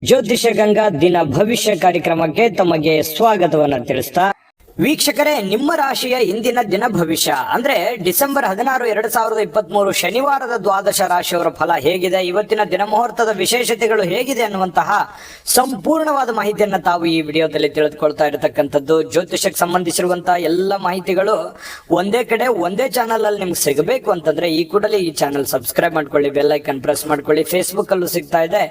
ಜ್ಯೋತಿಷ ಗಂಗಾ ದಿನ ಭವಿಷ್ಯ ಕಾರ್ಯಕ್ರಮಕ್ಕೆ ತಮಗೆ ಸ್ವಾಗತವನ್ನ ತಿಳಿಸ್ತಾ ವೀಕ್ಷಕರೇ, ನಿಮ್ಮ ರಾಶಿಯ ಇಂದಿನ ದಿನ ಭವಿಷ್ಯ ಅಂದ್ರೆ ಡಿಸೆಂಬರ್ 16, 2023 ಶನಿವಾರದ ದ್ವಾದಶ ರಾಶಿಯವರ ಫಲ ಹೇಗಿದೆ, ಇವತ್ತಿನ ದಿನ ಮುಹೂರ್ತದ ವಿಶೇಷತೆಗಳು ಹೇಗಿದೆ ಅನ್ನುವಂತಹ ಸಂಪೂರ್ಣವಾದ ಮಾಹಿತಿಯನ್ನ ತಾವು ಈ ವಿಡಿಯೋದಲ್ಲಿ ತಿಳಿದುಕೊಳ್ತಾ ಇರತಕ್ಕಂಥದ್ದು. ಜ್ಯೋತಿಷಕ್ಕೆ ಸಂಬಂಧಿಸಿರುವಂತಹ ಎಲ್ಲ ಮಾಹಿತಿಗಳು ಒಂದೇ ಕಡೆ ಒಂದೇ ಚಾನಲ್ ಅಲ್ಲಿ ನಿಮ್ಗೆ ಸಿಗಬೇಕು ಅಂತಂದ್ರೆ ಈ ಕೂಡಲೇ ಈ ಚಾನಲ್ ಸಬ್ಸ್ಕ್ರೈಬ್ ಮಾಡ್ಕೊಳ್ಳಿ, ಬೆಲ್ ಐಕನ್ ಪ್ರೆಸ್ ಮಾಡ್ಕೊಳ್ಳಿ, ಫೇಸ್ಬುಕ್ ಅಲ್ಲೂ ಸಿಗ್ತಾ ಇದೆ,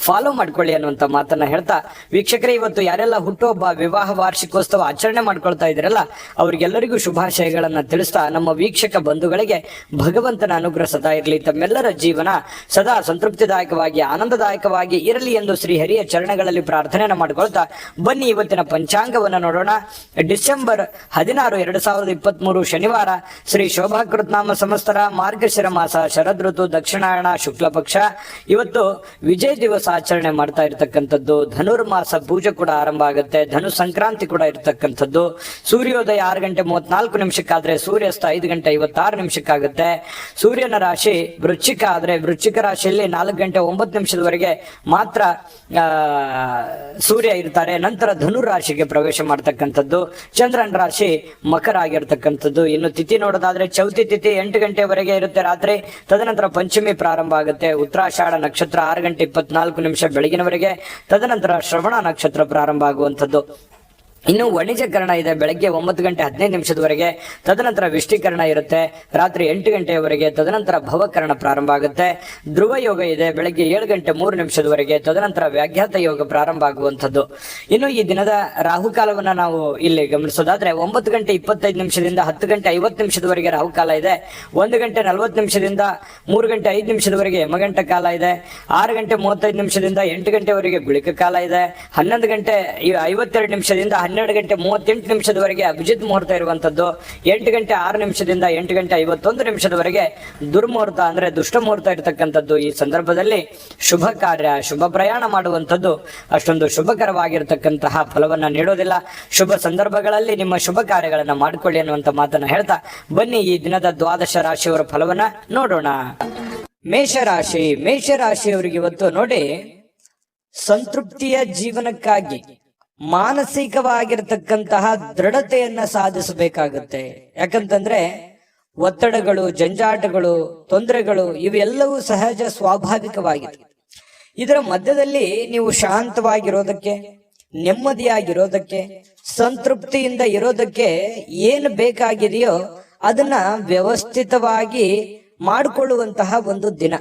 ಫಾಲೋ ಮಾಡ್ಕೊಳ್ಳಿ ಅನ್ನುವಂತ ಮಾತನ್ನ ಹೇಳ್ತಾ ವೀಕ್ಷಕರೇ, ಇವತ್ತು ಯಾರೆಲ್ಲ ಹುಟ್ಟುಹಬ್ಬ, ವಿವಾಹ ವಾರ್ಷಿಕೋತ್ಸವ ಆಚರಣೆ ಮಾಡ್ಕೊಳ್ತಾ ಇದ್ರಲ್ಲ ಅವರಿಗೆಲ್ಲರಿಗೂ ಶುಭಾಶಯಗಳನ್ನ ತಿಳಿಸ್ತಾ ನಮ್ಮ ವೀಕ್ಷಕ ಬಂಧುಗಳಿಗೆ ಭಗವಂತನ ಅನುಗ್ರಹ ಸದಾ ಇರಲಿ, ತಮ್ಮೆಲ್ಲರ ಜೀವನ ಸದಾ ಸಂತೃಪ್ತಿದಾಯಕವಾಗಿ ಆನಂದದಾಯಕವಾಗಿ ಇರಲಿ ಎಂದು ಶ್ರೀಹರಿಯ ಚರಣಗಳಲ್ಲಿ ಪ್ರಾರ್ಥನೆಯನ್ನ ಮಾಡಿಕೊಳ್ತಾ ಬನ್ನಿ ಇವತ್ತಿನ ಪಂಚಾಂಗವನ್ನು ನೋಡೋಣ. ಡಿಸೆಂಬರ್ 16, 2023 ಶನಿವಾರ, ಶ್ರೀ ಶೋಭಾಕೃತ್ನಾಮ ಸಂವತ್ಸರ, ಮಾರ್ಗಶಿರ ಮಾಸ, ಶರದ್ ಋತು, ದಕ್ಷಿಣಾಯಣ, ಶುಕ್ಲ ಪಕ್ಷ. ಇವತ್ತು ವಿಜಯ ದಿವಸ ಆಚರಣೆ ಮಾಡ್ತಾ ಇರತಕ್ಕಂಥದ್ದು. ಧನುರ್ಮಾಸ ಪೂಜೆ ಕೂಡ ಆರಂಭ ಆಗುತ್ತೆ, ಧನು ಸಂಕ್ರಾಂತಿ ಕೂಡ ಇರತಕ್ಕಂಥದ್ದು. ಸೂರ್ಯೋದಯ 6 ಗಂಟೆ 34 ನಿಮಿಷಕ್ಕಾದ್ರೆ ಸೂರ್ಯಾಸ್ತ 5 ಗಂಟೆ 56 ನಿಮಿಷಕ್ಕಾಗುತ್ತೆ. ಸೂರ್ಯನ ರಾಶಿ ವೃಶ್ಚಿಕ ಆದ್ರೆ ವೃಶ್ಚಿಕ ರಾಶಿಯಲ್ಲಿ 4 ಗಂಟೆ 9 ನಿಮಿಷದವರೆಗೆ ಮಾತ್ರ ಸೂರ್ಯ ಇರ್ತಾರೆ. ನಂತರ ಧನುರ್ ರಾಶಿಗೆ ಪ್ರವೇಶ ಮಾಡ್ತಕ್ಕಂಥದ್ದು. ಚಂದ್ರನ ರಾಶಿ ಮಕರ ಆಗಿರ್ತಕ್ಕಂಥದ್ದು. ಇನ್ನು ತಿಥಿ ನೋಡೋದಾದ್ರೆ ಚೌತಿ ತಿಥಿ 8 ಗಂಟೆವರೆಗೆ ಇರುತ್ತೆ ರಾತ್ರಿ. ತದನಂತರ ಪಂಚಮಿ ಪ್ರಾರಂಭ ಆಗುತ್ತೆ. ಉತ್ತರಾಷಾಢ ನಕ್ಷತ್ರ 6 ಗಂಟೆ 24 ನಿಮಿಷ ಬೆಳಗಿನವರೆಗೆ. ತದನಂತರ ಶ್ರವಣ ನಕ್ಷತ್ರ ಪ್ರಾರಂಭ ಆಗುವಂಥದ್ದು. ಇನ್ನು ವಣಿಜಕರಣ ಇದೆ ಬೆಳಗ್ಗೆ 9 ಗಂಟೆ 15 ನಿಮಿಷದವರೆಗೆ. ತದನಂತರ ವಿಷ್ಟಿಕರಣ ಇರುತ್ತೆ ರಾತ್ರಿ 8 ಗಂಟೆಯವರೆಗೆ. ತದನಂತರ ಭವಕರಣ ಪ್ರಾರಂಭ ಆಗುತ್ತೆ. ಧ್ರುವ ಯೋಗ ಇದೆ ಬೆಳಗ್ಗೆ 7 ಗಂಟೆ 3 ನಿಮಿಷದವರೆಗೆ. ತದನಂತರ ವ್ಯಾಘಾತ ಯೋಗ ಪ್ರಾರಂಭ ಆಗುವಂಥದ್ದು. ಇನ್ನು ಈ ದಿನದ ರಾಹುಕಾಲವನ್ನ ನಾವು ಇಲ್ಲಿ ಗಮನಿಸೋದಾದ್ರೆ 9 ಗಂಟೆ 25 ನಿಮಿಷದಿಂದ 10 ಗಂಟೆ 50 ನಿಮಿಷದವರೆಗೆ ರಾಹುಕಾಲ ಇದೆ. 1 ಗಂಟೆ 40 ನಿಮಿಷದಿಂದ 3 ಗಂಟೆ 5 ನಿಮಿಷದವರೆಗೆ ಯಮಗಂಟ ಕಾಲ ಇದೆ. 6 ಗಂಟೆ 35 ನಿಮಿಷದಿಂದ 8 ಗಂಟೆವರೆಗೆ ಗುಳಿಕ ಕಾಲ ಇದೆ. 11 ಗಂಟೆ 52 ನಿಮಿಷದಿಂದ 12 ಗಂಟೆ 38 ನಿಮಿಷದವರೆಗೆ ಅಭಿಜಿತ್ ಮುಹೂರ್ತ ಇರುವಂತದ್ದು. 8 ಗಂಟೆ 6 ನಿಮಿಷದಿಂದ 8 ಗಂಟೆ 51 ನಿಮಿಷದವರೆಗೆ ದುರ್ಮುಹೂರ್ತ ಅಂದ್ರೆ ದುಷ್ಟ ಮುಹೂರ್ತ ಇರತಕ್ಕಂಥದ್ದು. ಈ ಸಂದರ್ಭದಲ್ಲಿ ಶುಭ ಕಾರ್ಯ, ಶುಭ ಪ್ರಯಾಣ ಮಾಡುವಂಥದ್ದು ಅಷ್ಟೊಂದು ಶುಭಕರವಾಗಿರ್ತಕ್ಕಂತಹ ಫಲವನ್ನ ನೀಡೋದಿಲ್ಲ. ಶುಭ ಸಂದರ್ಭಗಳಲ್ಲಿ ನಿಮ್ಮ ಶುಭ ಕಾರ್ಯಗಳನ್ನ ಮಾಡಿಕೊಳ್ಳಿ ಅನ್ನುವಂತ ಮಾತನ್ನ ಹೇಳ್ತಾ ಬನ್ನಿ ಈ ದಿನದ ದ್ವಾದಶ ರಾಶಿಯವರ ಫಲವನ್ನ ನೋಡೋಣ. ಮೇಷರಾಶಿ. ಮೇಷರಾಶಿಯವರಿಗೆ ಇವತ್ತು ನೋಡಿ, ಸಂತೃಪ್ತಿಯ ಜೀವನಕ್ಕಾಗಿ ಮಾನಸಿಕವಾಗಿರ್ತಕ್ಕಂತಹ ದೃಢತೆಯನ್ನ ಸಾಧಿಸಬೇಕಾಗುತ್ತೆ. ಯಾಕಂತಂದ್ರೆ ಒತ್ತಡಗಳು, ಜಂಜಾಟಗಳು, ತೊಂದರೆಗಳು ಇವೆಲ್ಲವೂ ಸಹಜ, ಸ್ವಾಭಾವಿಕವಾಗಿದೆ. ಇದರ ಮಧ್ಯದಲ್ಲಿ ನೀವು ಶಾಂತವಾಗಿರೋದಕ್ಕೆ, ನೆಮ್ಮದಿಯಾಗಿರೋದಕ್ಕೆ, ಸಂತೃಪ್ತಿಯಿಂದ ಇರೋದಕ್ಕೆ ಏನು ಬೇಕಾಗಿದೆಯೋ ಅದನ್ನ ವ್ಯವಸ್ಥಿತವಾಗಿ ಮಾಡಿಕೊಳ್ಳುವಂತಹ ಒಂದು ದಿನ.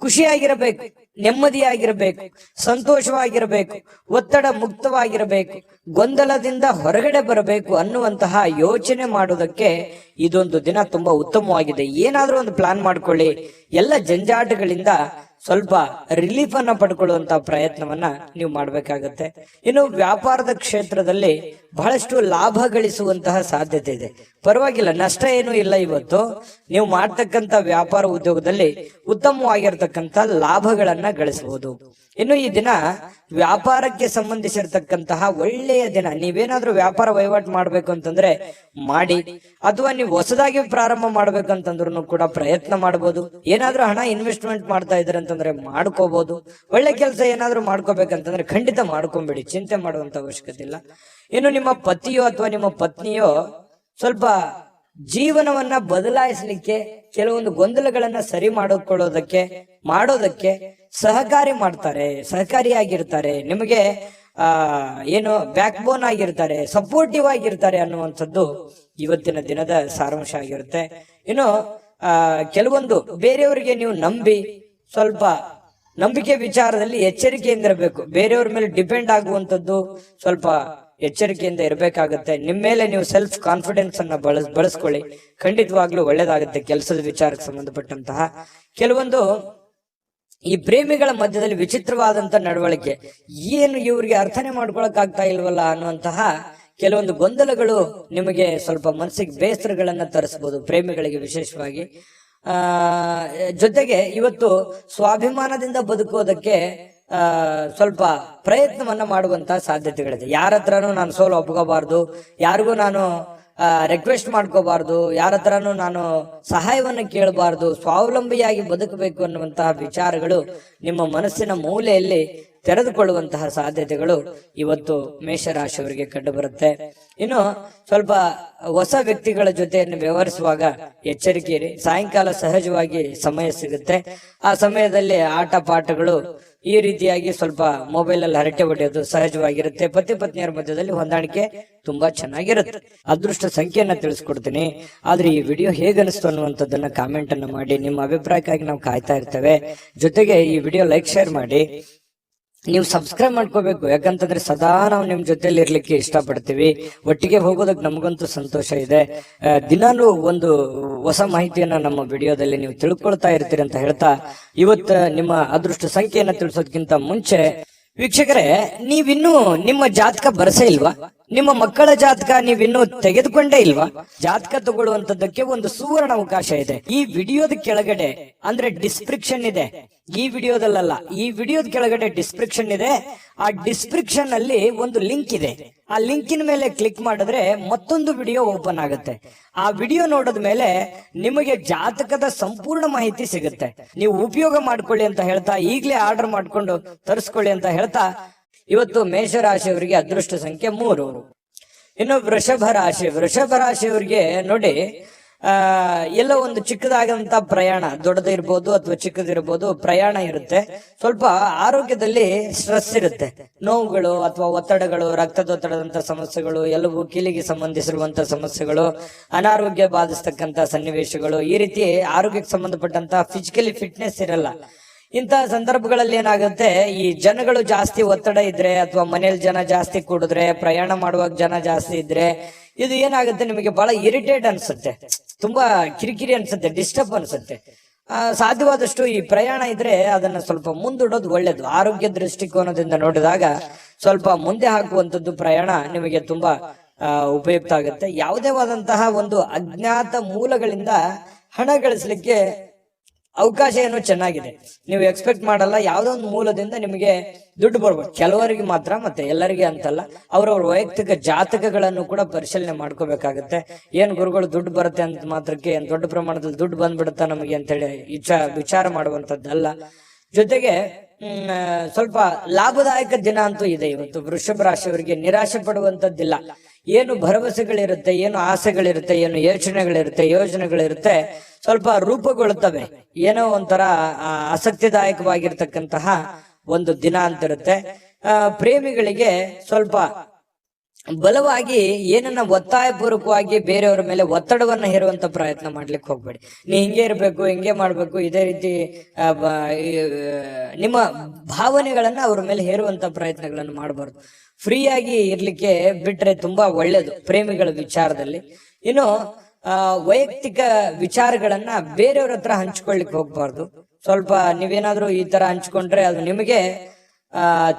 ಖುಷಿಯಾಗಿರಬೇಕು, ನೆಮ್ಮದಿಯಾಗಿರಬೇಕು, ಸಂತೋಷವಾಗಿರಬೇಕು, ಒತ್ತಡ ಮುಕ್ತವಾಗಿರಬೇಕು, ಗೊಂದಲದಿಂದ ಹೊರಗಡೆ ಬರಬೇಕು ಅನ್ನುವಂತಹ ಯೋಚನೆ ಮಾಡೋದಕ್ಕೆ ಇದೊಂದು ದಿನ ತುಂಬಾ ಉತ್ತಮವಾಗಿದೆ. ಏನಾದ್ರೂ ಒಂದು ಪ್ಲಾನ್ ಮಾಡ್ಕೊಳ್ಳಿ. ಎಲ್ಲ ಜಂಜಾಟಗಳಿಂದ ಸ್ವಲ್ಪ ರಿಲೀಫ್ ಅನ್ನ ಪಡ್ಕೊಳ್ಳುವಂತ ಪ್ರಯತ್ನವನ್ನ ನೀವು ಮಾಡ್ಬೇಕಾಗತ್ತೆ. ಇನ್ನು ವ್ಯಾಪಾರದ ಕ್ಷೇತ್ರದಲ್ಲಿ ಬಹಳಷ್ಟು ಲಾಭ ಗಳಿಸುವಂತಹ ಸಾಧ್ಯತೆ ಇದೆ. ಪರವಾಗಿಲ್ಲ, ನಷ್ಟ ಏನೂ ಇಲ್ಲ. ಇವತ್ತು ನೀವು ಮಾಡ್ತಕ್ಕಂತ ವ್ಯಾಪಾರ ಉದ್ಯೋಗದಲ್ಲಿ ಉತ್ತಮವಾಗಿರ್ತಕ್ಕಂಥ ಲಾಭಗಳನ್ನ ಗಳಿಸಬಹುದು. ಇನ್ನು ಈ ದಿನ ವ್ಯಾಪಾರಕ್ಕೆ ಸಂಬಂಧಿಸಿರ್ತಕ್ಕಂತಹ ಒಳ್ಳೆಯ ದಿನ. ನೀವೇನಾದ್ರೂ ವ್ಯಾಪಾರ ವಹಿವಾಟು ಮಾಡ್ಬೇಕು ಅಂತಂದ್ರೆ ಮಾಡಿ, ಅಥವಾ ನೀವು ಹೊಸದಾಗಿ ಪ್ರಾರಂಭ ಮಾಡ್ಬೇಕಂತಂದ್ರೂ ಕೂಡ ಪ್ರಯತ್ನ ಮಾಡಬಹುದು. ಏನಾದ್ರೂ ಹಣ ಇನ್ವೆಸ್ಟ್ಮೆಂಟ್ ಮಾಡ್ತಾ ಇದ್ರೆ ಅಂತಂದ್ರೆ ಮಾಡ್ಕೋಬಹುದು. ಒಳ್ಳೆ ಕೆಲಸ ಏನಾದ್ರೂ ಮಾಡ್ಕೋಬೇಕಂತಂದ್ರೆ ಖಂಡಿತ ಮಾಡ್ಕೊಂಬಿಡಿ, ಚಿಂತೆ ಮಾಡುವಂತ ಅವಶ್ಯಕತೆ ಇಲ್ಲ. ಇನ್ನು ನಿಮ್ಮ ಪತಿಯೋ ಅಥವಾ ನಿಮ್ಮ ಪತ್ನಿಯೋ ಸ್ವಲ್ಪ ಜೀವನವನ್ನ ಬದಲಾಯಿಸಲಿಕ್ಕೆ, ಕೆಲವೊಂದು ಗೊಂದಲಗಳನ್ನ ಸರಿ ಮಾಡೋದಕ್ಕೆ ಸಹಕಾರಿಯಾಗಿರ್ತಾರೆ. ನಿಮಗೆ ಏನು ಬ್ಯಾಕ್ ಬೋನ್ ಆಗಿರ್ತಾರೆ, ಸಪೋರ್ಟಿವ್ ಆಗಿರ್ತಾರೆ ಅನ್ನುವಂಥದ್ದು ಇವತ್ತಿನ ದಿನದ ಸಾರಾಂಶ ಆಗಿರುತ್ತೆ. ಇನ್ನು ಕೆಲವೊಂದು ಬೇರೆಯವರಿಗೆ ನೀವು ನಂಬಿ ಸ್ವಲ್ಪ ನಂಬಿಕೆ ವಿಚಾರದಲ್ಲಿ ಎಚ್ಚರಿಕೆಯಿಂದ ಇರಬೇಕು. ಬೇರೆಯವ್ರ ಮೇಲೆ ಡಿಪೆಂಡ್ ಆಗುವಂಥದ್ದು ಸ್ವಲ್ಪ ಎಚ್ಚರಿಕೆಯಿಂದ ಇರಬೇಕಾಗುತ್ತೆ. ನಿಮ್ಮ ಮೇಲೆ ನೀವು ಸೆಲ್ಫ್ ಕಾನ್ಫಿಡೆನ್ಸ್ ಅನ್ನ ಬಳಸ್ಕೊಳ್ಳಿ, ಖಂಡಿತವಾಗ್ಲೂ ಒಳ್ಳೇದಾಗುತ್ತೆ. ಕೆಲಸದ ವಿಚಾರಕ್ಕೆ ಸಂಬಂಧಪಟ್ಟಂತಹ ಕೆಲವೊಂದು ಈ ಪ್ರೇಮಿಗಳ ಮಧ್ಯದಲ್ಲಿ ವಿಚಿತ್ರವಾದಂತ ನಡವಳಿಕೆ, ಏನು ಇವ್ರಿಗೆ ಅರ್ಥನೆ ಮಾಡ್ಕೊಳಕ್ ಆಗ್ತಾ ಇಲ್ವಲ್ಲ ಅನ್ನುವಂತಹ ಕೆಲವೊಂದು ಗೊಂದಲಗಳು ನಿಮಗೆ ಸ್ವಲ್ಪ ಮನಸ್ಸಿಗೆ ಬೇಸರಗಳನ್ನ ತರಿಸಬಹುದು, ಪ್ರೇಮಿಗಳಿಗೆ ವಿಶೇಷವಾಗಿ. ಜೊತೆಗೆ ಇವತ್ತು ಸ್ವಾಭಿಮಾನದಿಂದ ಬದುಕೋದಕ್ಕೆ ಸ್ವಲ್ಪ ಪ್ರಯತ್ನವನ್ನ ಮಾಡುವಂತಹ ಸಾಧ್ಯತೆಗಳಿದೆ. ಯಾರ ಹತ್ರನೂ ನಾನು ಸೋಲು ಒಪ್ಕೋಬಾರ್ದು, ಯಾರಿಗೂ ನಾನು ರಿಕ್ವೆಸ್ಟ್ ಮಾಡ್ಕೋಬಾರ್ದು, ಯಾರ ಹತ್ರನೂ ನಾನು ಸಹಾಯವನ್ನ ಕೇಳಬಾರ್ದು, ಸ್ವಾವಲಂಬಿಯಾಗಿ ಬದುಕಬೇಕು ಅನ್ನುವಂತಹ ವಿಚಾರಗಳು ನಿಮ್ಮ ಮನಸ್ಸಿನ ಮೂಲೆಯಲ್ಲಿ ತೆರೆದುಕೊಳ್ಳುವಂತಹ ಸಾಧ್ಯತೆಗಳು ಇವತ್ತು ಮೇಷರಾಶಿಯವರಿಗೆ ಕಂಡು ಬರುತ್ತೆ. ಇನ್ನು ಸ್ವಲ್ಪ ಹೊಸ ವ್ಯಕ್ತಿಗಳ ಜೊತೆಯನ್ನು ವ್ಯವಹರಿಸುವಾಗ ಎಚ್ಚರಿಕೆ ಇರಿ. ಸಾಯಂಕಾಲ ಸಹಜವಾಗಿ ಸಮಯ ಸಿಗುತ್ತೆ. ಆ ಸಮಯದಲ್ಲಿ ಆಟ ಪಾಠಗಳು ಈ ರೀತಿಯಾಗಿ ಸ್ವಲ್ಪ ಮೊಬೈಲ್ ಅಲ್ಲಿ ಹರಟೆ ಹೊಡೆಯೋದು ಸಹಜವಾಗಿರುತ್ತೆ. ಪತಿ ಪತ್ನಿಯರ ಮಧ್ಯದಲ್ಲಿ ಹೊಂದಾಣಿಕೆ ತುಂಬಾ ಚೆನ್ನಾಗಿರುತ್ತೆ. ಅದೃಷ್ಟ ಸಂಖ್ಯೆಯನ್ನ ತಿಳಿಸ್ಕೊಡ್ತೀನಿ. ಆದ್ರೆ ಈ ವಿಡಿಯೋ ಹೇಗನಿಸ್ತು ಅನ್ನುವಂಥದ್ದನ್ನ ಕಾಮೆಂಟ್ ಅನ್ನ ಮಾಡಿ. ನಿಮ್ಮ ಅಭಿಪ್ರಾಯಕ್ಕಾಗಿ ನಾವು ಕಾಯ್ತಾ ಇರ್ತೇವೆ. ಜೊತೆಗೆ ಈ ವಿಡಿಯೋ ಲೈಕ್ ಶೇರ್ ಮಾಡಿ. ನೀವು ಸಬ್ಸ್ಕ್ರೈಬ್ ಮಾಡ್ಕೋಬೇಕು, ಯಾಕಂತಂದ್ರೆ ಸದಾ ನಾವು ನಿಮ್ ಜೊತೆಲಿ ಇರ್ಲಿಕ್ಕೆ ಇಷ್ಟಪಡ್ತೀವಿ. ಒಟ್ಟಿಗೆ ಹೋಗೋದಕ್ಕೆ ನಮಗಂತೂ ಸಂತೋಷ ಇದೆ. ದಿನಾನು ಒಂದು ಹೊಸ ಮಾಹಿತಿಯನ್ನ ನಮ್ಮ ವಿಡಿಯೋದಲ್ಲಿ ನೀವು ತಿಳ್ಕೊಳ್ತಾ ಇರ್ತೀರಿ ಅಂತ ಹೇಳ್ತಾ, ಇವತ್ತು ನಿಮ್ಮ ಅದೃಷ್ಟ ಸಂಖ್ಯೆಯನ್ನ ತಿಳಿಸೋದಕ್ಕಿಂತ ಮುಂಚೆ ವೀಕ್ಷಕರೇ, ನೀವಿನ್ನೂ ನಿಮ್ಮ ಜಾತಕ ಬರಸೇ ಇಲ್ವಾ? ನಿಮ್ಮ ಮಕ್ಕಳ ಜಾತಕ ನೀವಿನ್ನೂ ತೆಗೆದುಕೊಂಡೇ ಇಲ್ವಾ? ಜಾತಕ ತಗೊಳ್ಳುವಂತದ್ದಕ್ಕೆ ಒಂದು ಸುವರ್ಣ ಅವಕಾಶ ಇದೆ. ಈ ವಿಡಿಯೋದ ಕೆಳಗಡೆ ಅಂದ್ರೆ ಡಿಸ್ಕ್ರಿಪ್ಷನ್ ಇದೆ. ಈ ವಿಡಿಯೋದಲ್ಲ, ಈ ವಿಡಿಯೋದ ಕೆಳಗಡೆ ಡಿಸ್ಕ್ರಿಪ್ಷನ್ ಇದೆ. ಆ ಡಿಸ್ಕ್ರಿಪ್ಷನ್ ಅಲ್ಲಿ ಒಂದು ಲಿಂಕ್ ಇದೆ. ಆ ಲಿಂಕಿನ ಮೇಲೆ ಕ್ಲಿಕ್ ಮಾಡಿದ್ರೆ ಮತ್ತೊಂದು ವಿಡಿಯೋ ಓಪನ್ ಆಗುತ್ತೆ. ಆ ವಿಡಿಯೋ ನೋಡಿದ ಮೇಲೆ ನಿಮಗೆ ಜಾತಕದ ಸಂಪೂರ್ಣ ಮಾಹಿತಿ ಸಿಗುತ್ತೆ. ನೀವು ಉಪಯೋಗ ಮಾಡ್ಕೊಳ್ಳಿ ಅಂತ ಹೇಳ್ತಾ, ಈಗಲೇ ಆರ್ಡರ್ ಮಾಡ್ಕೊಂಡು ತರಿಸ್ಕೊಳ್ಳಿ ಅಂತ ಹೇಳ್ತಾ, ಇವತ್ತು ಮೇಷರಾಶಿಯವರಿಗೆ ಅದೃಷ್ಟ ಸಂಖ್ಯೆ 3. ಇನ್ನು ವೃಷಭ ರಾಶಿಯವರಿಗೆ ನೋಡಿ, ಎಲ್ಲೋ ಒಂದು ಚಿಕ್ಕದಾದಂತ ಪ್ರಯಾಣ, ದೊಡ್ಡದಿರ್ಬೋದು ಅಥವಾ ಚಿಕ್ಕದಿರ್ಬೋದು, ಪ್ರಯಾಣ ಇರುತ್ತೆ. ಸ್ವಲ್ಪ ಆರೋಗ್ಯದಲ್ಲಿ ಸ್ಟ್ರೆಸ್ ಇರುತ್ತೆ, ನೋವುಗಳು ಅಥವಾ ಒತ್ತಡಗಳು, ರಕ್ತದೊತ್ತಡದಂತ ಸಮಸ್ಯೆಗಳು, ಎಲ್ಲವೂ ಕೀಲಿಗೆ ಸಂಬಂಧಿಸಿರುವಂತ ಸಮಸ್ಯೆಗಳು, ಅನಾರೋಗ್ಯ ಬಾಧಿಸ್ತಕ್ಕಂತ ಸನ್ನಿವೇಶಗಳು, ಈ ರೀತಿ ಆರೋಗ್ಯಕ್ಕೆ ಸಂಬಂಧಪಟ್ಟಂತ ಫಿಸಿಕಲಿ ಫಿಟ್ನೆಸ್ ಇರಲ್ಲ. ಇಂತಹ ಸಂದರ್ಭಗಳಲ್ಲಿ ಏನಾಗುತ್ತೆ, ಈ ಜನಗಳು ಜಾಸ್ತಿ ಒತ್ತಡ ಇದ್ರೆ ಅಥವಾ ಮನೇಲಿ ಜನ ಜಾಸ್ತಿ ಕೂಡಿದ್ರೆ, ಪ್ರಯಾಣ ಮಾಡುವಾಗ ಜನ ಜಾಸ್ತಿ ಇದ್ರೆ, ಇದು ಏನಾಗುತ್ತೆ, ನಿಮಗೆ ಬಹಳ ಇರಿಟೇಟ್ ಅನ್ಸುತ್ತೆ, ತುಂಬಾ ಕಿರಿಕಿರಿ ಅನ್ಸುತ್ತೆ, ಡಿಸ್ಟರ್ಬ್ ಅನ್ಸುತ್ತೆ. ಸಾಧ್ಯವಾದಷ್ಟು ಈ ಪ್ರಯಾಣ ಇದ್ರೆ ಅದನ್ನ ಸ್ವಲ್ಪ ಮುಂದೂಡೋದು ಒಳ್ಳೇದು. ಆರೋಗ್ಯ ದೃಷ್ಟಿಕೋನದಿಂದ ನೋಡಿದಾಗ ಸ್ವಲ್ಪ ಮುಂದೆ ಹಾಕುವಂಥದ್ದು ಪ್ರಯಾಣ ನಿಮಗೆ ತುಂಬಾ ಉಪಯುಕ್ತ ಆಗುತ್ತೆ. ಯಾವುದೇವಾದಂತಹ ಒಂದು ಅಜ್ಞಾತ ಮೂಲಗಳಿಂದ ಹಣ ಗಳಿಸಲಿಕ್ಕೆ ಅವಕಾಶ ಏನೋ ಚೆನ್ನಾಗಿದೆ. ನೀವು ಎಕ್ಸ್ಪೆಕ್ಟ್ ಮಾಡಲ್ಲ, ಯಾವ್ದೋ ಒಂದು ಮೂಲದಿಂದ ನಿಮಗೆ ದುಡ್ಡು ಬರ್ಬೋದು. ಕೆಲವರಿಗೆ ಮಾತ್ರ, ಮತ್ತೆ ಎಲ್ಲರಿಗೆ ಅಂತಲ್ಲ. ಅವರವ್ರ ವೈಯಕ್ತಿಕ ಜಾತಕಗಳನ್ನು ಕೂಡ ಪರಿಶೀಲನೆ ಮಾಡ್ಕೋಬೇಕಾಗತ್ತೆ. ಏನ್ ಗುರುಗಳು ದುಡ್ಡು ಬರುತ್ತೆ ಅಂತ ಮಾತ್ರಕ್ಕೆ ಏನ್ ದೊಡ್ಡ ಪ್ರಮಾಣದಲ್ಲಿ ದುಡ್ಡು ಬಂದ್ಬಿಡುತ್ತಾ ನಮಗೆ ಅಂತೇಳಿ ವಿಚಾರ ಮಾಡುವಂತದ್ದಲ್ಲ. ಜೊತೆಗೆ ಸ್ವಲ್ಪ ಲಾಭದಾಯಕ ದಿನ ಅಂತೂ ಇದೆ ಇವತ್ತು. ವೃಷಭ ರಾಶಿಯವರಿಗೆ ನಿರಾಶೆ ಪಡುವಂತದ್ದಿಲ್ಲ. ಏನು ಭರವಸೆಗಳಿರುತ್ತೆ, ಏನು ಆಸೆಗಳಿರುತ್ತೆ, ಏನು ಯೋಜನೆಗಳಿರುತ್ತೆ, ಸ್ವಲ್ಪ ರೂಪುಗೊಳ್ಳುತ್ತವೆ. ಏನೋ ಒಂಥರ ಆಸಕ್ತಿದಾಯಕವಾಗಿರ್ತಕ್ಕಂತಹ ಒಂದು ದಿನ ಅಂತಿರುತ್ತೆ. ಪ್ರೇಮಿಗಳಿಗೆ ಸ್ವಲ್ಪ ಬಲವಾಗಿ ಏನನ್ನ ಒತ್ತಾಯಪೂರ್ವಕವಾಗಿ ಬೇರೆಯವರ ಮೇಲೆ ಒತ್ತಡವನ್ನ ಹೇರುವಂತ ಪ್ರಯತ್ನ ಮಾಡ್ಲಿಕ್ಕೆ ಹೋಗ್ಬೇಡಿ. ನೀ ಹಿಂಗೆ ಇರ್ಬೇಕು, ಹಿಂಗೆ ಮಾಡ್ಬೇಕು, ಇದೇ ರೀತಿ ನಿಮ್ಮ ಭಾವನೆಗಳನ್ನ ಅವ್ರ ಮೇಲೆ ಹೇರುವಂತ ಪ್ರಯತ್ನಗಳನ್ನು ಮಾಡಬಾರ್ದು. ಫ್ರೀಯಾಗಿ ಇರ್ಲಿಕ್ಕೆ ಬಿಟ್ರೆ ತುಂಬಾ ಒಳ್ಳೇದು ಪ್ರೇಮಿಗಳ ವಿಚಾರದಲ್ಲಿ. ಇನ್ನು ವೈಯಕ್ತಿಕ ವಿಚಾರಗಳನ್ನ ಬೇರೆಯವ್ರ ಹತ್ರ ಹಂಚ್ಕೊಳ್ಲಿಕ್ಕೆ ಹೋಗ್ಬಾರ್ದು. ಸ್ವಲ್ಪ ನೀವೇನಾದ್ರೂ ಈ ತರ ಹಂಚ್ಕೊಂಡ್ರೆ ಅದು ನಿಮಗೆ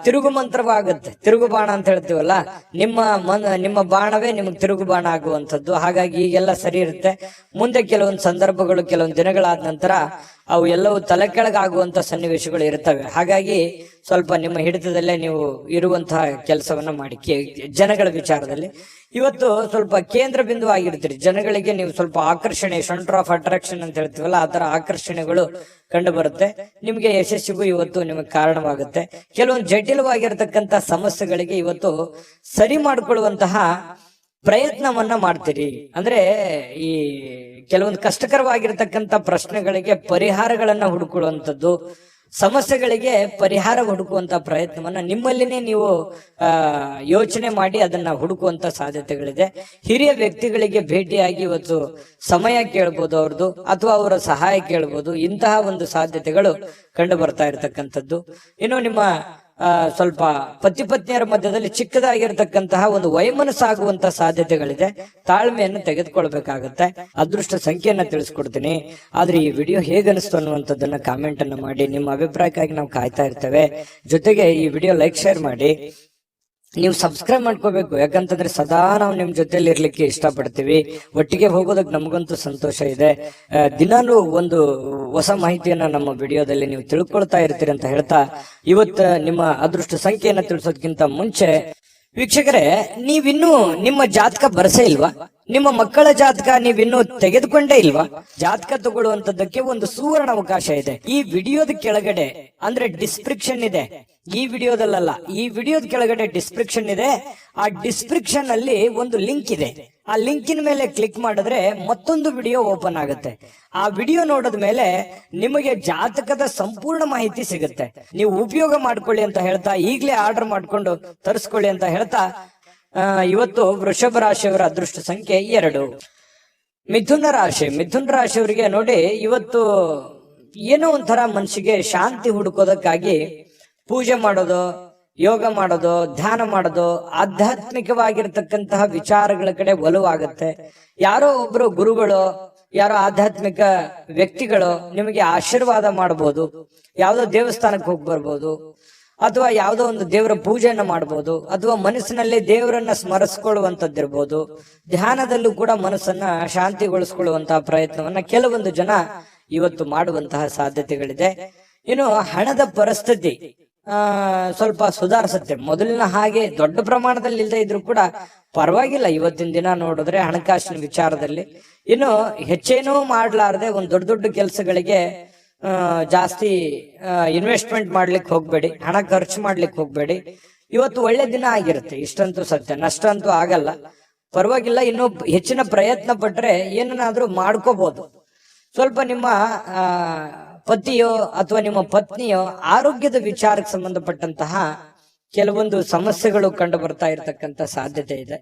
ತಿರುಗು ಮಂತ್ರವಾಗುತ್ತೆ. ತಿರುಗು ಬಾಣ ಅಂತ ಹೇಳ್ತೀವಲ್ಲ, ನಿಮ್ಮ ಬಾಣವೇ ನಿಮಗೆ ತಿರುಗು ಬಾಣ ಆಗುವಂಥದ್ದು. ಹಾಗಾಗಿ ಈಗೆಲ್ಲ ಸರಿ ಇರುತ್ತೆ. ಮುಂದೆ ಕೆಲವೊಂದು ಸಂದರ್ಭಗಳು, ಕೆಲವೊಂದು ದಿನಗಳಾದ ನಂತರ ಅವು ಎಲ್ಲವೂ ತಲೆ ಕೆಳಗಾಗುವಂತ ಸನ್ನಿವೇಶಗಳು ಇರ್ತವೆ. ಹಾಗಾಗಿ ಸ್ವಲ್ಪ ನಿಮ್ಮ ಹಿಡಿತದಲ್ಲೇ ನೀವು ಇರುವಂತಹ ಕೆಲಸವನ್ನ ಮಾಡಿ. ಜನಗಳ ವಿಚಾರದಲ್ಲಿ ಇವತ್ತು ಸ್ವಲ್ಪ ಕೇಂದ್ರ ಬಿಂದು ಆಗಿರ್ತೀರಿ. ಜನಗಳಿಗೆ ನೀವು ಸ್ವಲ್ಪ ಆಕರ್ಷಣೆ, ಸೆಂಟರ್ ಆಫ್ ಅಟ್ರಾಕ್ಷನ್ ಅಂತ ಹೇಳ್ತೀವಲ್ಲ, ಆ ತರ ಆಕರ್ಷಣೆಗಳು ಕಂಡು ಬರುತ್ತೆ. ನಿಮ್ಗೆ ಯಶಸ್ಸಿಗೂ ಇವತ್ತು ನಿಮಗೆ ಕಾರಣವಾಗುತ್ತೆ. ಕೆಲವೊಂದು ಜಟಿಲವಾಗಿರ್ತಕ್ಕಂಥ ಸಮಸ್ಯೆಗಳಿಗೆ ಇವತ್ತು ಸರಿ ಮಾಡಿಕೊಳ್ಳುವಂತಹ ಪ್ರಯತ್ನವನ್ನ ಮಾಡ್ತೀರಿ. ಅಂದ್ರೆ ಈ ಕೆಲವೊಂದು ಕಷ್ಟಕರವಾಗಿರ್ತಕ್ಕಂಥ ಪ್ರಶ್ನೆಗಳಿಗೆ ಪರಿಹಾರಗಳನ್ನ ಹುಡುಕೊಳ್ಳುವಂಥದ್ದು, ಸಮಸ್ಯೆಗಳಿಗೆ ಪರಿಹಾರ ಹುಡುಕುವಂತ ಪ್ರಯತ್ನವನ್ನ ನಿಮ್ಮಲ್ಲಿನೇ ನೀವು ಯೋಚನೆ ಮಾಡಿ ಅದನ್ನ ಹುಡುಕುವಂತ ಸಾಧ್ಯತೆಗಳಿದೆ. ಹಿರಿಯ ವ್ಯಕ್ತಿಗಳಿಗೆ ಭೇಟಿಯಾಗಿ ಇವತ್ತು ಸಮಯ ಕೇಳ್ಬೋದು ಅವ್ರದ್ದು, ಅಥವಾ ಅವರ ಸಹಾಯ ಕೇಳ್ಬೋದು. ಇಂತಹ ಒಂದು ಸಾಧ್ಯತೆಗಳು ಕಂಡು ಬರ್ತಾ ಇರತಕ್ಕಂಥದ್ದು. ಇನ್ನು ನಿಮ್ಮ ಸ್ವಲ್ಪ ಪತಿ ಪತ್ನಿಯರ ಮಧ್ಯದಲ್ಲಿ ಚಿಕ್ಕದಾಗಿರ್ತಕ್ಕಂತಹ ಒಂದು ವೈಮನಸ್ಸಾಗುವಂತ ಸಾಧ್ಯತೆಗಳಿದೆ. ತಾಳ್ಮೆಯನ್ನು ತೆಗೆದುಕೊಳ್ಬೇಕಾಗತ್ತೆ. ಅದೃಷ್ಟ ಸಂಖ್ಯೆಯನ್ನ ತಿಳಿಸ್ಕೊಡ್ತೀನಿ. ಆದ್ರೆ ಈ ವಿಡಿಯೋ ಹೇಗನಿಸ್ತು ಅನ್ನುವಂಥದ್ದನ್ನ ಕಾಮೆಂಟ್ ಅನ್ನ ಮಾಡಿ. ನಿಮ್ಮ ಅಭಿಪ್ರಾಯಕ್ಕಾಗಿ ನಾವು ಕಾಯ್ತಾ ಇರ್ತೇವೆ. ಜೊತೆಗೆ ಈ ವಿಡಿಯೋ ಲೈಕ್ ಶೇರ್ ಮಾಡಿ. ನೀವು ಸಬ್ಸ್ಕ್ರೈಬ್ ಮಾಡ್ಕೋಬೇಕು, ಯಾಕಂತಂದ್ರೆ ಸದಾ ನಾವು ನಿಮ್ ಜೊತೆಲಿ ಇರ್ಲಿಕ್ಕೆ ಇಷ್ಟಪಡ್ತೀವಿ. ಒಟ್ಟಿಗೆ ಹೋಗೋದಕ್ಕೆ ನಮಗಂತೂ ಸಂತೋಷ ಇದೆ. ದಿನಾನು ಒಂದು ಹೊಸ ಮಾಹಿತಿಯನ್ನ ನಮ್ಮ ವಿಡಿಯೋದಲ್ಲಿ ನೀವು ತಿಳ್ಕೊಳ್ತಾ ಇರ್ತೀರಿ ಅಂತ ಹೇಳ್ತಾ, ಇವತ್ತು ನಿಮ್ಮ ಅದೃಷ್ಟ ಸಂಖ್ಯೆಯನ್ನ ತಿಳಿಸೋದಕ್ಕಿಂತ ಮುಂಚೆ ವೀಕ್ಷಕರೇ, ನೀವಿನ್ನೂ ನಿಮ್ಮ ಜಾತಕ ಬರಸೇ ಇಲ್ವಾ? ನಿಮ್ಮ ಮಕ್ಕಳ ಜಾತಕ ನೀವಿನ್ನೂ ತೆಗೆದುಕೊಂಡೇ ಇಲ್ವಾ? ಜಾತಕ ತಗೊಳ್ಳುವಂತದ್ದಕ್ಕೆ ಒಂದು ಸುವರ್ಣ ಅವಕಾಶ ಇದೆ. ಈ ವಿಡಿಯೋದ ಕೆಳಗಡೆ ಅಂದ್ರೆ ಡಿಸ್ಕ್ರಿಪ್ಷನ್ ಇದೆ. ಈ ವಿಡಿಯೋದಲ್ಲ, ಈ ವಿಡಿಯೋದ ಕೆಳಗಡೆ ಡಿಸ್ಕ್ರಿಪ್ಷನ್ ಇದೆ. ಆ ಡಿಸ್ಕ್ರಿಪ್ಷನ್ ಅಲ್ಲಿ ಒಂದು ಲಿಂಕ್ ಇದೆ. ಆ ಲಿಂಕಿನ ಮೇಲೆ ಕ್ಲಿಕ್ ಮಾಡಿದ್ರೆ ಮತ್ತೊಂದು ವಿಡಿಯೋ ಓಪನ್ ಆಗುತ್ತೆ. ಆ ವಿಡಿಯೋ ನೋಡಿದ ಮೇಲೆ ನಿಮಗೆ ಜಾತಕದ ಸಂಪೂರ್ಣ ಮಾಹಿತಿ ಸಿಗುತ್ತೆ. ನೀವು ಉಪಯೋಗ ಮಾಡ್ಕೊಳ್ಳಿ ಅಂತ ಹೇಳ್ತಾ, ಈಗಲೇ ಆರ್ಡರ್ ಮಾಡ್ಕೊಂಡು ತರಿಸ್ಕೊಳ್ಳಿ ಅಂತ ಹೇಳ್ತಾ, ಇವತ್ತು ವೃಷಭ ರಾಶಿಯವರ ಅದೃಷ್ಟ ಸಂಖ್ಯೆ 2. ಮಿಥುನ ರಾಶಿಯವರಿಗೆ ನೋಡಿ, ಇವತ್ತು ಏನೋ ಒಂಥರ ಮನಸ್ಸಿಗೆ ಶಾಂತಿ ಹುಡುಕೋದಕ್ಕಾಗಿ ಪೂಜೆ ಮಾಡೋದು, ಯೋಗ ಮಾಡೋದು, ಧ್ಯಾನ ಮಾಡೋದು, ಆಧ್ಯಾತ್ಮಿಕವಾಗಿರ್ತಕ್ಕಂತಹ ವಿಚಾರಗಳ ಕಡೆ ಒಲವಾಗುತ್ತೆ. ಯಾರೋ ಒಬ್ರು ಗುರುಗಳು, ಯಾರೋ ಆಧ್ಯಾತ್ಮಿಕ ವ್ಯಕ್ತಿಗಳು ನಿಮಗೆ ಆಶೀರ್ವಾದ ಮಾಡಬಹುದು. ಯಾವುದೋ ದೇವಸ್ಥಾನಕ್ಕೆ ಹೋಗಿ ಬರ್ಬೋದು, ಅಥವಾ ಯಾವುದೋ ಒಂದು ದೇವರ ಪೂಜೆಯನ್ನ ಮಾಡಬಹುದು, ಅಥವಾ ಮನಸ್ಸಿನಲ್ಲಿ ದೇವರನ್ನ ಸ್ಮರಿಸ್ಕೊಳ್ಳುವಂತದ್ದಿರ್ಬೋದು. ಧ್ಯಾನದಲ್ಲೂ ಕೂಡ ಮನಸ್ಸನ್ನ ಶಾಂತಿಗೊಳಿಸ್ಕೊಳ್ಳುವಂತಹ ಪ್ರಯತ್ನವನ್ನ ಕೆಲವೊಂದು ಜನ ಇವತ್ತು ಮಾಡುವಂತಹ ಸಾಧ್ಯತೆಗಳಿದೆ. ಇನ್ನು ಹಣದ ಪರಿಸ್ಥಿತಿ ಸ್ವಲ್ಪ ಸುಧಾರಿಸುತ್ತೆ. ಮೊದಲಿನ ಹಾಗೆ ದೊಡ್ಡ ಪ್ರಮಾಣದಲ್ಲಿ ಇಲ್ಲದೆ ಇದ್ರು ಕೂಡ ಪರವಾಗಿಲ್ಲ. ಇವತ್ತಿನ ದಿನ ನೋಡಿದ್ರೆ ಹಣಕಾಸಿನ ವಿಚಾರದಲ್ಲಿ ಇನ್ನು ಹೆಚ್ಚೇನೂ ಮಾಡ್ಲಾರ್ದೆ ಒಂದು ದೊಡ್ಡ ದೊಡ್ಡ ಕೆಲಸಗಳಿಗೆ ಜಾಸ್ತಿ ಇನ್ವೆಸ್ಟ್ಮೆಂಟ್ ಮಾಡ್ಲಿಕ್ಕೆ ಹೋಗ್ಬೇಡಿ, ಹಣ ಖರ್ಚು ಮಾಡ್ಲಿಕ್ಕೆ ಹೋಗ್ಬೇಡಿ. ಇವತ್ತು ಒಳ್ಳೆ ದಿನ ಆಗಿರುತ್ತೆ, ಇಷ್ಟಂತೂ ಸತ್ಯ. ನಷ್ಟ ಅಂತೂ ಆಗಲ್ಲ, ಪರವಾಗಿಲ್ಲ. ಇನ್ನು ಹೆಚ್ಚಿನ ಪ್ರಯತ್ನ ಪಟ್ರೆ ಏನನ್ನಾದ್ರೂ ಮಾಡ್ಕೋಬಹುದು. ಸ್ವಲ್ಪ ನಿಮ್ಮ ಪತಿಯೋ ಅಥವಾ ನಿಮ್ಮ ಪತ್ನಿಯೋ ಆರೋಗ್ಯದ ವಿಚಾರಕ್ಕೆ ಸಂಬಂಧಪಟ್ಟಂತಹ ಕೆಲವೊಂದು ಸಮಸ್ಯೆಗಳು ಕಂಡು ಬರ್ತಾ ಇರತಕ್ಕಂತ ಸಾಧ್ಯತೆ ಇದೆ.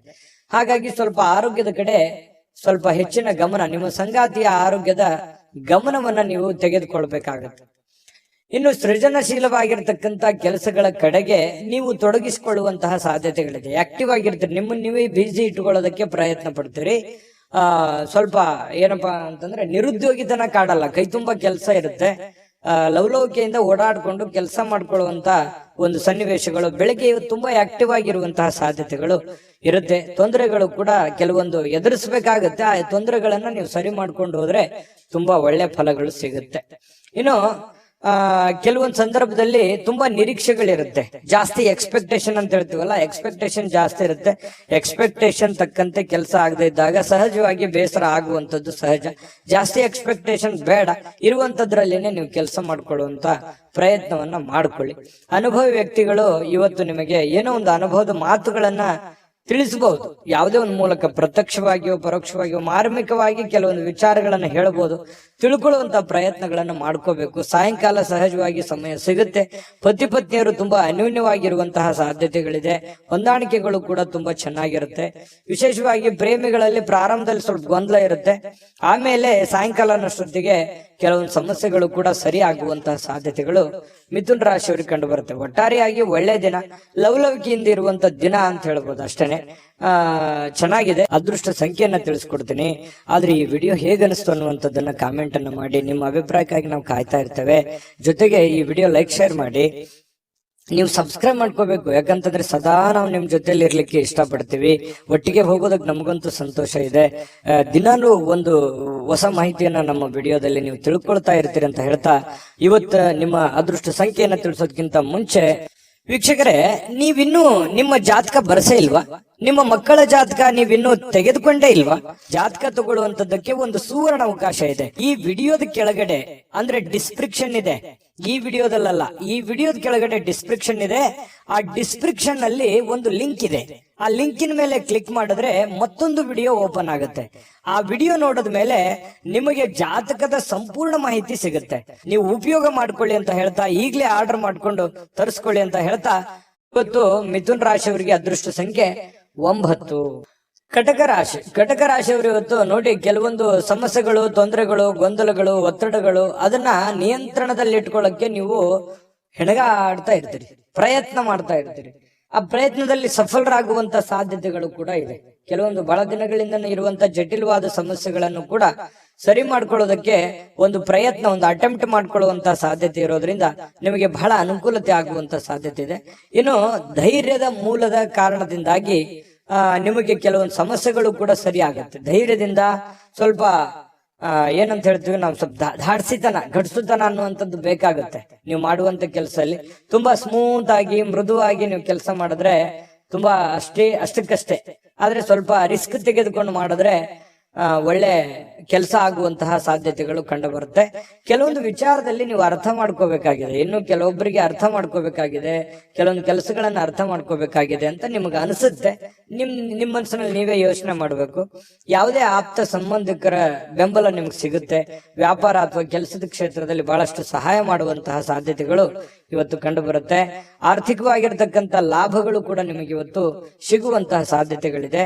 ಹಾಗಾಗಿ ಸ್ವಲ್ಪ ಆರೋಗ್ಯದ ಕಡೆ ಸ್ವಲ್ಪ ಹೆಚ್ಚಿನ ಗಮನ, ನಿಮ್ಮ ಸಂಗಾತಿಯ ಆರೋಗ್ಯದ ಗಮನವನ್ನ ನೀವು ತೆಗೆದುಕೊಳ್ಬೇಕಾಗತ್ತೆ. ಇನ್ನು ಸೃಜನಶೀಲವಾಗಿರ್ತಕ್ಕಂಥ ಕೆಲಸಗಳ ಕಡೆಗೆ ನೀವು ತೊಡಗಿಸಿಕೊಳ್ಳುವಂತಹ ಸಾಧ್ಯತೆಗಳಿದೆ. ಆಕ್ಟಿವ್ ಆಗಿರ್ತೀರಿ, ನಿಮ್ಮನ್ನು ನೀವೇ ಬಿಸಿ ಇಟ್ಟುಕೊಳ್ಳೋದಕ್ಕೆ ಪ್ರಯತ್ನ ಪಡ್ತೀರಿ. ಸ್ವಲ್ಪ ಏನಪ್ಪಾ ಅಂತಂದ್ರೆ ನಿರುದ್ಯೋಗಿತನ ಕಾಡಲ್ಲ, ಕೈ ತುಂಬಾ ಕೆಲಸ ಇರುತ್ತೆ. ಲವಲವಿಕೆಯಿಂದ ಓಡಾಡ್ಕೊಂಡು ಕೆಲಸ ಮಾಡ್ಕೊಳ್ಳುವಂತ ಒಂದು ಸನ್ನಿವೇಶಗಳು, ಬೆಳಗ್ಗೆ ತುಂಬಾ ಆಕ್ಟಿವ್ ಆಗಿರುವಂತಹ ಸಾಧ್ಯತೆಗಳು ಇರುತ್ತೆ. ತೊಂದರೆಗಳು ಕೂಡ ಕೆಲವೊಂದು ಎದುರಿಸಬೇಕಾಗತ್ತೆ. ಆ ತೊಂದರೆಗಳನ್ನ ನೀವು ಸರಿ ಮಾಡ್ಕೊಂಡು ಹೋದ್ರೆ ತುಂಬಾ ಒಳ್ಳೆ ಫಲಗಳು ಸಿಗುತ್ತೆ. ಇನ್ನು ಕೆಲವೊಂದು ಸಂದರ್ಭದಲ್ಲಿ ತುಂಬಾ ನಿರೀಕ್ಷೆಗಳಿರುತ್ತೆ, ಜಾಸ್ತಿ ಎಕ್ಸ್ಪೆಕ್ಟೇಷನ್ ಅಂತ ಹೇಳ್ತೀವಲ್ಲ, ಎಕ್ಸ್ಪೆಕ್ಟೇಷನ್ ಜಾಸ್ತಿ ಇರುತ್ತೆ. ಎಕ್ಸ್ಪೆಕ್ಟೇಷನ್ ತಕ್ಕಂತೆ ಕೆಲಸ ಆಗದೆ ಇದ್ದಾಗ ಸಹಜವಾಗಿ ಬೇಸರ ಆಗುವಂತದ್ದು ಸಹಜ. ಜಾಸ್ತಿ ಎಕ್ಸ್ಪೆಕ್ಟೇಷನ್ ಬೇಡ, ಇರುವಂತದ್ರಲ್ಲೇನೆ ನೀವು ಕೆಲಸ ಮಾಡ್ಕೊಳ್ಳುವಂತ ಪ್ರಯತ್ನವನ್ನ ಮಾಡ್ಕೊಳ್ಳಿ. ಅನುಭವಿ ವ್ಯಕ್ತಿಗಳು ಇವತ್ತು ನಿಮಗೆ ಏನೋ ಒಂದು ಅನುಭವದ ಮಾತುಗಳನ್ನ ತಿಳಿಸಬಹುದು. ಯಾವುದೇ ಒಂದು ಮೂಲಕ ಪ್ರತ್ಯಕ್ಷವಾಗಿಯೋ ಪರೋಕ್ಷವಾಗಿಯೋ ಮಾರ್ಮಿಕವಾಗಿ ಕೆಲವೊಂದು ವಿಚಾರಗಳನ್ನ ಹೇಳಬಹುದು. ತಿಳ್ಕೊಳ್ಳುವಂತ ಪ್ರಯತ್ನಗಳನ್ನ ಮಾಡ್ಕೋಬೇಕು. ಸಾಯಂಕಾಲ ಸಹಜವಾಗಿ ಸಮಯ ಸಿಗುತ್ತೆ. ಪತಿ ಪತ್ನಿಯರು ತುಂಬಾ ಅನ್ಯೂನ್ಯವಾಗಿರುವಂತಹ ಸಾಧ್ಯತೆಗಳಿದೆ. ಹೊಂದಾಣಿಕೆಗಳು ಕೂಡ ತುಂಬಾ ಚೆನ್ನಾಗಿರುತ್ತೆ. ವಿಶೇಷವಾಗಿ ಪ್ರೇಮಿಗಳಲ್ಲಿ ಪ್ರಾರಂಭದಲ್ಲಿ ಸ್ವಲ್ಪ ಗೊಂದಲ ಇರುತ್ತೆ, ಆಮೇಲೆ ಸಾಯಂಕಾಲನಷ್ಟೊತ್ತಿಗೆ ಕೆಲವೊಂದು ಸಮಸ್ಯೆಗಳು ಕೂಡ ಸರಿ ಆಗುವಂತಹ ಸಾಧ್ಯತೆಗಳು ಮಿಥುನ ರಾಶಿಯವರಿಗೆ ಕಂಡು ಬರುತ್ತೆ. ಒಟ್ಟಾರೆಯಾಗಿ ಒಳ್ಳೆ ದಿನ, ಲವಲವಿಕೆಯಿಂದ ಇರುವಂತ ದಿನ ಅಂತ ಹೇಳ್ಬೋದು. ಅಷ್ಟೇನೆ ಚೆನ್ನಾಗಿದೆ. ಅದೃಷ್ಟ ಸಂಖ್ಯೆಯನ್ನ ತಿಳಿಸ್ಕೊಡ್ತೀನಿ. ಆದ್ರೆ ಈ ವಿಡಿಯೋ ಹೇಗನಿಸ್ತು ಅನ್ನುವಂಥದ್ದನ್ನ ಕಾಮೆಂಟ್ ಅನ್ನ ಮಾಡಿ. ನಿಮ್ಮ ಅಭಿಪ್ರಾಯಕ್ಕಾಗಿ ನಾವು ಕಾಯ್ತಾ ಇರ್ತೇವೆ. ಜೊತೆಗೆ ಈ ವಿಡಿಯೋ ಲೈಕ್ ಶೇರ್ ಮಾಡಿ. ನೀವು ಸಬ್ಸ್ಕ್ರೈಬ್ ಮಾಡ್ಕೋಬೇಕು, ಯಾಕಂತಂದ್ರೆ ಸದಾ ನಾವು ನಿಮ್ ಜೊತೆಲಿ ಇರ್ಲಿಕ್ಕೆ ಇಷ್ಟಪಡ್ತೀವಿ. ಒಟ್ಟಿಗೆ ಹೋಗೋದಕ್ಕೆ ನಮಗಂತೂ ಸಂತೋಷ ಇದೆ. ದಿನಾನು ಒಂದು ಹೊಸ ಮಾಹಿತಿಯನ್ನ ನಮ್ಮ ವಿಡಿಯೋದಲ್ಲಿ ನೀವು ತಿಳ್ಕೊಳ್ತಾ ಇರ್ತೀರಿ ಅಂತ ಹೇಳ್ತಾ, ಇವತ್ತು ನಿಮ್ಮ ಅದೃಷ್ಟ ಸಂಖ್ಯೆಯನ್ನ ತಿಳಿಸೋದಕ್ಕಿಂತ ಮುಂಚೆ ವೀಕ್ಷಕರೇ, ನೀವಿನ್ನೂ ನಿಮ್ಮ ಜಾತಕ ಬರಸೇ ಇಲ್ವಾ? ನಿಮ್ಮ ಮಕ್ಕಳ ಜಾತಕ ನೀವಿನ್ನೂ ತೆಗೆದುಕೊಂಡೇ ಇಲ್ವಾ? ಜಾತಕ ತಗೊಳ್ಳುವಂತದ್ದಕ್ಕೆ ಒಂದು ಸುವರ್ಣ ಅವಕಾಶ ಇದೆ. ಈ ವಿಡಿಯೋದ ಕೆಳಗಡೆ ಅಂದ್ರೆ ಡಿಸ್ಕ್ರಿಪ್ಷನ್ ಇದೆ. ಈ ವಿಡಿಯೋದಲ್ಲ, ಈ ವಿಡಿಯೋದ ಕೆಳಗಡೆ ಡಿಸ್ಕ್ರಿಪ್ಷನ್ ಇದೆ. ಆ ಡಿಸ್ಕ್ರಿಪ್ಷನ್ ಅಲ್ಲಿ ಒಂದು ಲಿಂಕ್ ಇದೆ. ಆ ಲಿಂಕಿನ ಮೇಲೆ ಕ್ಲಿಕ್ ಮಾಡಿದ್ರೆ ಮತ್ತೊಂದು ವಿಡಿಯೋ ಓಪನ್ ಆಗುತ್ತೆ. ಆ ವಿಡಿಯೋ ನೋಡಿದ ಮೇಲೆ ನಿಮಗೆ ಜಾತಕದ ಸಂಪೂರ್ಣ ಮಾಹಿತಿ ಸಿಗುತ್ತೆ. ನೀವು ಉಪಯೋಗ ಮಾಡ್ಕೊಳ್ಳಿ ಅಂತ ಹೇಳ್ತಾ, ಈಗಲೇ ಆರ್ಡರ್ ಮಾಡ್ಕೊಂಡು ತರಿಸ್ಕೊಳ್ಳಿ ಅಂತ ಹೇಳ್ತಾ, ಇವತ್ತು ಮಿಥುನ ರಾಶಿಯವರಿಗೆ ಅದೃಷ್ಟ ಸಂಖ್ಯೆ 9. ಕಟಕ ರಾಶಿಯವರು ಇವತ್ತು ನೋಡಿ, ಕೆಲವೊಂದು ಸಮಸ್ಯೆಗಳು, ತೊಂದರೆಗಳು, ಗೊಂದಲಗಳು, ಒತ್ತಡಗಳು, ಅದನ್ನ ನಿಯಂತ್ರಣದಲ್ಲಿ ಇಟ್ಕೊಳ್ಳಕ್ಕೆ ನೀವು ಹೆಣಗಾಡ್ತಾ ಇರ್ತೀರಿ, ಪ್ರಯತ್ನ ಮಾಡ್ತಾ ಇರ್ತೀರಿ. ಆ ಪ್ರಯತ್ನದಲ್ಲಿ ಸಫಲರಾಗುವಂತ ಸಾಧ್ಯತೆಗಳು ಕೂಡ ಇದೆ. ಕೆಲವೊಂದು ಬಹಳ ದಿನಗಳಿಂದ ಇರುವಂತ ಜಟಿಲವಾದ ಸಮಸ್ಯೆಗಳನ್ನು ಕೂಡ ಸರಿ ಮಾಡ್ಕೊಳ್ಳೋದಕ್ಕೆ ಒಂದು ಪ್ರಯತ್ನ, ಒಂದು ಅಟೆಂಪ್ಟ್ ಮಾಡ್ಕೊಳ್ಳುವಂತ ಸಾಧ್ಯತೆ ಇರೋದ್ರಿಂದ ನಿಮಗೆ ಬಹಳ ಅನುಕೂಲತೆ ಆಗುವಂತ ಸಾಧ್ಯತೆ ಇದೆ. ಇನ್ನು ಧೈರ್ಯದ ಮೂಲದ ಕಾರಣದಿಂದಾಗಿ ನಿಮಗೆ ಕೆಲವೊಂದು ಸಮಸ್ಯೆಗಳು ಕೂಡ ಸರಿ ಆಗುತ್ತೆ. ಧೈರ್ಯದಿಂದ ಸ್ವಲ್ಪ ಏನಂತ ಹೇಳ್ತೀವಿ ನಾವು, ಸ್ವಲ್ಪ ಧಾಡ್ಸಿತನ, ಗಡ್ಸುತನ ಅನ್ನುವಂಥದ್ದು ಬೇಕಾಗುತ್ತೆ. ನೀವು ಮಾಡುವಂತ ಕೆಲಸದಲ್ಲಿ ತುಂಬಾ ಸ್ಮೂತ್ ಆಗಿ, ಮೃದುವಾಗಿ ನೀವು ಕೆಲಸ ಮಾಡಿದ್ರೆ ತುಂಬಾ ಅಷ್ಟಕ್ಕಷ್ಟೇ. ಆದ್ರೆ ಸ್ವಲ್ಪ ರಿಸ್ಕ್ ತೆಗೆದುಕೊಂಡು ಮಾಡಿದ್ರೆ ಒಳ್ಳೆ ಕೆಲಸ ಆಗುವಂತಹ ಸಾಧ್ಯತೆಗಳು ಕಂಡು ಬರುತ್ತೆ. ಕೆಲವೊಂದು ವಿಚಾರದಲ್ಲಿ ನೀವು ಅರ್ಥ ಮಾಡ್ಕೋಬೇಕಾಗಿದೆ, ಇನ್ನು ಕೆಲವೊಬ್ಬರಿಗೆ ಅರ್ಥ ಮಾಡ್ಕೋಬೇಕಾಗಿದೆ, ಕೆಲವೊಂದು ಕೆಲಸಗಳನ್ನ ಅರ್ಥ ಮಾಡ್ಕೋಬೇಕಾಗಿದೆ ಅಂತ ನಿಮ್ಗೆ ಅನಿಸುತ್ತೆ. ನಿಮ್ಮ ಮನಸ್ಸಿನಲ್ಲಿ ನೀವೇ ಯೋಚನೆ ಮಾಡಬೇಕು. ಯಾವುದೇ ಆಪ್ತ ಸಂಬಂಧಿಕರ ಬೆಂಬಲ ನಿಮ್ಗೆ ಸಿಗುತ್ತೆ. ವ್ಯಾಪಾರ ಅಥವಾ ಕೆಲಸದ ಕ್ಷೇತ್ರದಲ್ಲಿ ಬಹಳಷ್ಟು ಸಹಾಯ ಮಾಡುವಂತಹ ಸಾಧ್ಯತೆಗಳು ಇವತ್ತು ಕಂಡು ಬರುತ್ತೆ. ಆರ್ಥಿಕವಾಗಿರ್ತಕ್ಕಂಥ ಲಾಭಗಳು ಕೂಡ ನಿಮಗೆ ಇವತ್ತು ಸಿಗುವಂತಹ ಸಾಧ್ಯತೆಗಳಿದೆ.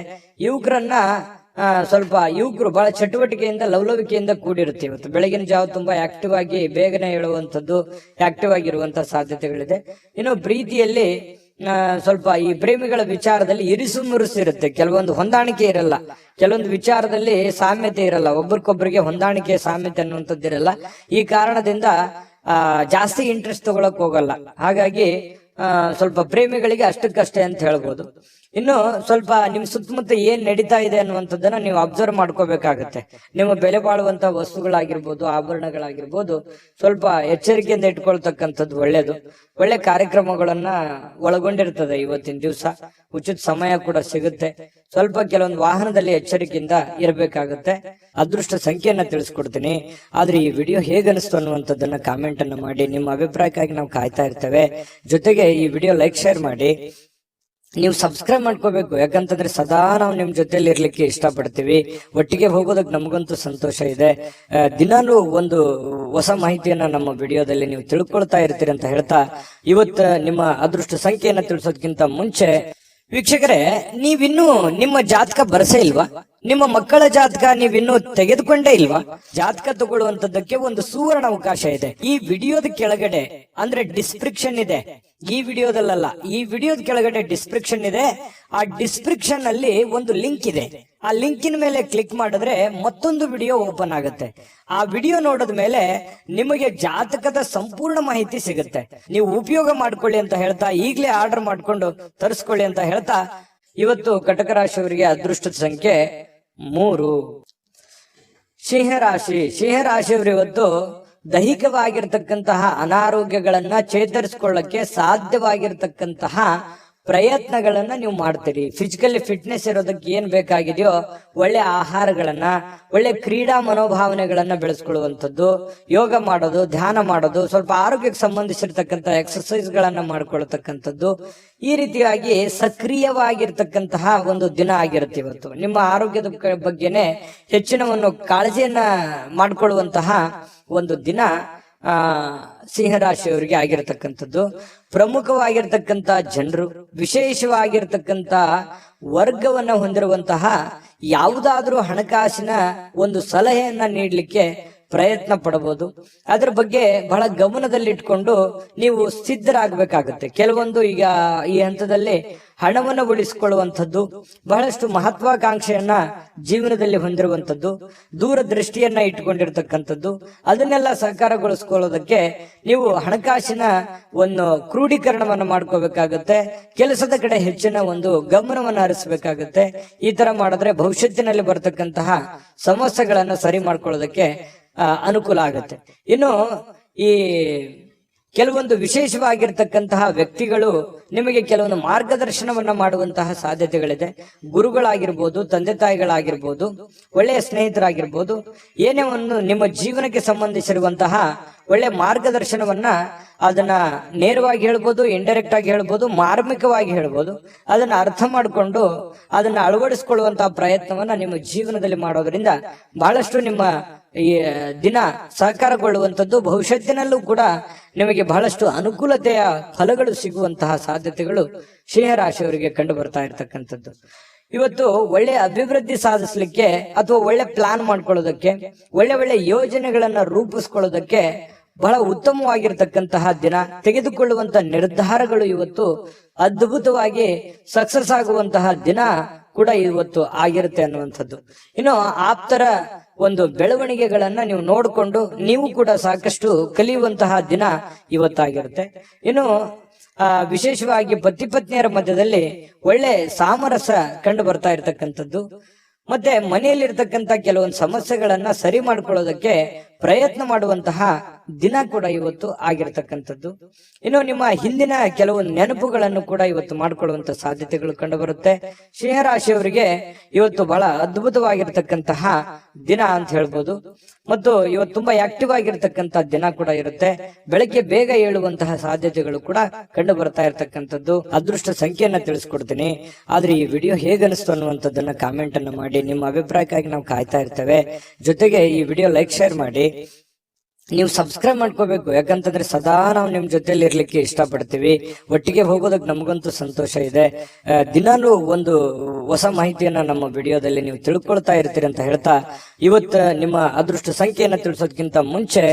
ಯುವಕರು ಬಹಳ ಚಟುವಟಿಕೆಯಿಂದ ಲವಲವಿಕೆಯಿಂದ ಕೂಡಿರುತ್ತೆ. ಇವತ್ತು ಬೆಳಗಿನ ಜಾವ ತುಂಬಾ ಆಕ್ಟಿವ್ ಆಗಿ ಬೇಗನೆ ಹೇಳುವಂಥದ್ದು, ಆಕ್ಟಿವ್ ಆಗಿರುವಂತಹ ಸಾಧ್ಯತೆಗಳಿದೆ. ಇನ್ನು ಪ್ರೀತಿಯಲ್ಲಿ ಸ್ವಲ್ಪ ಈ ಪ್ರೇಮಿಗಳ ವಿಚಾರದಲ್ಲಿ ಇರಿಸು ಮುರುಸಿರುತ್ತೆ. ಕೆಲವೊಂದು ಹೊಂದಾಣಿಕೆ ಇರಲ್ಲ, ಕೆಲವೊಂದು ವಿಚಾರದಲ್ಲಿ ಸಾಮ್ಯತೆ ಇರಲ್ಲ, ಒಬ್ರಿಗೊಬ್ರಿಗೆ ಹೊಂದಾಣಿಕೆ ಸಾಮ್ಯತೆ ಅನ್ನುವಂಥದ್ದು ಇರಲ್ಲ. ಈ ಕಾರಣದಿಂದ ಜಾಸ್ತಿ ಇಂಟ್ರೆಸ್ಟ್ ತಗೊಳಕ್ ಹೋಗಲ್ಲ. ಹಾಗಾಗಿ ಸ್ವಲ್ಪ ಪ್ರೇಮಿಗಳಿಗೆ ಅಷ್ಟಕ್ಕಷ್ಟೇ ಅಂತ ಹೇಳ್ಬೋದು. ಇನ್ನು ಸ್ವಲ್ಪ ನಿಮ್ ಸುತ್ತಮುತ್ತ ಏನ್ ನಡೀತಾ ಇದೆ ಅನ್ನುವಂಥದ್ದನ್ನ ನೀವು ಅಬ್ಸರ್ವ್ ಮಾಡ್ಕೋಬೇಕಾಗತ್ತೆ. ನಿಮ್ಮ ಬೆಲೆ ಬಾಳುವಂತಹ ವಸ್ತುಗಳಾಗಿರ್ಬೋದು, ಆಭರಣಗಳಾಗಿರ್ಬೋದು, ಸ್ವಲ್ಪ ಎಚ್ಚರಿಕೆಯಿಂದ ಇಟ್ಕೊಳ್ತಕ್ಕಂಥದ್ದು ಒಳ್ಳೇದು. ಒಳ್ಳೆ ಕಾರ್ಯಕ್ರಮಗಳನ್ನ ಒಳಗೊಂಡಿರ್ತದೆ ಇವತ್ತಿನ ದಿವಸ. ಉಚಿತ ಸಮಯ ಕೂಡ ಸಿಗುತ್ತೆ. ಸ್ವಲ್ಪ ಕೆಲವೊಂದು ವಾಹನದಲ್ಲಿ ಎಚ್ಚರಿಕೆಯಿಂದ ಇರಬೇಕಾಗುತ್ತೆ. ಅದೃಷ್ಟ ಸಂಖ್ಯೆಯನ್ನ ತಿಳಿಸ್ಕೊಡ್ತೀನಿ. ಆದ್ರೆ ಈ ವಿಡಿಯೋ ಹೇಗನಿಸ್ತು ಅನ್ನುವಂಥದ್ದನ್ನ ಕಾಮೆಂಟ್ ಅನ್ನ ಮಾಡಿ. ನಿಮ್ಮ ಅಭಿಪ್ರಾಯಕ್ಕಾಗಿ ನಾವು ಕಾಯ್ತಾ ಇರ್ತೇವೆ. ಜೊತೆಗೆ ಈ ವಿಡಿಯೋ ಲೈಕ್, ಶೇರ್ ಮಾಡಿ. ನೀವು ಸಬ್ಸ್ಕ್ರೈಬ್ ಮಾಡ್ಕೋಬೇಕು, ಯಾಕಂತಂದ್ರೆ ಸದಾ ನಾವು ನಿಮ್ ಜೊತೆಲಿ ಇರ್ಲಿಕ್ಕೆ ಇಷ್ಟಪಡ್ತೀವಿ. ಒಟ್ಟಿಗೆ ಹೋಗೋದಕ್ಕೆ ನಮಗಂತೂ ಸಂತೋಷ ಇದೆ. ದಿನಾಲೂ ಒಂದು ಹೊಸ ಮಾಹಿತಿಯನ್ನ ನಮ್ಮ ವಿಡಿಯೋದಲ್ಲಿ ನೀವು ತಿಳ್ಕೊಳ್ತಾ ಇರ್ತೀರಿ ಅಂತ ಹೇಳ್ತಾ, ಇವತ್ತು ನಿಮ್ಮ ಅದೃಷ್ಟ ಸಂಖ್ಯೆಯನ್ನ ತಿಳಿಸೋದಕ್ಕಿಂತ ಮುಂಚೆ ವೀಕ್ಷಕರೇ, ನೀವಿನ್ನೂ ನಿಮ್ಮ ಜಾತಕ ಬರಸೇ ಇಲ್ವಾ? ನಿಮ್ಮ ಮಕ್ಕಳ ಜಾತಕ ನೀವಿನ್ನೂ ತೆಗೆದುಕೊಂಡೇ ಇಲ್ವಾ? ಜಾತಕ ತಗೊಳ್ಳುವಂತದ್ದಕ್ಕೆ ಒಂದು ಸುವರ್ಣ ಅವಕಾಶ ಇದೆ. ಈ ವಿಡಿಯೋದ ಕೆಳಗಡೆ ಅಂದ್ರೆ ಡಿಸ್ಕ್ರಿಪ್ಷನ್ ಇದೆ. ಈ ವಿಡಿಯೋದಲ್ಲ, ಈ ವಿಡಿಯೋದ ಕೆಳಗಡೆ ಡಿಸ್ಕ್ರಿಪ್ಷನ್ ಇದೆ. ಆ ಡಿಸ್ಕ್ರಿಪ್ಷನ್ ಅಲ್ಲಿ ಒಂದು ಲಿಂಕ್ ಇದೆ. ಆ ಲಿಂಕಿನ ಮೇಲೆ ಕ್ಲಿಕ್ ಮಾಡಿದ್ರೆ ಮತ್ತೊಂದು ವಿಡಿಯೋ ಓಪನ್ ಆಗುತ್ತೆ. ಆ ವಿಡಿಯೋ ನೋಡಿದ ಮೇಲೆ ನಿಮಗೆ ಜಾತಕದ ಸಂಪೂರ್ಣ ಮಾಹಿತಿ ಸಿಗುತ್ತೆ. ನೀವು ಉಪಯೋಗ ಮಾಡ್ಕೊಳ್ಳಿ ಅಂತ ಹೇಳ್ತಾ, ಈಗಲೇ ಆರ್ಡರ್ ಮಾಡ್ಕೊಂಡು ತರಿಸ್ಕೊಳ್ಳಿ ಅಂತ ಹೇಳ್ತಾ, ಇವತ್ತು ಕಟಕ ರಾಶಿಯವರಿಗೆ ಅದೃಷ್ಟದ ಸಂಖ್ಯೆ 3. ಸಿಂಹರಾಶಿಯವರು ಇವತ್ತು ದೈಹಿಕವಾಗಿರ್ತಕ್ಕಂತಹ ಅನಾರೋಗ್ಯಗಳನ್ನ ಚೇತರಿಸಿಕೊಳ್ಳಕ್ಕೆ ಸಾಧ್ಯವಾಗಿರ್ತಕ್ಕಂತಹ ಪ್ರಯತ್ನಗಳನ್ನ ನೀವು ಮಾಡ್ತೀರಿ. ಫಿಸಿಕಲಿ ಫಿಟ್ನೆಸ್ ಇರೋದಕ್ಕೆ ಏನ್ ಬೇಕಾಗಿದೆಯೋ ಒಳ್ಳೆ ಆಹಾರಗಳನ್ನ, ಒಳ್ಳೆ ಕ್ರೀಡಾ ಮನೋಭಾವನೆಗಳನ್ನ ಬೆಳೆಸ್ಕೊಳ್ಳುವಂಥದ್ದು, ಯೋಗ ಮಾಡೋದು, ಧ್ಯಾನ ಮಾಡೋದು, ಸ್ವಲ್ಪ ಆರೋಗ್ಯಕ್ಕೆ ಸಂಬಂಧಿಸಿರ್ತಕ್ಕಂಥ ಎಕ್ಸರ್ಸೈಸ್ ಗಳನ್ನ ಮಾಡ್ಕೊಳ್ತಕ್ಕಂಥದ್ದು, ಈ ರೀತಿಯಾಗಿ ಸಕ್ರಿಯವಾಗಿರ್ತಕ್ಕಂತಹ ಒಂದು ದಿನ ಆಗಿರುತ್ತೆ ಇವತ್ತು. ನಿಮ್ಮ ಆರೋಗ್ಯದ ಬಗ್ಗೆನೆ ಹೆಚ್ಚಿನ ಒಂದು ಕಾಳಜಿಯನ್ನ ಮಾಡ್ಕೊಳ್ಳುವಂತಹ ಒಂದು ದಿನ ಸಿಂಹರಾಶಿಯವರಿಗೆ ಆಗಿರತಕ್ಕಂಥದ್ದು. ಪ್ರಮುಖವಾಗಿರ್ತಕ್ಕಂಥ ಜನರು, ವಿಶೇಷವಾಗಿರ್ತಕ್ಕಂಥ ವರ್ಗವನ್ನ ಹೊಂದಿರುವಂತಹ ಯಾವುದಾದ್ರೂ ಹಣಕಾಸಿನ ಒಂದು ಸಲಹೆಯನ್ನ ನೀಡಲಿಕ್ಕೆ ಪ್ರಯತ್ನ ಪಡಬಹುದು. ಅದ್ರ ಬಗ್ಗೆ ಬಹಳ ಗಮನದಲ್ಲಿಟ್ಕೊಂಡು ನೀವು ಸಿದ್ಧರಾಗಬೇಕಾಗುತ್ತೆ. ಕೆಲವೊಂದು ಈಗ ಈ ಹಂತದಲ್ಲಿ ಹಣವನ್ನು ಉಳಿಸಿಕೊಳ್ಳುವಂಥದ್ದು, ಬಹಳಷ್ಟು ಮಹತ್ವಾಕಾಂಕ್ಷೆಯನ್ನ ಜೀವನದಲ್ಲಿ ಹೊಂದಿರುವಂಥದ್ದು, ದೂರದೃಷ್ಟಿಯನ್ನ ಇಟ್ಕೊಂಡಿರ್ತಕ್ಕಂಥದ್ದು, ಅದನ್ನೆಲ್ಲ ಸಾಕಾರಗೊಳಿಸ್ಕೊಳ್ಳೋದಕ್ಕೆ ನೀವು ಹಣಕಾಸಿನ ಒಂದು ಕ್ರೋಢೀಕರಣವನ್ನ ಮಾಡ್ಕೋಬೇಕಾಗತ್ತೆ. ಕೆಲಸದ ಕಡೆ ಹೆಚ್ಚಿನ ಒಂದು ಗಮನವನ್ನು ಹರಿಸಬೇಕಾಗತ್ತೆ. ಈ ತರ ಮಾಡಿದ್ರೆ ಭವಿಷ್ಯತ್ತಿನಲ್ಲಿ ಬರತಕ್ಕಂತಹ ಸಮಸ್ಯೆಗಳನ್ನ ಸರಿ ಮಾಡ್ಕೊಳ್ಳೋದಕ್ಕೆ ಅನುಕೂಲ ಆಗುತ್ತೆ. ಇನ್ನು ಈ ಕೆಲವೊಂದು ವಿಶೇಷವಾಗಿರ್ತಕ್ಕಂತಹ ವ್ಯಕ್ತಿಗಳು ನಿಮಗೆ ಕೆಲವೊಂದು ಮಾರ್ಗದರ್ಶನವನ್ನ ಮಾಡುವಂತಹ ಸಾಧ್ಯತೆಗಳಿದೆ. ಗುರುಗಳಾಗಿರ್ಬೋದು, ತಂದೆ ತಾಯಿಗಳಾಗಿರ್ಬೋದು, ಒಳ್ಳೆಯ ಸ್ನೇಹಿತರಾಗಿರ್ಬೋದು, ಏನೇ ಒಂದು ನಿಮ್ಮ ಜೀವನಕ್ಕೆ ಸಂಬಂಧಿಸಿರುವಂತಹ ಒಳ್ಳೆ ಮಾರ್ಗದರ್ಶನವನ್ನ ಅದನ್ನ ನೇರವಾಗಿ ಹೇಳ್ಬೋದು, ಇಂಡೈರೆಕ್ಟ್ ಆಗಿ ಹೇಳ್ಬೋದು, ಮಾರ್ಮಿಕವಾಗಿ ಹೇಳ್ಬೋದು, ಅದನ್ನ ಅರ್ಥ ಮಾಡಿಕೊಂಡು ಅದನ್ನ ಅಳವಡಿಸಿಕೊಳ್ಳುವಂತಹ ಪ್ರಯತ್ನವನ್ನ ನಿಮ್ಮ ಜೀವನದಲ್ಲಿ ಮಾಡೋದ್ರಿಂದ ಬಹಳಷ್ಟು ನಿಮ್ಮ ಈ ದಿನ ಸಹಕಾರಗೊಳ್ಳುವಂಥದ್ದು, ಭವಿಷ್ಯತ್ತಿನಲ್ಲೂ ಕೂಡ ನಿಮಗೆ ಬಹಳಷ್ಟು ಅನುಕೂಲತೆಯ ಫಲಗಳು ಸಿಗುವಂತಹ ಸಾಧ್ಯತೆಗಳು ಸಿಂಹರಾಶಿಯವರಿಗೆ ಕಂಡು ಬರ್ತಾ ಇರತಕ್ಕಂಥದ್ದು. ಇವತ್ತು ಒಳ್ಳೆ ಅಭಿವೃದ್ಧಿ ಸಾಧಿಸಲಿಕ್ಕೆ ಅಥವಾ ಒಳ್ಳೆ ಪ್ಲಾನ್ ಮಾಡ್ಕೊಳ್ಳೋದಕ್ಕೆ, ಒಳ್ಳೆ ಯೋಜನೆಗಳನ್ನ ರೂಪಿಸ್ಕೊಳ್ಳೋದಕ್ಕೆ ಬಹಳ ಉತ್ತಮವಾಗಿರ್ತಕ್ಕಂತಹ ದಿನ. ತೆಗೆದುಕೊಳ್ಳುವಂತ ನಿರ್ಧಾರಗಳು ಇವತ್ತು ಅದ್ಭುತವಾಗಿ ಸಕ್ಸಸ್ ಆಗುವಂತಹ ದಿನ ಕೂಡ ಇವತ್ತು ಆಗಿರುತ್ತೆ ಅನ್ನುವಂಥದ್ದು. ಇನ್ನು ಆಪ್ತರ ಒಂದು ಬೆಳವಣಿಗೆಗಳನ್ನ ನೀವು ನೋಡಿಕೊಂಡು ನೀವು ಕೂಡ ಸಾಕಷ್ಟು ಕಲಿಯುವಂತಹ ದಿನ ಇವತ್ತಾಗಿರುತ್ತೆ. ಇನ್ನು ವಿಶೇಷವಾಗಿ ಪತಿ ಪತ್ನಿಯರ ಮಧ್ಯದಲ್ಲಿ ಒಳ್ಳೆ ಸಾಮರಸ್ಯ ಕಂಡು ಬರ್ತಾ ಇರತಕ್ಕಂಥದ್ದು, ಮತ್ತೆ ಮನೆಯಲ್ಲಿರ್ತಕ್ಕಂಥ ಕೆಲವೊಂದು ಸಮಸ್ಯೆಗಳನ್ನ ಸರಿ ಮಾಡ್ಕೊಳ್ಳೋದಕ್ಕೆ ಪ್ರಯತ್ನ ಮಾಡುವಂತಹ ದಿನ ಕೂಡ ಇವತ್ತು ಆಗಿರತಕ್ಕಂಥದ್ದು. ಇನ್ನು ನಿಮ್ಮ ಹಿಂದಿನ ಕೆಲವು ನೆನಪುಗಳನ್ನು ಕೂಡ ಇವತ್ತು ಮಾಡಿಕೊಳ್ಳುವಂತ ಸಾಧ್ಯತೆಗಳು ಕಂಡು ಬರುತ್ತೆ. ಸಿಂಹರಾಶಿಯವರಿಗೆ ಇವತ್ತು ಬಹಳ ಅದ್ಭುತವಾಗಿರ್ತಕ್ಕಂತಹ ದಿನ ಅಂತ ಹೇಳ್ಬೋದು. ಮತ್ತು ಇವತ್ತು ತುಂಬಾ ಆಕ್ಟಿವ್ ಆಗಿರ್ತಕ್ಕಂಥ ದಿನ ಕೂಡ ಇರುತ್ತೆ. ಬೆಳಗ್ಗೆ ಬೇಗ ಏಳುವಂತಹ ಸಾಧ್ಯತೆಗಳು ಕೂಡ ಕಂಡು ಬರ್ತಾ ಇರತಕ್ಕಂಥದ್ದು. ಅದೃಷ್ಟ ಸಂಖ್ಯೆಯನ್ನ ತಿಳಿಸ್ಕೊಡ್ತೀನಿ. ಆದ್ರೆ ಈ ವಿಡಿಯೋ ಹೇಗನಿಸ್ತು ಅನ್ನುವಂಥದ್ದನ್ನ ಕಾಮೆಂಟ್ ಅನ್ನು ಮಾಡಿ. ನಿಮ್ಮ ಅಭಿಪ್ರಾಯಕ್ಕಾಗಿ ನಾವು ಕಾಯ್ತಾ ಇರ್ತೇವೆ. ಜೊತೆಗೆ ಈ ವಿಡಿಯೋ ಲೈಕ್ ಶೇರ್ ಮಾಡಿ. ನೀವು ಸಬ್ಸ್ಕ್ರೈಬ್ ಮಾಡ್ಕೋಬೇಕು, ಯಾಕಂತಂದ್ರೆ ಸದಾ ನಾವು ನಿಮ್ ಜೊತೆಲಿ ಇರ್ಲಿಕ್ಕೆ ಇಷ್ಟಪಡ್ತೀವಿ. ಒಟ್ಟಿಗೆ ಹೋಗೋದಕ್ಕೆ ನಮಗಂತೂ ಸಂತೋಷ ಇದೆ. ದಿನಾಲೂ ಒಂದು ಹೊಸ ಮಾಹಿತಿಯನ್ನ ನಮ್ಮ ವಿಡಿಯೋದಲ್ಲಿ ನೀವು ತಿಳ್ಕೊಳ್ತಾ ಇರ್ತೀರಿ ಅಂತ ಹೇಳ್ತಾ, ಇವತ್ತು ನಿಮ್ಮ ಅದೃಷ್ಟ ಸಂಖ್ಯೆಯನ್ನ ತಿಳಿಸೋದಕ್ಕಿಂತ ಮುಂಚೆ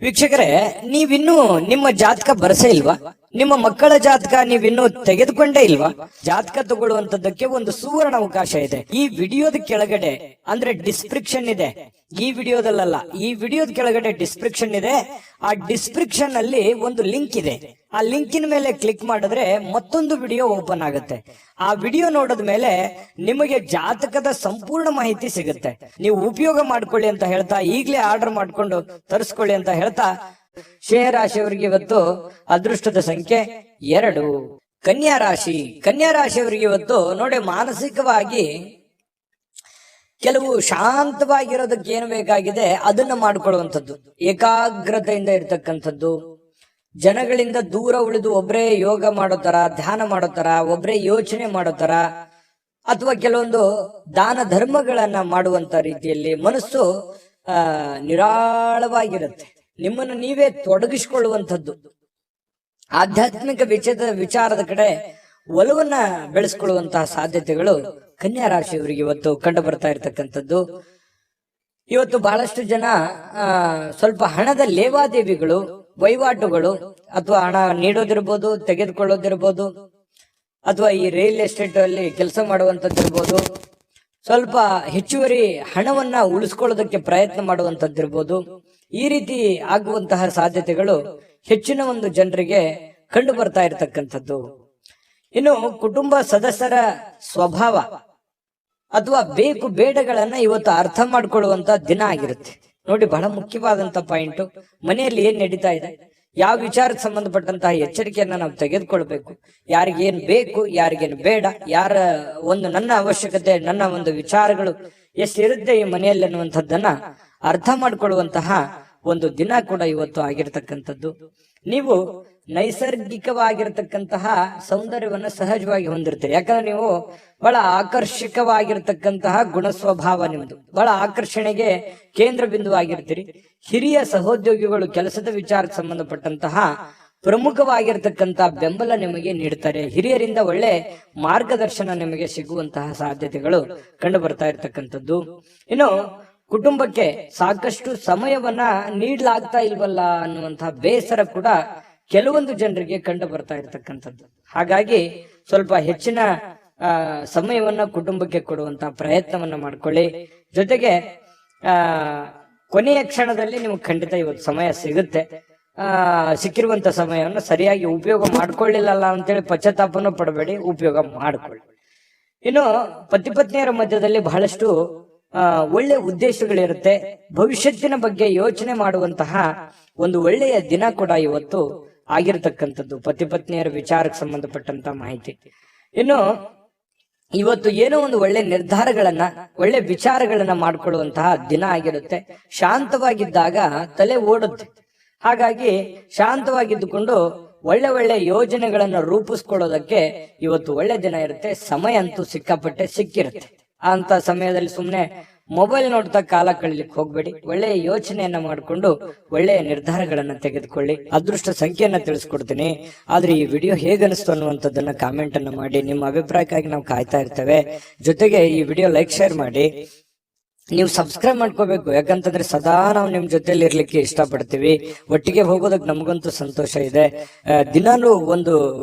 ವೀಕ್ಷಕರೇ, ನೀವಿನ್ನೂ ನಿಮ್ಮ ಜಾತಕ ಬರಸೇ ಇಲ್ವಾ? ನಿಮ್ಮ ಮಕ್ಕಳ ಜಾತಕ ನೀವಿನ್ನೂ ತೆಗೆದುಕೊಂಡೇ ಇಲ್ವಾ? ಜಾತಕ ತಗೊಳ್ಳುವಂತದ್ದಕ್ಕೆ ಒಂದು ಸುವರ್ಣ ಅವಕಾಶ ಇದೆ. ಈ ವಿಡಿಯೋದ ಕೆಳಗಡೆ ಅಂದ್ರೆ ಡಿಸ್ಕ್ರಿಪ್ಷನ್ ಇದೆ. ಈ ವಿಡಿಯೋದಲ್ಲ, ಈ ವಿಡಿಯೋದ ಕೆಳಗಡೆ ಡಿಸ್ಕ್ರಿಪ್ಷನ್ ಇದೆ. ಆ ಡಿಸ್ಕ್ರಿಪ್ಷನ್ ಅಲ್ಲಿ ಒಂದು ಲಿಂಕ್ ಇದೆ. ಆ ಲಿಂಕಿನ ಮೇಲೆ ಕ್ಲಿಕ್ ಮಾಡಿದ್ರೆ ಮತ್ತೊಂದು ವಿಡಿಯೋ ಓಪನ್ ಆಗುತ್ತೆ. ಆ ವಿಡಿಯೋ ನೋಡಿದ ಮೇಲೆ ನಿಮಗೆ ಜಾತಕದ ಸಂಪೂರ್ಣ ಮಾಹಿತಿ ಸಿಗುತ್ತೆ. ನೀವು ಉಪಯೋಗ ಮಾಡ್ಕೊಳ್ಳಿ ಅಂತ ಹೇಳ್ತಾ, ಈಗಲೇ ಆರ್ಡರ್ ಮಾಡ್ಕೊಂಡು ತರಿಸ್ಕೊಳ್ಳಿ ಅಂತ ಹೇಳ್ತಾ, ಸಿಂಹರಾಶಿಯವರಿಗೆ ಇವತ್ತು ಅದೃಷ್ಟದ ಸಂಖ್ಯೆ 2. ಕನ್ಯಾ ರಾಶಿಯವರಿಗೆ ಇವತ್ತು ನೋಡಿ, ಮಾನಸಿಕವಾಗಿ ಕೆಲವು ಶಾಂತವಾಗಿರೋದಕ್ಕೆ ಏನು ಬೇಕಾಗಿದೆ ಅದನ್ನ ಮಾಡ್ಕೊಳ್ಳುವಂಥದ್ದು, ಏಕಾಗ್ರತೆಯಿಂದ ಇರ್ತಕ್ಕಂಥದ್ದು, ಜನಗಳಿಂದ ದೂರ ಉಳಿದು ಒಬ್ಬರೇ ಯೋಗ ಮಾಡೋ ತರ, ಧ್ಯಾನ ಮಾಡೋ ತರ, ಒಬ್ಬರೇ ಯೋಚನೆ ಮಾಡೋ ತರ, ಅಥವಾ ಕೆಲವೊಂದು ದಾನ ಧರ್ಮಗಳನ್ನ ಮಾಡುವಂತ ರೀತಿಯಲ್ಲಿ ಮನಸ್ಸು ನಿರಾಳವಾಗಿರುತ್ತೆ. ನಿಮ್ಮನ್ನು ನೀವೇ ತೊಡಗಿಸಿಕೊಳ್ಳುವಂಥದ್ದು, ಆಧ್ಯಾತ್ಮಿಕ ವಿಚಾರದ ಕಡೆ ಒಲವನ್ನ ಬೆಳೆಸ್ಕೊಳ್ಳುವಂತಹ ಸಾಧ್ಯತೆಗಳು ಕನ್ಯಾ ರಾಶಿಯವರಿಗೆ ಇವತ್ತು ಕಂಡು ಬರ್ತಾ ಇರತಕ್ಕಂಥದ್ದು. ಇವತ್ತು ಬಹಳಷ್ಟು ಜನ ಸ್ವಲ್ಪ ಹಣದ ಲೇವಾದೇವಿಗಳು, ವಹಿವಾಟುಗಳು, ಅಥವಾ ಹಣ ನೀಡೋದಿರ್ಬೋದು, ತೆಗೆದುಕೊಳ್ಳೋದಿರ್ಬೋದು, ಅಥವಾ ಈ ರಿಯಲ್ ಎಸ್ಟೇಟ್ ಅಲ್ಲಿ ಕೆಲಸ ಮಾಡುವಂತದ್ದಿರ್ಬೋದು, ಸ್ವಲ್ಪ ಹೆಚ್ಚುವರಿ ಹಣವನ್ನ ಉಳಿಸ್ಕೊಳ್ಳೋದಕ್ಕೆ ಪ್ರಯತ್ನ ಮಾಡುವಂತದ್ದಿರ್ಬೋದು. ಈ ರೀತಿ ಆಗುವಂತಹ ಸಾಧ್ಯತೆಗಳು ಹೆಚ್ಚಿನ ಒಂದು ಜನರಿಗೆ ಕಂಡು ಬರ್ತಾ ಇರತಕ್ಕಂಥದ್ದು. ಇನ್ನು ಕುಟುಂಬ ಸದಸ್ಯರ ಸ್ವಭಾವ ಅಥವಾ ಬೇಕು ಬೇಡಗಳನ್ನ ಇವತ್ತು ಅರ್ಥ ಮಾಡ್ಕೊಳ್ಳುವಂತ ದಿನ ಆಗಿರುತ್ತೆ. ನೋಡಿ, ಬಹಳ ಮುಖ್ಯವಾದಂತ ಪಾಯಿಂಟ್, ಮನೆಯಲ್ಲಿ ಏನ್ ನಡೀತಾ ಇದೆ, ಯಾವ ವಿಚಾರಕ್ಕೆ ಸಂಬಂಧಪಟ್ಟಂತಹ ಎಚ್ಚರಿಕೆಯನ್ನ ನಾವು ತೆಗೆದುಕೊಳ್ಬೇಕು. ಯಾರಿಗೇನ್ ಬೇಕು, ಯಾರಿಗೇನು ಬೇಡ, ಯಾರ ಒಂದು ನನ್ನ ಅವಶ್ಯಕತೆ, ನನ್ನ ಒಂದು ವಿಚಾರಗಳು ಎಷ್ಟಿರುತ್ತೆ ಈ ಮನೆಯಲ್ಲಿ ಅನ್ನುವಂಥದ್ದನ್ನ ಅರ್ಥ ಮಾಡ್ಕೊಳ್ಳುವಂತಹ ಒಂದು ದಿನ ಕೂಡ ಇವತ್ತು ಆಗಿರ್ತಕ್ಕಂಥದ್ದು. ನೀವು ನೈಸರ್ಗಿಕವಾಗಿರ್ತಕ್ಕಂತಹ ಸೌಂದರ್ಯವನ್ನ ಸಹಜವಾಗಿ ಹೊಂದಿರ್ತೀರಿ. ಯಾಕಂದ್ರೆ ನೀವು ಬಹಳ ಆಕರ್ಷಕವಾಗಿರ್ತಕ್ಕಂತಹ ಗುಣ ಸ್ವಭಾವ ನಿಮ್ದು, ಬಹಳ ಆಕರ್ಷಣೆಗೆ ಕೇಂದ್ರ ಬಿಂದು ಆಗಿರ್ತೀರಿ. ಹಿರಿಯ ಸಹೋದ್ಯೋಗಿಗಳು ಕೆಲಸದ ವಿಚಾರಕ್ಕೆ ಸಂಬಂಧಪಟ್ಟಂತಹ ಪ್ರಮುಖವಾಗಿರ್ತಕ್ಕಂತಹ ಬೆಂಬಲ ನಿಮಗೆ ನೀಡ್ತಾರೆ. ಹಿರಿಯರಿಂದ ಒಳ್ಳೆ ಮಾರ್ಗದರ್ಶನ ನಿಮಗೆ ಸಿಗುವಂತಹ ಸಾಧ್ಯತೆಗಳು ಕಂಡು ಬರ್ತಾ ಇರ್ತಕ್ಕಂಥದ್ದು. ಇನ್ನು ಕುಟುಂಬಕ್ಕೆ ಸಾಕಷ್ಟು ಸಮಯವನ್ನ ನೀಡಲಾಗ್ತಾ ಇಲ್ವಲ್ಲ ಅನ್ನುವಂತಹ ಬೇಸರ ಕೂಡ ಕೆಲವೊಂದು ಜನರಿಗೆ ಕಂಡು ಬರ್ತಾ ಇರ್ತಕ್ಕಂಥದ್ದು. ಹಾಗಾಗಿ ಸ್ವಲ್ಪ ಹೆಚ್ಚಿನ ಸಮಯವನ್ನ ಕುಟುಂಬಕ್ಕೆ ಕೊಡುವಂತಹ ಪ್ರಯತ್ನವನ್ನ ಮಾಡ್ಕೊಳ್ಳಿ. ಜೊತೆಗೆ ಕೊನೆಯ ಕ್ಷಣದಲ್ಲಿ ನಿಮ್ಗೆ ಖಂಡಿತ ಇವತ್ತು ಸಮಯ ಸಿಗುತ್ತೆ. ಸಿಕ್ಕಿರುವಂತ ಸಮಯವನ್ನು ಸರಿಯಾಗಿ ಉಪಯೋಗ ಮಾಡ್ಕೊಳ್ಳಿಲ್ಲ ಅಂತೇಳಿ ಪಶ್ಚಾತ್ತಾಪನೂ ಪಡಬೇಡಿ, ಉಪಯೋಗ ಮಾಡ್ಕೊಳ್ಳಿ. ಇನ್ನು ಪತಿ ಪತ್ನಿಯರ ಮಧ್ಯದಲ್ಲಿ ಬಹಳಷ್ಟು ಒಳ್ಳೆ ಉದ್ದೇಶಗಳಿರುತ್ತೆ. ಭವಿಷ್ಯತ್ತಿನ ಬಗ್ಗೆ ಯೋಚನೆ ಮಾಡುವಂತಹ ಒಂದು ಒಳ್ಳೆಯ ದಿನ ಕೂಡ ಇವತ್ತು ಆಗಿರತಕ್ಕಂಥದ್ದು, ಪತಿ ಪತ್ನಿಯರ ವಿಚಾರಕ್ಕೆ ಸಂಬಂಧಪಟ್ಟಂತ ಮಾಹಿತಿ. ಇನ್ನು ಇವತ್ತು ಏನೋ ಒಂದು ಒಳ್ಳೆ ನಿರ್ಧಾರಗಳನ್ನ, ಒಳ್ಳೆ ವಿಚಾರಗಳನ್ನ ಮಾಡ್ಕೊಳ್ಳುವಂತಹ ದಿನ ಆಗಿರುತ್ತೆ. ಶಾಂತವಾಗಿದ್ದಾಗ ತಲೆ ಓಡುತ್ತೆ. ಹಾಗಾಗಿ ಶಾಂತವಾಗಿದ್ದುಕೊಂಡು ಒಳ್ಳೆ ಒಳ್ಳೆ ಯೋಜನೆಗಳನ್ನ ರೂಪಿಸ್ಕೊಳ್ಳೋದಕ್ಕೆ ಇವತ್ತು ಒಳ್ಳೆ ದಿನ ಇರುತ್ತೆ. ಸಮಯ ಅಂತೂ ಸಿಕ್ಕಾಪಟ್ಟೆ ಸಿಕ್ಕಿರುತ್ತೆ. ಅಂತ ಸಮಯದಲ್ಲಿ ಸುಮ್ನೆ ಮೊಬೈಲ್ ನೋಡ್ತಾ ಕಾಲ ಕಳೀಲಿಕ್ಕೆ ಹೋಗ್ಬೇಡಿ. ಒಳ್ಳೆಯ ಯೋಚನೆಯನ್ನ ಮಾಡಿಕೊಂಡು ಒಳ್ಳೆಯ ನಿರ್ಧಾರಗಳನ್ನ ತೆಗೆದುಕೊಳ್ಳಿ. ಅದೃಷ್ಟ ಸಂಖ್ಯೆಯನ್ನ ತಿಳಿಸ್ಕೊಡ್ತೀನಿ. ಆದ್ರೆ ಈ ವಿಡಿಯೋ ಹೇಗನಿಸ್ತು ಅನ್ನುವಂಥದ್ದನ್ನ ಕಾಮೆಂಟ್ ಅನ್ನ ಮಾಡಿ. ನಿಮ್ಮ ಅಭಿಪ್ರಾಯಕ್ಕಾಗಿ ನಾವು ಕಾಯ್ತಾ ಇರ್ತೇವೆ. ಜೊತೆಗೆ ಈ ವಿಡಿಯೋ ಲೈಕ್ ಶೇರ್ ಮಾಡಿ. ನೀವು ಸಬ್ಸ್ಕ್ರೈಬ್ ಮಾಡ್ಕೋಬೇಕು, ಯಾಕಂತಂದ್ರೆ ಸದಾ ನಾವು ನಿಮ್ ಜೊತೆಲಿ ಇರ್ಲಿಕ್ಕೆ ಇಷ್ಟಪಡ್ತೀವಿ. ಒಟ್ಟಿಗೆ ಹೋಗೋದಕ್ಕೆ ನಮಗಂತೂ ಸಂತೋಷ ಇದೆ. ದಿನಾಲೂ ಒಂದು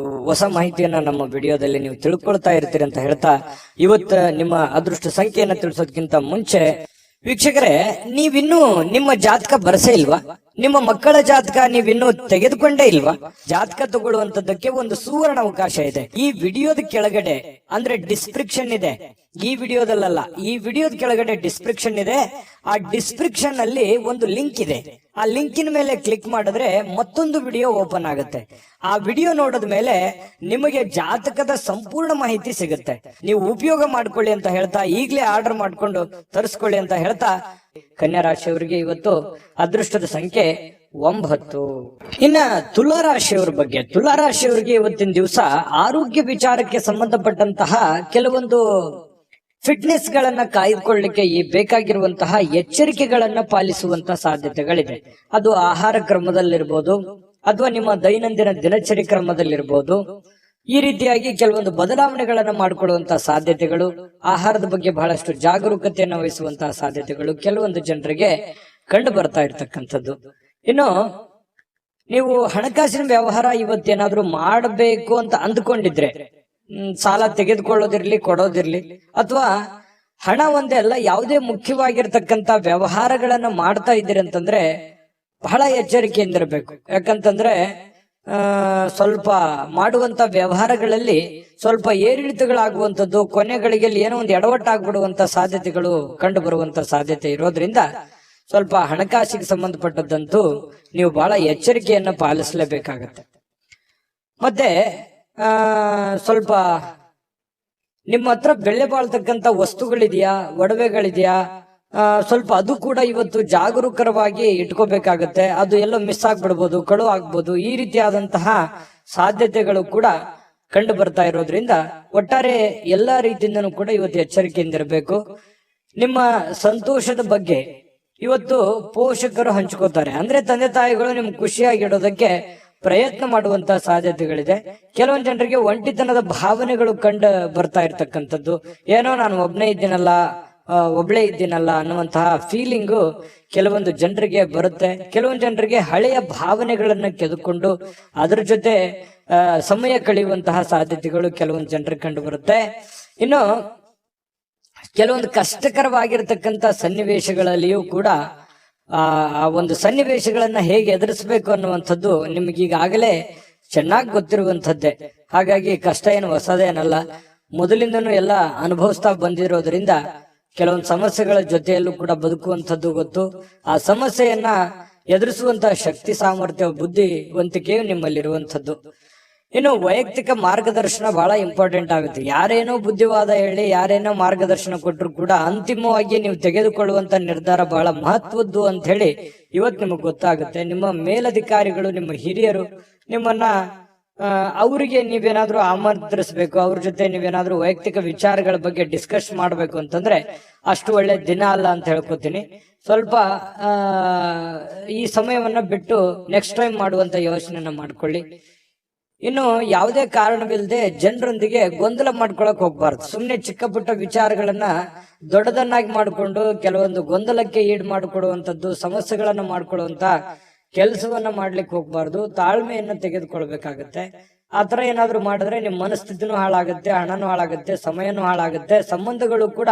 ಹೊಸ ಮಾಹಿತಿಯನ್ನ ನಮ್ಮ ವಿಡಿಯೋದಲ್ಲಿ ನೀವು ತಿಳ್ಕೊಳ್ತಾ ಇರ್ತೀರಿ ಅಂತ ಹೇಳ್ತಾ, ಇವತ್ತು ನಿಮ್ಮ ಅದೃಷ್ಟ ಸಂಖ್ಯೆಯನ್ನ ತಿಳಿಸೋದಕ್ಕಿಂತ ಮುಂಚೆ ವೀಕ್ಷಕರೇ, ನೀವಿನ್ನೂ ನಿಮ್ಮ ಜಾತಕ ಬರಸೇ ಇಲ್ವಾ? ನಿಮ್ಮ ಮಕ್ಕಳ ಜಾತಕ ನೀವಿನ್ನೂ ತೆಗೆದುಕೊಂಡೇ ಇಲ್ವಾ? ಜಾತಕ ತಗೊಳ್ಳುವಂತದ್ದಕ್ಕೆ ಒಂದು ಸುವರ್ಣ ಅವಕಾಶ ಇದೆ. ಈ ವಿಡಿಯೋದ ಕೆಳಗಡೆ ಅಂದ್ರೆ ಡಿಸ್ಕ್ರಿಪ್ಷನ್ ಇದೆ, ಈ ವಿಡಿಯೋದಲ್ಲ, ಈ ವಿಡಿಯೋದ ಕೆಳಗಡೆ ಡಿಸ್ಕ್ರಿಪ್ಷನ್ ಇದೆ. ಆ ಡಿಸ್ಕ್ರಿಪ್ಷನ್ ಅಲ್ಲಿ ಒಂದು ಲಿಂಕ್ ಇದೆ. ಆ ಲಿಂಕಿನ ಮೇಲೆ ಕ್ಲಿಕ್ ಮಾಡಿದ್ರೆ ಮತ್ತೊಂದು ವಿಡಿಯೋ ಓಪನ್ ಆಗುತ್ತೆ. ಆ ವಿಡಿಯೋ ನೋಡಿದ ಮೇಲೆ ನಿಮಗೆ ಜಾತಕದ ಸಂಪೂರ್ಣ ಮಾಹಿತಿ ಸಿಗುತ್ತೆ. ನೀವು ಉಪಯೋಗ ಮಾಡ್ಕೊಳ್ಳಿ ಅಂತ ಹೇಳ್ತಾ, ಈಗಲೇ ಆರ್ಡರ್ ಮಾಡ್ಕೊಂಡು ತರಿಸ್ಕೊಳ್ಳಿ ಅಂತ ಹೇಳ್ತಾ, ಕನ್ಯಾ ರಾಶಿಯವರಿಗೆ ಇವತ್ತು ಅದೃಷ್ಟದ ಸಂಖ್ಯೆ 9. ಇನ್ನ ತುಲಾ ರಾಶಿಯವರ ಬಗ್ಗೆ, ತುಲಾ ರಾಶಿಯವರಿಗೆ ಇವತ್ತಿನ ದಿವಸ ಆರೋಗ್ಯ ವಿಚಾರಕ್ಕೆ ಸಂಬಂಧಪಟ್ಟಂತಹ ಕೆಲವೊಂದು ಫಿಟ್ನೆಸ್ ಗಳನ್ನ ಕಾಯ್ದುಕೊಳ್ಳಲಿಕ್ಕೆ ಬೇಕಾಗಿರುವಂತಹ ಎಚ್ಚರಿಕೆಗಳನ್ನ ಪಾಲಿಸುವಂತಹ ಸಾಧ್ಯತೆಗಳಿದೆ. ಅದು ಆಹಾರ ಕ್ರಮದಲ್ಲಿರ್ಬೋದು ಅಥವಾ ನಿಮ್ಮ ದೈನಂದಿನ ದಿನಚರಿ ಕ್ರಮದಲ್ಲಿರ್ಬೋದು. ಈ ರೀತಿಯಾಗಿ ಕೆಲವೊಂದು ಬದಲಾವಣೆಗಳನ್ನ ಮಾಡಿಕೊಳ್ಳುವಂತಹ ಸಾಧ್ಯತೆಗಳು, ಆಹಾರದ ಬಗ್ಗೆ ಬಹಳಷ್ಟು ಜಾಗರೂಕತೆಯನ್ನು ವಹಿಸುವಂತಹ ಸಾಧ್ಯತೆಗಳು ಕೆಲವೊಂದು ಜನರಿಗೆ ಕಂಡು ಬರ್ತಾ ಇರ್ತಕ್ಕಂಥದ್ದು. ಇನ್ನು ನೀವು ಹಣಕಾಸಿನ ವ್ಯವಹಾರ ಇವತ್ತೇನಾದ್ರೂ ಮಾಡಬೇಕು ಅಂತ ಅಂದ್ಕೊಂಡಿದ್ರೆ, ಸಾಲ ತೆಗೆದುಕೊಳ್ಳೋದಿರ್ಲಿ ಕೊಡೋದಿರ್ಲಿ, ಅಥವಾ ಹಣ ಒಂದೇ ಅಲ್ಲ, ಯಾವುದೇ ಮುಖ್ಯವಾಗಿರ್ತಕ್ಕಂಥ ವ್ಯವಹಾರಗಳನ್ನ ಮಾಡ್ತಾ ಇದ್ದೀರಿ ಅಂತಂದ್ರೆ ಬಹಳ ಎಚ್ಚರಿಕೆಯಿಂದಿರಬೇಕು. ಯಾಕಂತಂದ್ರೆ ಸ್ವಲ್ಪ ಮಾಡುವಂತ ವ್ಯವಹಾರಗಳಲ್ಲಿ ಸ್ವಲ್ಪ ಏರಿಳಿತಗಳಾಗುವಂಥದ್ದು, ಕೊನೆಗಳಿಗೆ ಏನೋ ಒಂದು ಎಡವಟ್ಟಾಗ್ಬಿಡುವಂತ ಸಾಧ್ಯತೆಗಳು ಕಂಡು ಬರುವಂತ ಸಾಧ್ಯತೆ ಇರೋದ್ರಿಂದ ಸ್ವಲ್ಪ ಹಣಕಾಸಿಗೆ ಸಂಬಂಧಪಟ್ಟದ್ದಂತೂ ನೀವು ಬಹಳ ಎಚ್ಚರಿಕೆಯನ್ನ ಪಾಲಿಸಲೇಬೇಕಾಗತ್ತೆ. ಮತ್ತೆ ಸ್ವಲ್ಪ ನಿಮ್ಮ ಹತ್ರ ಬೆಲೆ ಬಾಳ್ತಕ್ಕಂಥ ವಸ್ತುಗಳಿದೆಯಾ, ಒಡವೆಗಳಿದೆಯಾ, ಸ್ವಲ್ಪ ಅದು ಕೂಡ ಇವತ್ತು ಜಾಗರೂಕರವಾಗಿ ಇಟ್ಕೋಬೇಕಾಗತ್ತೆ. ಅದು ಎಲ್ಲೋ ಮಿಸ್ ಆಗ್ಬಿಡ್ಬೋದು, ಕಳು ಆಗ್ಬೋದು. ಈ ರೀತಿಯಾದಂತಹ ಸಾಧ್ಯತೆಗಳು ಕೂಡ ಕಂಡು ಬರ್ತಾ ಇರೋದ್ರಿಂದ ಒಟ್ಟಾರೆ ಎಲ್ಲಾ ರೀತಿಯಿಂದನೂ ಕೂಡ ಇವತ್ತು ಎಚ್ಚರಿಕೆಯಿಂದಿರಬೇಕು. ನಿಮ್ಮ ಸಂತೋಷದ ಬಗ್ಗೆ ಇವತ್ತು ಪೋಷಕರು ಹಂಚ್ಕೋತಾರೆ. ಅಂದ್ರೆ ತಂದೆ ತಾಯಿಗಳು ನಿಮ್ಗೆ ಖುಷಿಯಾಗಿಡೋದಕ್ಕೆ ಪ್ರಯತ್ನ ಮಾಡುವಂತಹ ಸಾಧ್ಯತೆಗಳಿದೆ. ಕೆಲವೊಂದು ಜನರಿಗೆ ಒಂಟಿತನದ ಭಾವನೆಗಳು ಕಂಡು ಬರ್ತಾ ಇರ್ತಕ್ಕಂಥದ್ದು, ಏನೋ ನಾನು ಒಬ್ಳೇ ಇದ್ದೀನಲ್ಲ ಅನ್ನುವಂತಹ ಫೀಲಿಂಗು ಕೆಲವೊಂದು ಜನರಿಗೆ ಬರುತ್ತೆ. ಕೆಲವೊಂದು ಜನರಿಗೆ ಹಳೆಯ ಭಾವನೆಗಳನ್ನ ಕೆದಕೊಂಡು ಅದ್ರ ಜೊತೆ ಸಮಯ ಕಳೆಯುವಂತಹ ಸಾಧ್ಯತೆಗಳು ಕೆಲವೊಂದು ಜನರಿಗೆ ಕಂಡು ಬರುತ್ತೆ. ಇನ್ನು ಕೆಲವೊಂದು ಕಷ್ಟಕರವಾಗಿರ್ತಕ್ಕಂಥ ಸನ್ನಿವೇಶಗಳಲ್ಲಿಯೂ ಕೂಡ ಆ ಒಂದು ಸನ್ನಿವೇಶಗಳನ್ನ ಹೇಗೆ ಎದುರಿಸಬೇಕು ಅನ್ನುವಂಥದ್ದು ನಿಮಗೀಗಾಗಲೇ ಚೆನ್ನಾಗಿ ಗೊತ್ತಿರುವಂಥದ್ದೇ. ಹಾಗಾಗಿ ಕಷ್ಟ ಏನು ಹೊಸದೇನಲ್ಲ, ಮೊದಲಿಂದನೂ ಎಲ್ಲ ಅನುಭವಿಸ್ತಾ ಬಂದಿರೋದ್ರಿಂದ ಕೆಲವೊಂದು ಸಮಸ್ಯೆಗಳ ಜೊತೆಯಲ್ಲೂ ಕೂಡ ಬದುಕುವಂಥದ್ದು ಗೊತ್ತು. ಆ ಸಮಸ್ಯೆಯನ್ನ ಎದುರಿಸುವಂತಹ ಶಕ್ತಿ, ಸಾಮರ್ಥ್ಯ, ಬುದ್ಧಿವಂತಿಕೆಯು ನಿಮ್ಮಲ್ಲಿರುವಂಥದ್ದು. ಇನ್ನು ವೈಯಕ್ತಿಕ ಮಾರ್ಗದರ್ಶನ ಬಹಳ ಇಂಪಾರ್ಟೆಂಟ್ ಆಗುತ್ತೆ. ಯಾರೇನೋ ಬುದ್ಧಿವಾದ ಹೇಳಿ, ಯಾರೇನೋ ಮಾರ್ಗದರ್ಶನ ಕೊಟ್ಟರು ಕೂಡ ಅಂತಿಮವಾಗಿ ನೀವು ತೆಗೆದುಕೊಳ್ಳುವಂತ ನಿರ್ಧಾರ ಬಹಳ ಮಹತ್ವದ್ದು ಅಂತ ಹೇಳಿ ಇವತ್ತು ನಿಮಗೆ ಗೊತ್ತಾಗುತ್ತೆ. ನಿಮ್ಮ ಮೇಲಧಿಕಾರಿಗಳು, ನಿಮ್ಮ ಹಿರಿಯರು ನಿಮ್ಮನ್ನ ಅವರಿಗೆ ನೀವೇನಾದ್ರೂ ಆಮಂತ್ರಿಸಬೇಕು, ಅವ್ರ ಜೊತೆ ನೀವೇನಾದ್ರೂ ವೈಯಕ್ತಿಕ ವಿಚಾರಗಳ ಬಗ್ಗೆ ಡಿಸ್ಕಸ್ ಮಾಡ್ಬೇಕು ಅಂತಂದ್ರೆ ಅಷ್ಟು ಒಳ್ಳೆ ದಿನ ಅಲ್ಲ ಅಂತ ಹೇಳ್ಕೊತೀನಿ. ಸ್ವಲ್ಪ ಈ ಸಮಯವನ್ನ ಬಿಟ್ಟು ನೆಕ್ಸ್ಟ್ ಟೈಮ್ ಮಾಡುವಂತ ಯೋಚನೆಯನ್ನ ಮಾಡ್ಕೊಳ್ಳಿ. ಇನ್ನು ಯಾವುದೇ ಕಾರಣವಿಲ್ಲದೆ ಜನರೊಂದಿಗೆ ಗೊಂದಲ ಮಾಡ್ಕೊಳಕ್ ಹೋಗ್ಬಾರ್ದು. ಸುಮ್ನೆ ಚಿಕ್ಕ ಪುಟ್ಟ ವಿಚಾರಗಳನ್ನ ದೊಡ್ಡದನ್ನಾಗಿ ಮಾಡಿಕೊಂಡು ಕೆಲವೊಂದು ಗೊಂದಲಕ್ಕೆ ಈಡು ಮಾಡಿಕೊಡುವಂತದ್ದು, ಸಮಸ್ಯೆಗಳನ್ನ ಮಾಡ್ಕೊಳ್ಳುವಂತ ಕೆಲಸವನ್ನ ಮಾಡ್ಲಿಕ್ಕೆ ಹೋಗ್ಬಾರ್ದು. ತಾಳ್ಮೆಯನ್ನ ತೆಗೆದುಕೊಳ್ಬೇಕಾಗತ್ತೆ. ಆತರ ಏನಾದ್ರು ಮಾಡಿದ್ರೆ ನಿಮ್ ಮನಸ್ಥಿತಿನೂ ಹಾಳಾಗುತ್ತೆ, ಹಣನೂ ಹಾಳಾಗುತ್ತೆ, ಸಮಯನೂ ಹಾಳಾಗುತ್ತೆ, ಸಂಬಂಧಗಳು ಕೂಡ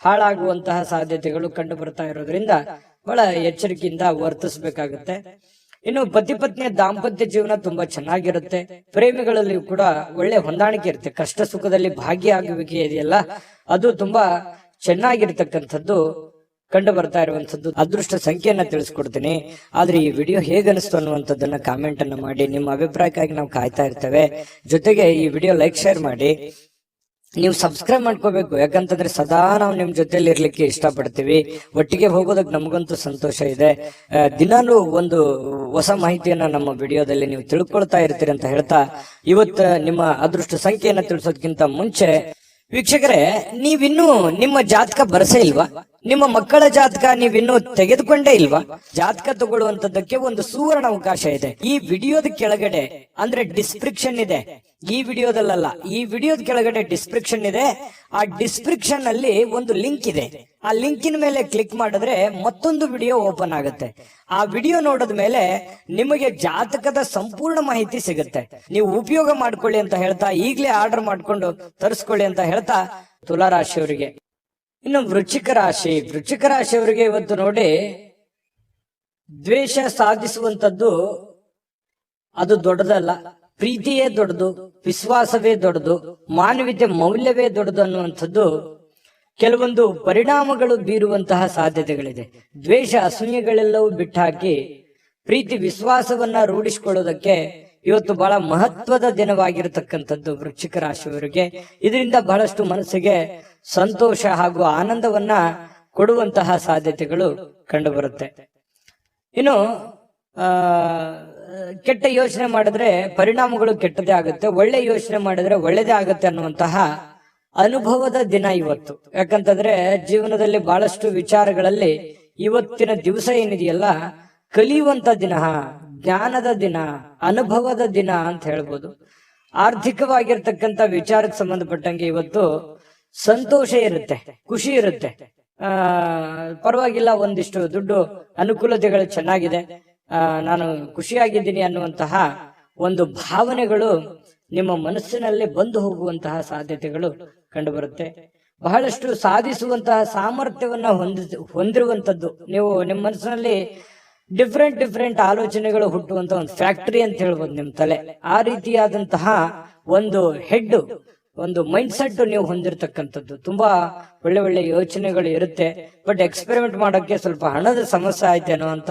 ಹಾಳಾಗುವಂತಹ ಸಾಧ್ಯತೆಗಳು ಕಂಡು ಬರ್ತಾ ಇರೋದ್ರಿಂದ ಬಹಳ ಎಚ್ಚರಿಕೆಯಿಂದ ವರ್ತಿಸಬೇಕಾಗುತ್ತೆ. ಇನ್ನು ಪತಿ ಪತ್ನಿಯ ದಾಂಪತ್ಯ ಜೀವನ ತುಂಬಾ ಚೆನ್ನಾಗಿರುತ್ತೆ. ಪ್ರೇಮಿಗಳಲ್ಲಿ ಕೂಡ ಒಳ್ಳೆ ಹೊಂದಾಣಿಕೆ ಇರುತ್ತೆ. ಕಷ್ಟ ಸುಖದಲ್ಲಿ ಭಾಗಿಯಾಗುವಿಕೆ ಇದೆಯಲ್ಲ, ಅದು ತುಂಬಾ ಚೆನ್ನಾಗಿರ್ತಕ್ಕಂಥದ್ದು ಕಂಡು ಬರ್ತಾ ಇರುವಂತದ್ದು. ಅದೃಷ್ಟ ಸಂಖ್ಯೆಯನ್ನ ತಿಳಿಸ್ಕೊಡ್ತೀನಿ. ಆದ್ರೆ ಈ ವಿಡಿಯೋ ಹೇಗನಿಸ್ತು ಅನ್ನುವಂಥದ್ದನ್ನ ಕಾಮೆಂಟ್ ಅನ್ನ ಮಾಡಿ. ನಿಮ್ಮ ಅಭಿಪ್ರಾಯಕ್ಕಾಗಿ ನಾವು ಕಾಯ್ತಾ ಇರ್ತೇವೆ. ಜೊತೆಗೆ ಈ ವಿಡಿಯೋ ಲೈಕ್, ಶೇರ್ ಮಾಡಿ. ನೀವು ಸಬ್ಸ್ಕ್ರೈಬ್ ಮಾಡ್ಕೋಬೇಕು. ಯಾಕಂತಂದ್ರೆ ಸದಾ ನಾವು ನಿಮ್ ಜೊತೆಲಿ ಇರ್ಲಿಕ್ಕೆ ಇಷ್ಟಪಡ್ತೀವಿ. ಒಟ್ಟಿಗೆ ಹೋಗೋದಕ್ಕೆ ನಮಗಂತೂ ಸಂತೋಷ ಇದೆ. ದಿನಾಲೂ ಒಂದು ಹೊಸ ಮಾಹಿತಿಯನ್ನ ನಮ್ಮ ವಿಡಿಯೋದಲ್ಲಿ ನೀವು ತಿಳ್ಕೊಳ್ತಾ ಇರ್ತೀರಿ ಅಂತ ಹೇಳ್ತಾ, ಇವತ್ತು ನಿಮ್ಮ ಅದೃಷ್ಟ ಸಂಖ್ಯೆಯನ್ನ ತಿಳಿಸೋದಕ್ಕಿಂತ ಮುಂಚೆ ವೀಕ್ಷಕರೇ, ನೀವಿನ್ನೂ ನಿಮ್ಮ ಜಾತಕ ಬರಸೇ ಇಲ್ವಾ? ನಿಮ್ಮ ಮಕ್ಕಳ ಜಾತಕ ನೀವಿನ್ನೂ ತೆಗೆದುಕೊಂಡೇ ಇಲ್ವಾ? ಜಾತಕ ತಗೊಳ್ಳುವಂತದ್ದಕ್ಕೆ ಒಂದು ಸುವರ್ಣ ಅವಕಾಶ ಇದೆ. ಈ ವಿಡಿಯೋದ ಕೆಳಗಡೆ ಅಂದ್ರೆ ಡಿಸ್ಕ್ರಿಪ್ಷನ್ ಇದೆ, ಈ ವಿಡಿಯೋದಲ್ಲ, ಈ ವಿಡಿಯೋದ ಕೆಳಗಡೆ ಡಿಸ್ಕ್ರಿಪ್ಷನ್ ಇದೆ. ಆ ಡಿಸ್ಕ್ರಿಪ್ಷನ್ ಅಲ್ಲಿ ಒಂದು ಲಿಂಕ್ ಇದೆ. ಆ ಲಿಂಕಿನ ಮೇಲೆ ಕ್ಲಿಕ್ ಮಾಡಿದ್ರೆ ಮತ್ತೊಂದು ವಿಡಿಯೋ ಓಪನ್ ಆಗುತ್ತೆ. ಆ ವಿಡಿಯೋ ನೋಡಿದ ಮೇಲೆ ನಿಮಗೆ ಜಾತಕದ ಸಂಪೂರ್ಣ ಮಾಹಿತಿ ಸಿಗುತ್ತೆ. ನೀವು ಉಪಯೋಗ ಮಾಡ್ಕೊಳ್ಳಿ ಅಂತ ಹೇಳ್ತಾ, ಈಗಲೇ ಆರ್ಡರ್ ಮಾಡ್ಕೊಂಡು ತರಿಸ್ಕೊಳ್ಳಿ ಅಂತ ಹೇಳ್ತಾ, ತುಲಾ ರಾಶಿಯವರಿಗೆ. ಇನ್ನು ವೃಶ್ಚಿಕ ರಾಶಿಯವರಿಗೆ ಇವತ್ತು ನೋಡಿ, ದ್ವೇಷ ಸಾಧಿಸುವಂತದ್ದು ಅದು ದೊಡ್ಡದಲ್ಲ, ಪ್ರೀತಿಯೇ ದೊಡ್ಡದು, ವಿಶ್ವಾಸವೇ ದೊಡ್ಡದು, ಮಾನವೀಯತೆ ಮೌಲ್ಯವೇ ದೊಡ್ಡದು ಅನ್ನುವಂಥದ್ದು ಕೆಲವೊಂದು ಪರಿಣಾಮಗಳು ಬೀರುವಂತಹ ಸಾಧ್ಯತೆಗಳಿದೆ. ದ್ವೇಷ ಅಸೂಯೆಗಳೆಲ್ಲವೂ ಬಿಟ್ಟಾಕಿ ಪ್ರೀತಿ ವಿಶ್ವಾಸವನ್ನ ರೂಢಿಸಿಕೊಳ್ಳೋದಕ್ಕೆ ಇವತ್ತು ಬಹಳ ಮಹತ್ವದ ದಿನವಾಗಿರತಕ್ಕಂಥದ್ದು ವೃಶ್ಚಿಕ ರಾಶಿಯವರಿಗೆ. ಇದರಿಂದ ಬಹಳಷ್ಟು ಮನಸ್ಸಿಗೆ ಸಂತೋಷ ಹಾಗೂ ಆನಂದವನ್ನ ಕೊಡುವಂತಹ ಸಾಧ್ಯತೆಗಳು ಕಂಡು ಬರುತ್ತೆ. ಇನ್ನು ಕೆಟ್ಟ ಯೋಚನೆ ಮಾಡಿದ್ರೆ ಪರಿಣಾಮಗಳು ಕೆಟ್ಟದೇ ಆಗುತ್ತೆ, ಒಳ್ಳೆ ಯೋಚನೆ ಮಾಡಿದ್ರೆ ಒಳ್ಳೇದೇ ಆಗುತ್ತೆ ಅನ್ನುವಂತಹ ಅನುಭವದ ದಿನ ಇವತ್ತು. ಯಾಕಂತಂದ್ರೆ ಜೀವನದಲ್ಲಿ ಬಹಳಷ್ಟು ವಿಚಾರಗಳಲ್ಲಿ ಇವತ್ತಿನ ದಿವಸ ಏನಿದೆಯಲ್ಲ ಕಲಿಯುವಂತ ದಿನ, ಜ್ಞಾನದ ದಿನ, ಅನುಭವದ ದಿನ ಅಂತ ಹೇಳ್ಬೋದು. ಆರ್ಥಿಕವಾಗಿರ್ತಕ್ಕಂಥ ವಿಚಾರಕ್ಕೆ ಸಂಬಂಧಪಟ್ಟಂಗೆ ಇವತ್ತು ಸಂತೋಷ ಇರುತ್ತೆ, ಖುಷಿ ಇರುತ್ತೆ. ಪರವಾಗಿಲ್ಲ, ಒಂದಿಷ್ಟು ದುಡ್ಡು ಅನುಕೂಲತೆಗಳು ಚೆನ್ನಾಗಿದೆ, ನಾನು ಖುಷಿಯಾಗಿದ್ದೀನಿ ಅನ್ನುವಂತಹ ಒಂದು ಭಾವನೆಗಳು ನಿಮ್ಮ ಮನಸ್ಸಿನಲ್ಲಿ ಬಂದು ಹೋಗುವಂತಹ ಸಾಧ್ಯತೆಗಳು ಕಂಡು ಬರುತ್ತೆ. ಬಹಳಷ್ಟು ಸಾಧಿಸುವಂತಹ ಸಾಮರ್ಥ್ಯವನ್ನ ಹೊಂದಿರುವಂತದ್ದು. ನೀವು ನಿಮ್ಮ ಮನಸ್ಸಿನಲ್ಲಿ ಡಿಫ್ರೆಂಟ್ ಆಲೋಚನೆಗಳು ಹುಟ್ಟುವಂತ ಒಂದು ಫ್ಯಾಕ್ಟರಿ ಅಂತ ಹೇಳ್ಬೋದು ನಿಮ್ಮ ತಲೆ. ಆ ರೀತಿಯಾದಂತಹ ಒಂದು ಹೆಡ್, ಒಂದು ಮೈಂಡ್ ಸೆಟ್ ನೀವು ಹೊಂದಿರತಕ್ಕಂಥದ್ದು. ತುಂಬಾ ಒಳ್ಳೆ ಯೋಚನೆಗಳು ಇರುತ್ತೆ. ಬಟ್ ಎಕ್ಸ್ಪೆರಿಮೆಂಟ್ ಮಾಡೋಕೆ ಸ್ವಲ್ಪ ಹಣದ ಸಮಸ್ಯೆ ಆಯ್ತೇನೋ ಅಂತ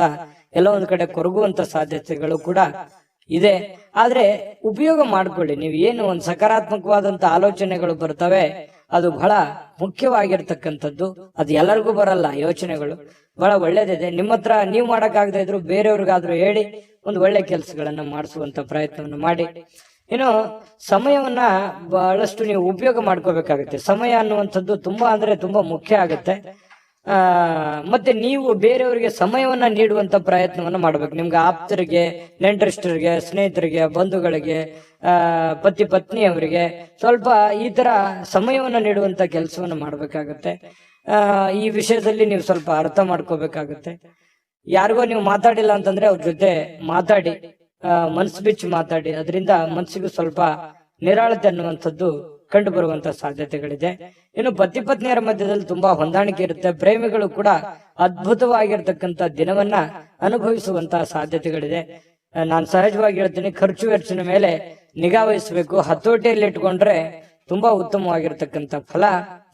ಎಲ್ಲ ಒಂದ್ ಕಡೆ ಕೊರಗುವಂತ ಸಾಧ್ಯತೆಗಳು ಕೂಡ ಇದೆ. ಆದ್ರೆ ಉಪಯೋಗ ಮಾಡ್ಕೊಳ್ಳಿ. ನೀವು ಏನು ಒಂದು ಸಕಾರಾತ್ಮಕವಾದಂತ ಆಲೋಚನೆಗಳು ಬರ್ತವೆ, ಅದು ಬಹಳ ಮುಖ್ಯವಾಗಿರ್ತಕ್ಕಂಥದ್ದು. ಅದು ಎಲ್ಲರಿಗೂ ಬರಲ್ಲ, ಯೋಚನೆಗಳು ಬಹಳ ಒಳ್ಳೇದಿದೆ. ನಿಮ್ಮ ಹತ್ರ ನೀವು ಮಾಡಕ್ಕಾಗದೇ ಇದ್ರು ಬೇರೆಯವ್ರಿಗಾದ್ರೂ ಹೇಳಿ ಒಂದು ಒಳ್ಳೆ ಕೆಲಸಗಳನ್ನ ಮಾಡಿಸುವಂತ ಪ್ರಯತ್ನವನ್ನು ಮಾಡಿ. ಇನ್ನು ಸಮಯವನ್ನ ಬಹಳಷ್ಟು ನೀವು ಉಪಯೋಗ ಮಾಡ್ಕೋಬೇಕಾಗುತ್ತೆ. ಸಮಯ ಅನ್ನುವಂಥದ್ದು ತುಂಬಾ ಅಂದ್ರೆ ತುಂಬಾ ಮುಖ್ಯ ಆಗುತ್ತೆ. ಮತ್ತೆ ನೀವು ಬೇರೆಯವರಿಗೆ ಸಮಯವನ್ನ ನೀಡುವಂತ ಪ್ರಯತ್ನವನ್ನ ಮಾಡ್ಬೇಕು. ನಿಮ್ಗೆ ಆಪ್ತರಿಗೆ, ನೆಂಟರಿಷ್ಟರಿಗೆ, ಸ್ನೇಹಿತರಿಗೆ, ಬಂಧುಗಳಿಗೆ, ಪತಿ ಪತ್ನಿಯವರಿಗೆ ಸ್ವಲ್ಪ ಈ ತರ ಸಮಯವನ್ನ ನೀಡುವಂತ ಕೆಲಸವನ್ನ ಮಾಡ್ಬೇಕಾಗತ್ತೆ. ಈ ವಿಷಯದಲ್ಲಿ ನೀವು ಸ್ವಲ್ಪ ಅರ್ಥ ಮಾಡ್ಕೋಬೇಕಾಗತ್ತೆ. ಯಾರಿಗೋ ನೀವು ಮಾತಾಡಿಲ್ಲ ಅಂತಂದ್ರೆ ಅವ್ರ ಜೊತೆ ಮಾತಾಡಿ, ಮನ್ಸು ಬಿಚ್ಚಿ ಮಾತಾಡಿ. ಅದರಿಂದ ಮನ್ಸಿಗೂ ಸ್ವಲ್ಪ ನಿರಾಳತೆ ಅನ್ನುವಂಥದ್ದು ಕಂಡು ಬರುವಂತ ಸಾಧ್ಯತೆಗಳಿದೆ. ಇನ್ನು ಪತಿ ಪತ್ನಿಯರ ಮಧ್ಯದಲ್ಲಿ ತುಂಬಾ ಹೊಂದಾಣಿಕೆ ಇರುತ್ತೆ. ಪ್ರೇಮಿಗಳು ಕೂಡ ಅದ್ಭುತವಾಗಿರ್ತಕ್ಕಂಥ ದಿನವನ್ನ ಅನುಭವಿಸುವಂತಹ ಸಾಧ್ಯತೆಗಳಿದೆ. ನಾನು ಸಹಜವಾಗಿ ಹೇಳ್ತೀನಿ, ಖರ್ಚು ವೆಚ್ಚದ ಮೇಲೆ ನಿಗಾ ವಹಿಸಬೇಕು. ಹತೋಟಿಯಲ್ಲಿ ಇಟ್ಕೊಂಡ್ರೆ ತುಂಬಾ ಉತ್ತಮವಾಗಿರ್ತಕ್ಕಂಥ ಫಲ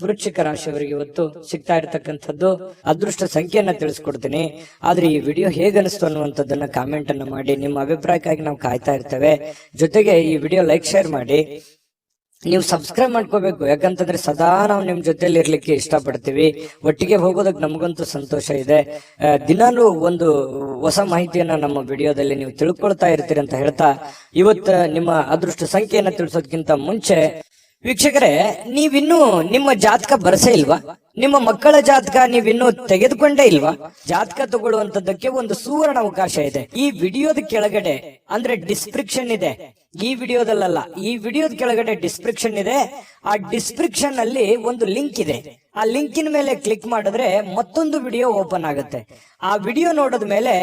ವೃಶ್ಚಿಕ ರಾಶಿಯವರಿಗೆ ಇವತ್ತು ಸಿಗ್ತಾ ಇರತಕ್ಕಂಥದ್ದು. ಅದೃಷ್ಟ ಸಂಖ್ಯೆಯನ್ನ ತಿಳಿಸ್ಕೊಡ್ತೀನಿ. ಆದ್ರೆ ಈ ವಿಡಿಯೋ ಹೇಗನಿಸ್ತು ಅನ್ನುವಂಥದ್ದನ್ನ ಕಾಮೆಂಟ್ ಅನ್ನ ಮಾಡಿ. ನಿಮ್ಮ ಅಭಿಪ್ರಾಯಕ್ಕಾಗಿ ನಾವು ಕಾಯ್ತಾ ಇರ್ತೇವೆ. ಜೊತೆಗೆ ಈ ವಿಡಿಯೋ ಲೈಕ್, ಶೇರ್ ಮಾಡಿ. ನೀವು ಸಬ್ಸ್ಕ್ರೈಬ್ ಮಾಡ್ಕೋಬೇಕು. ಯಾಕಂತಂದ್ರೆ ಸದಾ ನಾವು ನಿಮ್ ಜೊತೆಲಿ ಇರ್ಲಿಕ್ಕೆ ಇಷ್ಟಪಡ್ತೀವಿ. ಒಟ್ಟಿಗೆ ಹೋಗೋದಕ್ಕೆ ನಮಗಂತೂ ಸಂತೋಷ ಇದೆ. ದಿನಾನು ಒಂದು ಹೊಸ ಮಾಹಿತಿಯನ್ನ ನಮ್ಮ ವಿಡಿಯೋದಲ್ಲಿ ನೀವು ತಿಳ್ಕೊಳ್ತಾ ಇರ್ತೀರಿ ಅಂತ ಹೇಳ್ತಾ, ಇವತ್ತು ನಿಮ್ಮ ಅದೃಷ್ಟ ಸಂಖ್ಯೆಯನ್ನ ತಿಳಿಸೋದಕ್ಕಿಂತ ಮುಂಚೆ ವೀಕ್ಷಕರೇ, ನೀವಿನ್ನೂ ನಿಮ್ಮ ಜಾತಕ ಬರಸೇ ಇಲ್ವಾ? ನಿಮ್ಮ ಮಕ್ಕಳ ಜಾತಕ ನೀವಿನ್ನೂ ತೆಗೆದುಕೊಂಡೇ ಇಲ್ವಾ? ಜಾತಕ ತಗೊಳ್ಳುವಂತದ್ದಕ್ಕೆ ಒಂದು ಸುವರ್ಣ ಅವಕಾಶ ಇದೆ. ಈ ವಿಡಿಯೋದ ಕೆಳಗಡೆ ಅಂದ್ರೆ ಡಿಸ್ಕ್ರಿಪ್ಷನ್ ಇದೆ. ಈ ವಿಡಿಯೋದಲ್ಲ, ಈ ವಿಡಿಯೋದ ಕೆಳಗಡೆ ಡಿಸ್ಕ್ರಿಪ್ಷನ್ ಇದೆ. ಆ ಡಿಸ್ಕ್ರಿಪ್ಷನ್ ಅಲ್ಲಿ ಒಂದು ಲಿಂಕ್ ಇದೆ. ಆ ಲಿಂಕಿನ ಮೇಲೆ ಕ್ಲಿಕ್ ಮಾಡಿದ್ರೆ ಮತ್ತೊಂದು ವಿಡಿಯೋ ಓಪನ್ ಆಗುತ್ತೆ. ಆ ವಿಡಿಯೋ ನೋಡಿದ ಮೇಲೆ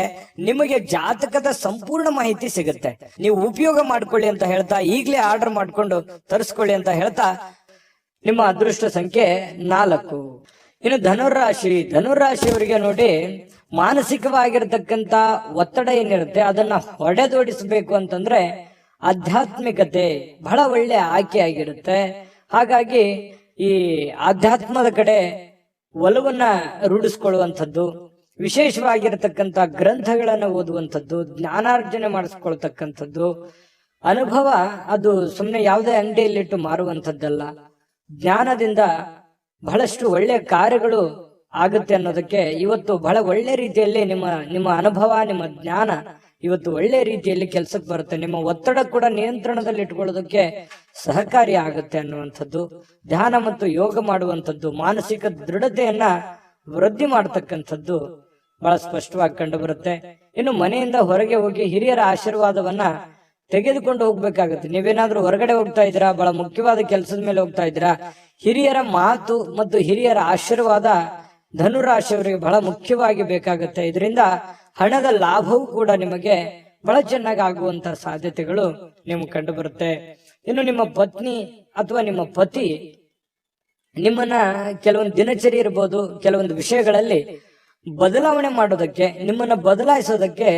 ನಿಮಗೆ ಜಾತಕದ ಸಂಪೂರ್ಣ ಮಾಹಿತಿ ಸಿಗುತ್ತೆ. ನೀವು ಉಪಯೋಗ ಮಾಡ್ಕೊಳ್ಳಿ ಅಂತ ಹೇಳ್ತಾ, ಈಗಲೇ ಆರ್ಡರ್ ಮಾಡ್ಕೊಂಡು ತರಿಸ್ಕೊಳ್ಳಿ ಅಂತ ಹೇಳ್ತಾ, ನಿಮ್ಮ ಅದೃಷ್ಟ ಸಂಖ್ಯೆ 4. ಇನ್ನು ಧನುರಾಶಿಯವರಿಗೆ ನೋಡಿ, ಮಾನಸಿಕವಾಗಿರ್ತಕ್ಕಂಥ ಒತ್ತಡ ಏನಿರುತ್ತೆ ಅದನ್ನ ಹೊಡೆದೋಡಿಸಬೇಕು ಅಂತಂದ್ರೆ ಆಧ್ಯಾತ್ಮಿಕತೆ ಬಹಳ ಒಳ್ಳೆ ಆಯ್ಕೆ ಆಗಿರುತ್ತೆ. ಹಾಗಾಗಿ ಈ ಆಧ್ಯಾತ್ಮದ ಕಡೆ ಒಲವನ್ನ ರೂಢಿಸ್ಕೊಳ್ಳುವಂಥದ್ದು, ವಿಶೇಷವಾಗಿರತಕ್ಕಂಥ ಗ್ರಂಥಗಳನ್ನ ಓದುವಂಥದ್ದು, ಜ್ಞಾನಾರ್ಜನೆ ಮಾಡಿಸ್ಕೊಳ್ತಕ್ಕಂಥದ್ದು, ಅನುಭವ ಅದು ಸುಮ್ಮನೆ ಯಾವುದೇ ಅಂಗಡಿಯಲ್ಲಿಟ್ಟು ಮಾರುವಂಥದ್ದಲ್ಲ. ಜ್ಞಾನದಿಂದ ಬಹಳಷ್ಟು ಒಳ್ಳೆಯ ಕಾರ್ಯಗಳು ಆಗುತ್ತೆ ಅನ್ನೋದಕ್ಕೆ ಇವತ್ತು ಬಹಳ ಒಳ್ಳೆ ರೀತಿಯಲ್ಲಿ ನಿಮ್ಮ ಅನುಭವ, ನಿಮ್ಮ ಜ್ಞಾನ ಇವತ್ತು ಒಳ್ಳೆ ರೀತಿಯಲ್ಲಿ ಕೆಲಸಕ್ಕೆ ಬರುತ್ತೆ. ನಿಮ್ಮ ಒತ್ತಡ ಕೂಡ ನಿಯಂತ್ರಣದಲ್ಲಿ ಇಟ್ಕೊಳ್ಳೋದಕ್ಕೆ ಸಹಕಾರಿ ಆಗುತ್ತೆ ಅನ್ನುವಂಥದ್ದು. ಧ್ಯಾನ ಮತ್ತು ಯೋಗ ಮಾಡುವಂಥದ್ದು ಮಾನಸಿಕ ದೃಢತೆಯನ್ನ ವೃದ್ಧಿ ಮಾಡತಕ್ಕಂಥದ್ದು ಬಹಳ ಸ್ಪಷ್ಟವಾಗಿ ಕಂಡು ಬರುತ್ತೆ. ಇನ್ನು ಮನೆಯಿಂದ ಹೊರಗೆ ಹೋಗಿ ಹಿರಿಯರ ಆಶೀರ್ವಾದವನ್ನ ತೆಗೆದುಕೊಂಡು ಹೋಗ್ಬೇಕಾಗುತ್ತೆ. ನೀವೇನಾದ್ರೂ ಹೊರಗಡೆ ಹೋಗ್ತಾ ಇದ್ದೀರಾ, ಬಹಳ ಮುಖ್ಯವಾದ ಕೆಲಸದ ಮೇಲೆ ಹೋಗ್ತಾ ಇದ್ದೀರಾ, ಹಿರಿಯರ ಮಾತು ಮತ್ತು ಹಿರಿಯರ ಆಶೀರ್ವಾದ ಧನುರಾಶಿಯವರಿಗೆ ಬಹಳ ಮುಖ್ಯವಾಗಿ ಬೇಕಾಗುತ್ತೆ. ಇದರಿಂದ ಹಣದ ಲಾಭವೂ ಕೂಡ ನಿಮಗೆ ಬಹಳ ಚೆನ್ನಾಗಿ ಆಗುವಂತ ಸಾಧ್ಯತೆಗಳು ನಿಮ್ಗೆ ಕಂಡು ಬರುತ್ತೆ. ಇನ್ನು ನಿಮ್ಮ ಪತ್ನಿ ಅಥವಾ ನಿಮ್ಮ ಪತಿ ನಿಮ್ಮನ್ನ ಕೆಲವೊಂದು ದಿನಚರಿ ಇರ್ಬೋದು, ಕೆಲವೊಂದು ವಿಷಯಗಳಲ್ಲಿ ಬದಲಾವಣೆ ಮಾಡೋದಕ್ಕೆ, ನಿಮ್ಮನ್ನ ಬದಲಾಯಿಸೋದಕ್ಕೆ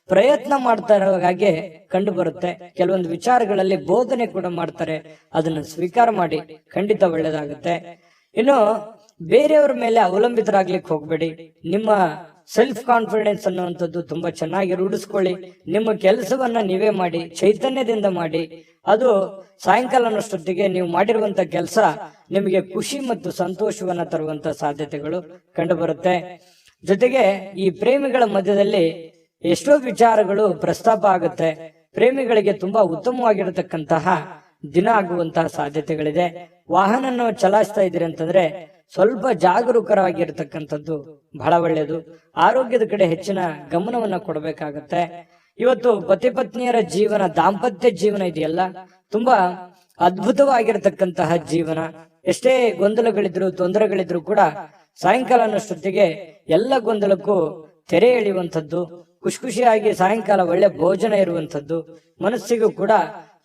ಪ್ರಯತ್ನ ಮಾಡ್ತಾ ಇರೋ ಹಾಗೆ ಕಂಡು ಬರುತ್ತೆ. ಕೆಲವೊಂದು ವಿಚಾರಗಳಲ್ಲಿ ಬೋಧನೆ ಕೂಡ ಮಾಡ್ತಾರೆ, ಅದನ್ನು ಸ್ವೀಕಾರ ಮಾಡಿ, ಖಂಡಿತ ಒಳ್ಳೇದಾಗುತ್ತೆ. ಇನ್ನು ಬೇರೆಯವ್ರ ಮೇಲೆ ಅವಲಂಬಿತರಾಗ್ಲಿಕ್ಕೆ ಹೋಗ್ಬೇಡಿ. ನಿಮ್ಮ ಸೆಲ್ಫ್ ಕಾನ್ಫಿಡೆನ್ಸ್ ಅನ್ನುವಂಥದ್ದು ತುಂಬಾ ಚೆನ್ನಾಗಿ ರೂಢಿಸ್ಕೊಳ್ಳಿ. ನಿಮ್ಮ ಕೆಲಸವನ್ನ ನೀವೇ ಮಾಡಿ, ಚೈತನ್ಯದಿಂದ ಮಾಡಿ. ಅದು ಸಾಯಂಕಾಲ ಅನ್ನೋಷ್ಟೊತ್ತಿಗೆ ನೀವು ಮಾಡಿರುವಂತ ಕೆಲಸ ನಿಮಗೆ ಖುಷಿ ಮತ್ತು ಸಂತೋಷವನ್ನ ತರುವಂತ ಸಾಧ್ಯತೆಗಳು ಕಂಡು ಬರುತ್ತೆ. ಜೊತೆಗೆ ಈ ಪ್ರೇಮಿಗಳ ಮಧ್ಯದಲ್ಲಿ ಎಷ್ಟೋ ವಿಚಾರಗಳು ಪ್ರಸ್ತಾಪ ಆಗುತ್ತೆ. ಪ್ರೇಮಿಗಳಿಗೆ ತುಂಬಾ ಉತ್ತಮವಾಗಿರತಕ್ಕಂತಹ ದಿನ ಆಗುವಂತಹ ಸಾಧ್ಯತೆಗಳಿದೆ. ವಾಹನ ಚಲಾಯಿಸ್ತಾ ಇದ್ದೀರಿ ಅಂತಂದ್ರೆ ಸ್ವಲ್ಪ ಜಾಗರೂಕರಾಗಿರ್ತಕ್ಕಂಥದ್ದು ಬಹಳ ಒಳ್ಳೆಯದು. ಆರೋಗ್ಯದ ಕಡೆ ಹೆಚ್ಚಿನ ಗಮನವನ್ನ ಕೊಡಬೇಕಾಗತ್ತೆ. ಇವತ್ತು ಪತಿ ಪತ್ನಿಯರ ಜೀವನ, ದಾಂಪತ್ಯ ಜೀವನ ಇದೆಯಲ್ಲ, ತುಂಬಾ ಅದ್ಭುತವಾಗಿರತಕ್ಕಂತಹ ಜೀವನ. ಎಷ್ಟೇ ಗೊಂದಲಗಳಿದ್ರು, ತೊಂದರೆಗಳಿದ್ರು ಕೂಡ ಸಾಯಂಕಾಲ ಅನ್ನೋಷ್ಟೊತ್ತಿಗೆ ಎಲ್ಲ ಗೊಂದಲಕ್ಕೂ ತೆರೆ ಎಳೆಯುವಂಥದ್ದು, ಖುಷಿ ಖುಷಿಯಾಗಿ ಸಾಯಂಕಾಲ ಒಳ್ಳೆ ಭೋಜನ ಇರುವಂಥದ್ದು, ಮನಸ್ಸಿಗೂ ಕೂಡ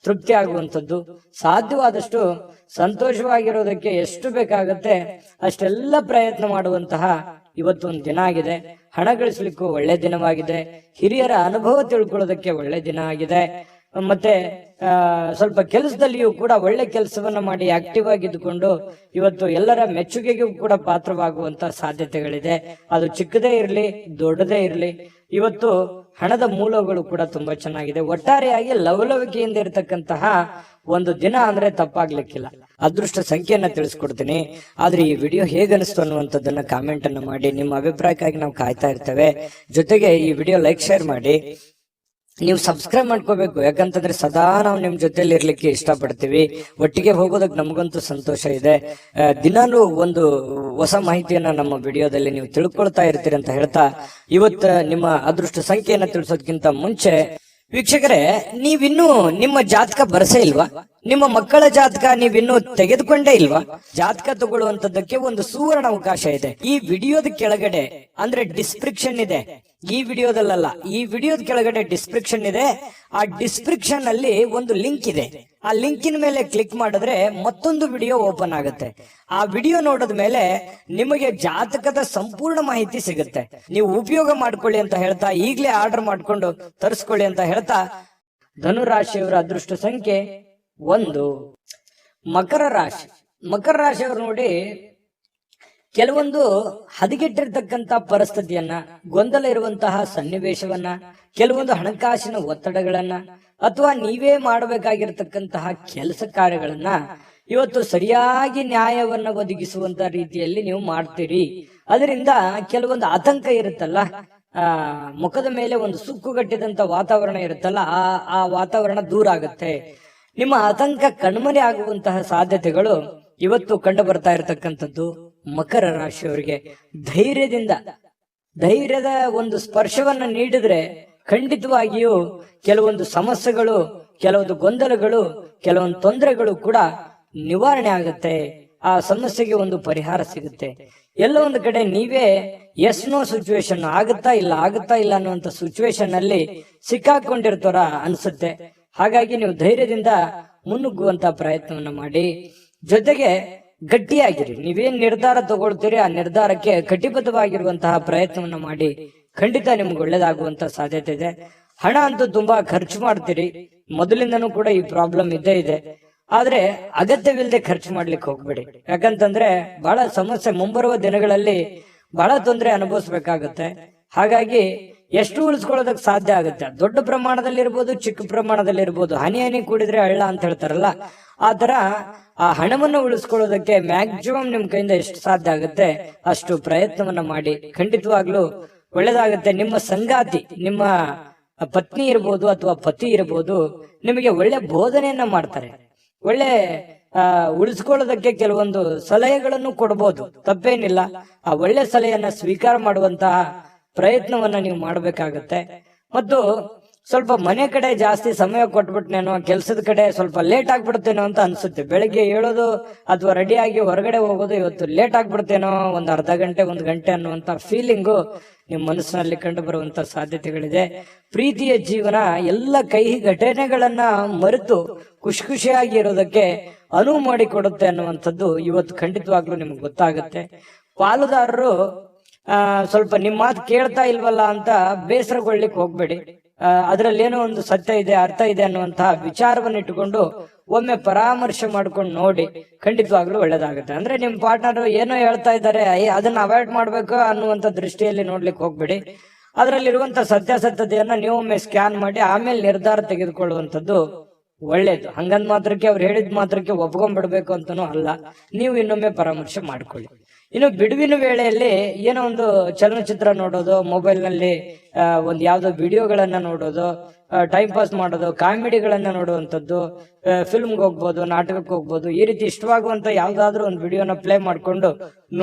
ತೃಪ್ತಿ ಆಗುವಂಥದ್ದು, ಸಾಧ್ಯವಾದಷ್ಟು ಸಂತೋಷವಾಗಿರೋದಕ್ಕೆ ಎಷ್ಟು ಬೇಕಾಗತ್ತೆ ಅಷ್ಟೆಲ್ಲ ಪ್ರಯತ್ನ ಮಾಡುವಂತಹ ಇವತ್ತೊಂದು ದಿನ ಆಗಿದೆ. ಹಣ ಗಳಿಸ್ಲಿಕ್ಕೂ ಒಳ್ಳೆ ದಿನವಾಗಿದೆ. ಹಿರಿಯರ ಅನುಭವ ತಿಳ್ಕೊಳ್ಳೋದಕ್ಕೆ ಒಳ್ಳೆ ದಿನ ಆಗಿದೆ. ಮತ್ತೆ ಸ್ವಲ್ಪ ಕೆಲಸದಲ್ಲಿಯೂ ಕೂಡ ಒಳ್ಳೆ ಕೆಲಸವನ್ನ ಮಾಡಿ ಆಕ್ಟಿವ್ ಆಗಿದ್ದುಕೊಂಡು ಇವತ್ತು ಎಲ್ಲರ ಮೆಚ್ಚುಗೆಗೂ ಕೂಡ ಪಾತ್ರವಾಗುವಂತ ಸಾಧ್ಯತೆಗಳಿದೆ. ಅದು ಚಿಕ್ಕದೇ ಇರಲಿ, ದೊಡ್ಡದೇ ಇರಲಿ, ಇವತ್ತು ಹಣದ ಮೂಲಗಳು ಕೂಡ ತುಂಬಾ ಚೆನ್ನಾಗಿದೆ. ಒಟ್ಟಾರೆಯಾಗಿ ಲವಲವಿಕೆಯಿಂದ ಇರತಕ್ಕಂತಹ ಒಂದು ದಿನ ಅಂದ್ರೆ ತಪ್ಪಾಗ್ಲಿಕ್ಕಿಲ್ಲ. ಅದೃಷ್ಟ ಸಂಖ್ಯೆಯನ್ನ ತಿಳಿಸ್ಕೊಡ್ತೀನಿ. ಆದ್ರೆ ಈ ವಿಡಿಯೋ ಹೇಗನಿಸ್ತು ಅನ್ನುವಂಥದ್ದನ್ನ ಕಾಮೆಂಟ್ ಅನ್ನ ಮಾಡಿ. ನಿಮ್ಮ ಅಭಿಪ್ರಾಯಕ್ಕಾಗಿ ನಾವು ಕಾಯ್ತಾ ಇರ್ತೇವೆ. ಜೊತೆಗೆ ಈ ವಿಡಿಯೋ ಲೈಕ್, ಶೇರ್ ಮಾಡಿ. ನೀವು ಸಬ್ಸ್ಕ್ರೈಬ್ ಮಾಡ್ಕೋಬೇಕು, ಯಾಕಂತಂದ್ರೆ ಸದಾ ನಾವು ನಿಮ್ ಜೊತೆಲಿ ಇರ್ಲಿಕ್ಕೆ ಇಷ್ಟಪಡ್ತೀವಿ. ಒಟ್ಟಿಗೆ ಹೋಗೋದಕ್ಕೆ ನಮಗಂತೂ ಸಂತೋಷ ಇದೆ. ದಿನಾಲೂ ಒಂದು ಹೊಸ ಮಾಹಿತಿಯನ್ನ ನಮ್ಮ ವಿಡಿಯೋದಲ್ಲಿ ನೀವು ತಿಳ್ಕೊಳ್ತಾ ಇರ್ತೀರಿ ಅಂತ ಹೇಳ್ತಾ, ಇವತ್ತು ನಿಮ್ಮ ಅದೃಷ್ಟ ಸಂಖ್ಯೆಯನ್ನ ತಿಳಿಸೋದಕ್ಕಿಂತ ಮುಂಚೆ ವೀಕ್ಷಕರೇ, ನೀವಿನ್ನೂ ನಿಮ್ಮ ಜಾತಕ ಬರಸೇ ಇಲ್ವಾ? ನಿಮ್ಮ ಮಕ್ಕಳ ಜಾತಕ ನೀವಿನ್ನೂ ತೆಗೆದುಕೊಂಡೇ ಇಲ್ವಾ? ಜಾತಕ ತಗೊಳ್ಳುವಂತದ್ದಕ್ಕೆ ಒಂದು ಸುವರ್ಣ ಅವಕಾಶ ಇದೆ. ಈ ವಿಡಿಯೋದ ಕೆಳಗಡೆ ಅಂದ್ರೆ ಡಿಸ್ಕ್ರಿಪ್ಷನ್ ಇದೆ. ಈ ವಿಡಿಯೋದಲ್ಲ, ಈ ವಿಡಿಯೋದ ಕೆಳಗಡೆ ಡಿಸ್ಕ್ರಿಪ್ಷನ್ ಇದೆ. ಆ ಡಿಸ್ಕ್ರಿಪ್ಷನ್ ಅಲ್ಲಿ ಒಂದು ಲಿಂಕ್ ಇದೆ. ಆ ಲಿಂಕಿನ ಮೇಲೆ ಕ್ಲಿಕ್ ಮಾಡಿದ್ರೆ ಮತ್ತೊಂದು ವಿಡಿಯೋ ಓಪನ್ ಆಗುತ್ತೆ. ಆ ವಿಡಿಯೋ ನೋಡಿದ ಮೇಲೆ ನಿಮಗೆ ಜಾತಕದ ಸಂಪೂರ್ಣ ಮಾಹಿತಿ ಸಿಗುತ್ತೆ. ನೀವು ಉಪಯೋಗ ಮಾಡ್ಕೊಳ್ಳಿ ಅಂತ ಹೇಳ್ತಾ, ಈಗಲೇ ಆರ್ಡರ್ ಮಾಡ್ಕೊಂಡು ತರಿಸ್ಕೊಳ್ಳಿ ಅಂತ ಹೇಳ್ತಾ, ಧನುರಾಶಿಯವರ ಅದೃಷ್ಟ ಸಂಖ್ಯೆ 1. ಮಕರ ರಾಶಿ. ಮಕರ ರಾಶಿಯವರು ನೋಡಿ, ಕೆಲವೊಂದು ಹದಗೆಟ್ಟಿರ್ತಕ್ಕಂತ ಪರಿಸ್ಥಿತಿಯನ್ನ, ಗೊಂದಲ ಇರುವಂತಹ ಸನ್ನಿವೇಶವನ್ನ, ಕೆಲವೊಂದು ಹಣಕಾಸಿನ ಒತ್ತಡಗಳನ್ನ, ಅಥವಾ ನೀವೇ ಮಾಡಬೇಕಾಗಿರ್ತಕ್ಕಂತಹ ಕೆಲಸ ಕಾರ್ಯಗಳನ್ನ ಇವತ್ತು ಸರಿಯಾಗಿ ನ್ಯಾಯವನ್ನ ಒದಗಿಸುವಂತ ರೀತಿಯಲ್ಲಿ ನೀವು ಮಾಡ್ತೀರಿ. ಅದರಿಂದ ಕೆಲವೊಂದು ಆತಂಕ ಇರುತ್ತಲ್ಲ, ಮುಖದ ಮೇಲೆ ಒಂದು ಸುಕ್ಕುಗಟ್ಟಿದಂತ ವಾತಾವರಣ ಇರುತ್ತಲ್ಲ, ಆ ವಾತಾವರಣ ದೂರ ಆಗುತ್ತೆ. ನಿಮ್ಮ ಆತಂಕ ಕಣ್ಮರೆ ಆಗುವಂತಹ ಸಾಧ್ಯತೆಗಳು ಇವತ್ತು ಕಂಡು ಬರ್ತಾ ಇರತಕ್ಕಂಥದ್ದು ಮಕರ ರಾಶಿಯವರಿಗೆ. ಧೈರ್ಯದ ಒಂದು ಸ್ಪರ್ಶವನ್ನ ನೀಡಿದ್ರೆ ಖಂಡಿತವಾಗಿಯೂ ಕೆಲವೊಂದು ಸಮಸ್ಯೆಗಳು, ಕೆಲವೊಂದು ಗೊಂದಲಗಳು, ಕೆಲವೊಂದು ತೊಂದರೆಗಳು ಕೂಡ ನಿವಾರಣೆ ಆಗುತ್ತೆ. ಆ ಸಮಸ್ಯೆಗೆ ಒಂದು ಪರಿಹಾರ ಸಿಗುತ್ತೆ. ಎಲ್ಲ ಒಂದು ಕಡೆ ನೀವೇ ಎಸ್ ನೋ ಸಿಚುವೇಶನ್, ಆಗುತ್ತಾ ಇಲ್ಲ ಅನ್ನುವಂತ ಸಿಚುವೇಶನ್ ಅಲ್ಲಿ ಸಿಕ್ಕಾಕೊಂಡಿರ್ತಾರ ಅನ್ಸುತ್ತೆ. ಹಾಗಾಗಿ ನೀವು ಧೈರ್ಯದಿಂದ ಮುನ್ನುಗ್ಗುವಂತ ಪ್ರಯತ್ನವನ್ನ ಮಾಡಿ. ಜೊತೆಗೆ ಗಟ್ಟಿಯಾಗಿರಿ. ನೀವೇನ್ ನಿರ್ಧಾರ ತಗೊಳ್ತೀರಿ ಆ ನಿರ್ಧಾರಕ್ಕೆ ಕಟಿಬದ್ಧವಾಗಿರುವಂತಹ ಪ್ರಯತ್ನವನ್ನ ಮಾಡಿ. ಖಂಡಿತ ನಿಮ್ಗೆ ಒಳ್ಳೇದಾಗುವಂತ ಸಾಧ್ಯತೆ ಇದೆ. ಹಣ ಅಂತೂ ತುಂಬಾ ಖರ್ಚು ಮಾಡ್ತೀರಿ, ಮೊದಲಿಂದನೂ ಕೂಡ ಈ ಪ್ರಾಬ್ಲಮ್ ಇದ್ದೇ ಇದೆ. ಆದ್ರೆ ಅಗತ್ಯವಿಲ್ಲದೆ ಖರ್ಚು ಮಾಡ್ಲಿಕ್ಕೆ ಹೋಗ್ಬೇಡಿ. ಯಾಕಂತಂದ್ರೆ ಬಹಳ ಸಮಸ್ಯೆ, ಮುಂಬರುವ ದಿನಗಳಲ್ಲಿ ಬಹಳ ತೊಂದರೆ ಅನುಭವಿಸ್ಬೇಕಾಗತ್ತೆ. ಹಾಗಾಗಿ ಎಷ್ಟು ಉಳಿಸ್ಕೊಳ್ಳೋದಕ್ಕೆ ಸಾಧ್ಯ ಆಗುತ್ತೆ, ದೊಡ್ಡ ಪ್ರಮಾಣದಲ್ಲಿ ಇರ್ಬೋದು, ಚಿಕ್ಕ ಪ್ರಮಾಣದಲ್ಲಿ ಇರ್ಬೋದು, ಹನಿ ಕೂಡಿದ್ರೆ ಹಳ್ಳ ಅಂತ ಹೇಳ್ತಾರಲ್ಲ, ಆ ತರ ಆ ಹಣವನ್ನು ಉಳಿಸ್ಕೊಳ್ಳೋದಕ್ಕೆ ಮ್ಯಾಕ್ಸಿಮಮ್ ನಿಮ್ ಕೈಯಿಂದ ಎಷ್ಟು ಸಾಧ್ಯ ಆಗುತ್ತೆ ಅಷ್ಟು ಪ್ರಯತ್ನವನ್ನ ಮಾಡಿ. ಖಂಡಿತವಾಗ್ಲೂ ಒಳ್ಳೇದಾಗುತ್ತೆ. ನಿಮ್ಮ ಸಂಗಾತಿ, ನಿಮ್ಮ ಪತ್ನಿ ಇರ್ಬೋದು ಅಥವಾ ಪತಿ ಇರ್ಬೋದು, ನಿಮಗೆ ಒಳ್ಳೆ ಬೋಧನೆಯನ್ನ ಮಾಡ್ತಾರೆ. ಒಳ್ಳೆ ಉಳಿಸ್ಕೊಳ್ಳೋದಕ್ಕೆ ಕೆಲವೊಂದು ಸಲಹೆಗಳನ್ನು ಕೊಡ್ಬೋದು, ತಪ್ಪೇನಿಲ್ಲ. ಆ ಒಳ್ಳೆ ಸಲಹೆಯನ್ನ ಸ್ವೀಕಾರ ಮಾಡುವಂತಹ ಪ್ರಯತ್ನವನ್ನ ನೀವು ಮಾಡ್ಬೇಕಾಗತ್ತೆ. ಮತ್ತು ಸ್ವಲ್ಪ ಮನೆ ಕಡೆ ಜಾಸ್ತಿ ಸಮಯ ಕೊಟ್ಬಿಟ್ನೇನೋ, ಕೆಲಸದ ಕಡೆ ಸ್ವಲ್ಪ ಲೇಟ್ ಆಗ್ಬಿಡ್ತೇನೋ ಅಂತ ಅನ್ಸುತ್ತೆ. ಬೆಳಿಗ್ಗೆ ಹೇಳೋದು ಅಥವಾ ರೆಡಿಯಾಗಿ ಹೊರಗಡೆ ಹೋಗೋದು ಇವತ್ತು ಲೇಟ್ ಆಗ್ಬಿಡ್ತೇನೋ, ಒಂದು ಅರ್ಧ ಗಂಟೆ 1 ಗಂಟೆ ಅನ್ನುವಂತ ಫೀಲಿಂಗು ನಿಮ್ಮ ಮನಸ್ಸಿನಲ್ಲಿ ಕಂಡು ಬರುವಂತ ಸಾಧ್ಯತೆಗಳಿದೆ. ಪ್ರೀತಿಯ ಜೀವನ ಎಲ್ಲ ಕಹಿ ಘಟನೆಗಳನ್ನ ಮರೆತು ಖುಷಿ ಖುಷಿಯಾಗಿ ಇರೋದಕ್ಕೆ ಅನುವು ಮಾಡಿಕೊಡುತ್ತೆ ಅನ್ನುವಂಥದ್ದು ಇವತ್ತು ಖಂಡಿತವಾಗ್ಲೂ ನಿಮ್ಗೆ ಗೊತ್ತಾಗುತ್ತೆ. ಪಾಲುದಾರರು ಸ್ವಲ್ಪ ನಿಮ್ ಮಾತು ಕೇಳ್ತಾ ಇಲ್ವಲ್ಲ ಅಂತ ಬೇಸರಗೊಳ್ಳಿಕ್ ಹೋಗ್ಬೇಡಿ. ಅದ್ರಲ್ಲಿ ಏನೋ ಒಂದು ಸತ್ಯ ಇದೆ, ಅರ್ಥ ಇದೆ ಅನ್ನುವಂತಹ ವಿಚಾರವನ್ನು ಇಟ್ಟುಕೊಂಡು ಒಮ್ಮೆ ಪರಾಮರ್ಶೆ ಮಾಡ್ಕೊಂಡು ನೋಡಿ, ಖಂಡಿತವಾಗ್ಲೂ ಒಳ್ಳೇದಾಗುತ್ತೆ. ಅಂದ್ರೆ ನಿಮ್ ಪಾರ್ಟ್ನರ್ ಏನೋ ಹೇಳ್ತಾ ಇದ್ದಾರೆ, ಅದನ್ನ ಅವಾಯ್ಡ್ ಮಾಡ್ಬೇಕು ಅನ್ನುವಂತ ದೃಷ್ಟಿಯಲ್ಲಿ ನೋಡ್ಲಿಕ್ಕೆ ಹೋಗ್ಬೇಡಿ. ಅದರಲ್ಲಿರುವಂತ ಸತ್ಯಾಸತ್ಯತೆಯನ್ನ ನೀವು ಒಮ್ಮೆ ಸ್ಕ್ಯಾನ್ ಮಾಡಿ ಆಮೇಲೆ ನಿರ್ಧಾರ ತೆಗೆದುಕೊಳ್ಳುವಂಥದ್ದು ಒಳ್ಳೇದು. ಹಂಗಂದ್ ಮಾತ್ರಕ್ಕೆ ಅವ್ರು ಹೇಳಿದ ಮಾತ್ರಕ್ಕೆ ಒಪ್ಕೊಂಡ್ಬಿಡ್ಬೇಕು ಅಂತಾನೂ ಅಲ್ಲ, ನೀವು ಇನ್ನೊಮ್ಮೆ ಪರಾಮರ್ಶೆ ಮಾಡ್ಕೊಳ್ಳಿ. ಇನ್ನು ಬಿಡುವಿನ ವೇಳೆಯಲ್ಲಿ ಏನೋ ಒಂದು ಚಲನಚಿತ್ರ ನೋಡೋದು, ಮೊಬೈಲ್ ನಲ್ಲಿ ಒಂದು ಯಾವ್ದೋ ವಿಡಿಯೋಗಳನ್ನ ನೋಡೋದು, ಟೈಮ್ ಪಾಸ್ ಮಾಡೋದು, ಕಾಮಿಡಿಗಳನ್ನ ನೋಡುವಂಥದ್ದು, ಫಿಲ್ಮ್ಗೆ ಹೋಗ್ಬೋದು, ನಾಟಕಕ್ಕೆ ಹೋಗ್ಬೋದು, ಈ ರೀತಿ ಇಷ್ಟವಾಗುವಂತ ಯಾವ್ದಾದ್ರು ಒಂದು ವಿಡಿಯೋನ ಪ್ಲೇ ಮಾಡ್ಕೊಂಡು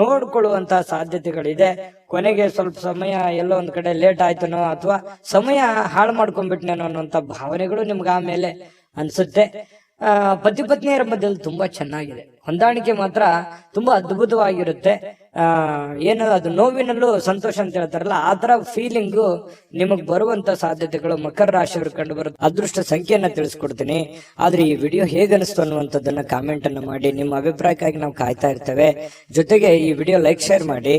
ನೋಡ್ಕೊಳ್ಳುವಂತಹ ಸಾಧ್ಯತೆಗಳಿದೆ. ಕೊನೆಗೆ ಸ್ವಲ್ಪ ಸಮಯ ಎಲ್ಲೋ ಒಂದ್ ಕಡೆ ಲೇಟ್ ಆಯ್ತನೋ ಅಥವಾ ಸಮಯ ಹಾಳು ಮಾಡ್ಕೊಂಡ್ಬಿಟ್ನೇನೋ ಅನ್ನೋಂಥ ಭಾವನೆಗಳು ನಿಮ್ಗೆ ಆಮೇಲೆ ಅನ್ಸುತ್ತೆ. ಪತಿ ಪತ್ನಿಯರ ಮಧ್ಯದಲ್ಲಿ ತುಂಬಾ ಚೆನ್ನಾಗಿದೆ, ಹೊಂದಾಣಿಕೆ ಮಾತ್ರ ತುಂಬಾ ಅದ್ಭುತವಾಗಿರುತ್ತೆ. ಏನು ಅದು ನೋವಿನಲ್ಲೂ ಸಂತೋಷ ಅಂತ ಹೇಳ್ತಾರಲ್ಲ, ಆ ತರ ಫೀಲಿಂಗು ನಿಮಗ್ ಬರುವಂತ ಸಾಧ್ಯತೆಗಳು ಮಕರ ರಾಶಿಯವರು ಕಂಡು ಬರುತ್ತೆ. ಅದೃಷ್ಟ ಸಂಖ್ಯೆಯನ್ನ ತಿಳಿಸ್ಕೊಡ್ತೀನಿ, ಆದ್ರೆ ಈ ವಿಡಿಯೋ ಹೇಗನಿಸ್ತು ಅನ್ನುವಂಥದ್ದನ್ನ ಕಾಮೆಂಟ್ ಅನ್ನ ಮಾಡಿ. ನಿಮ್ಮ ಅಭಿಪ್ರಾಯಕ್ಕಾಗಿ ನಾವು ಕಾಯ್ತಾ ಇರ್ತೇವೆ. ಜೊತೆಗೆ ಈ ವಿಡಿಯೋ ಲೈಕ್ ಶೇರ್ ಮಾಡಿ.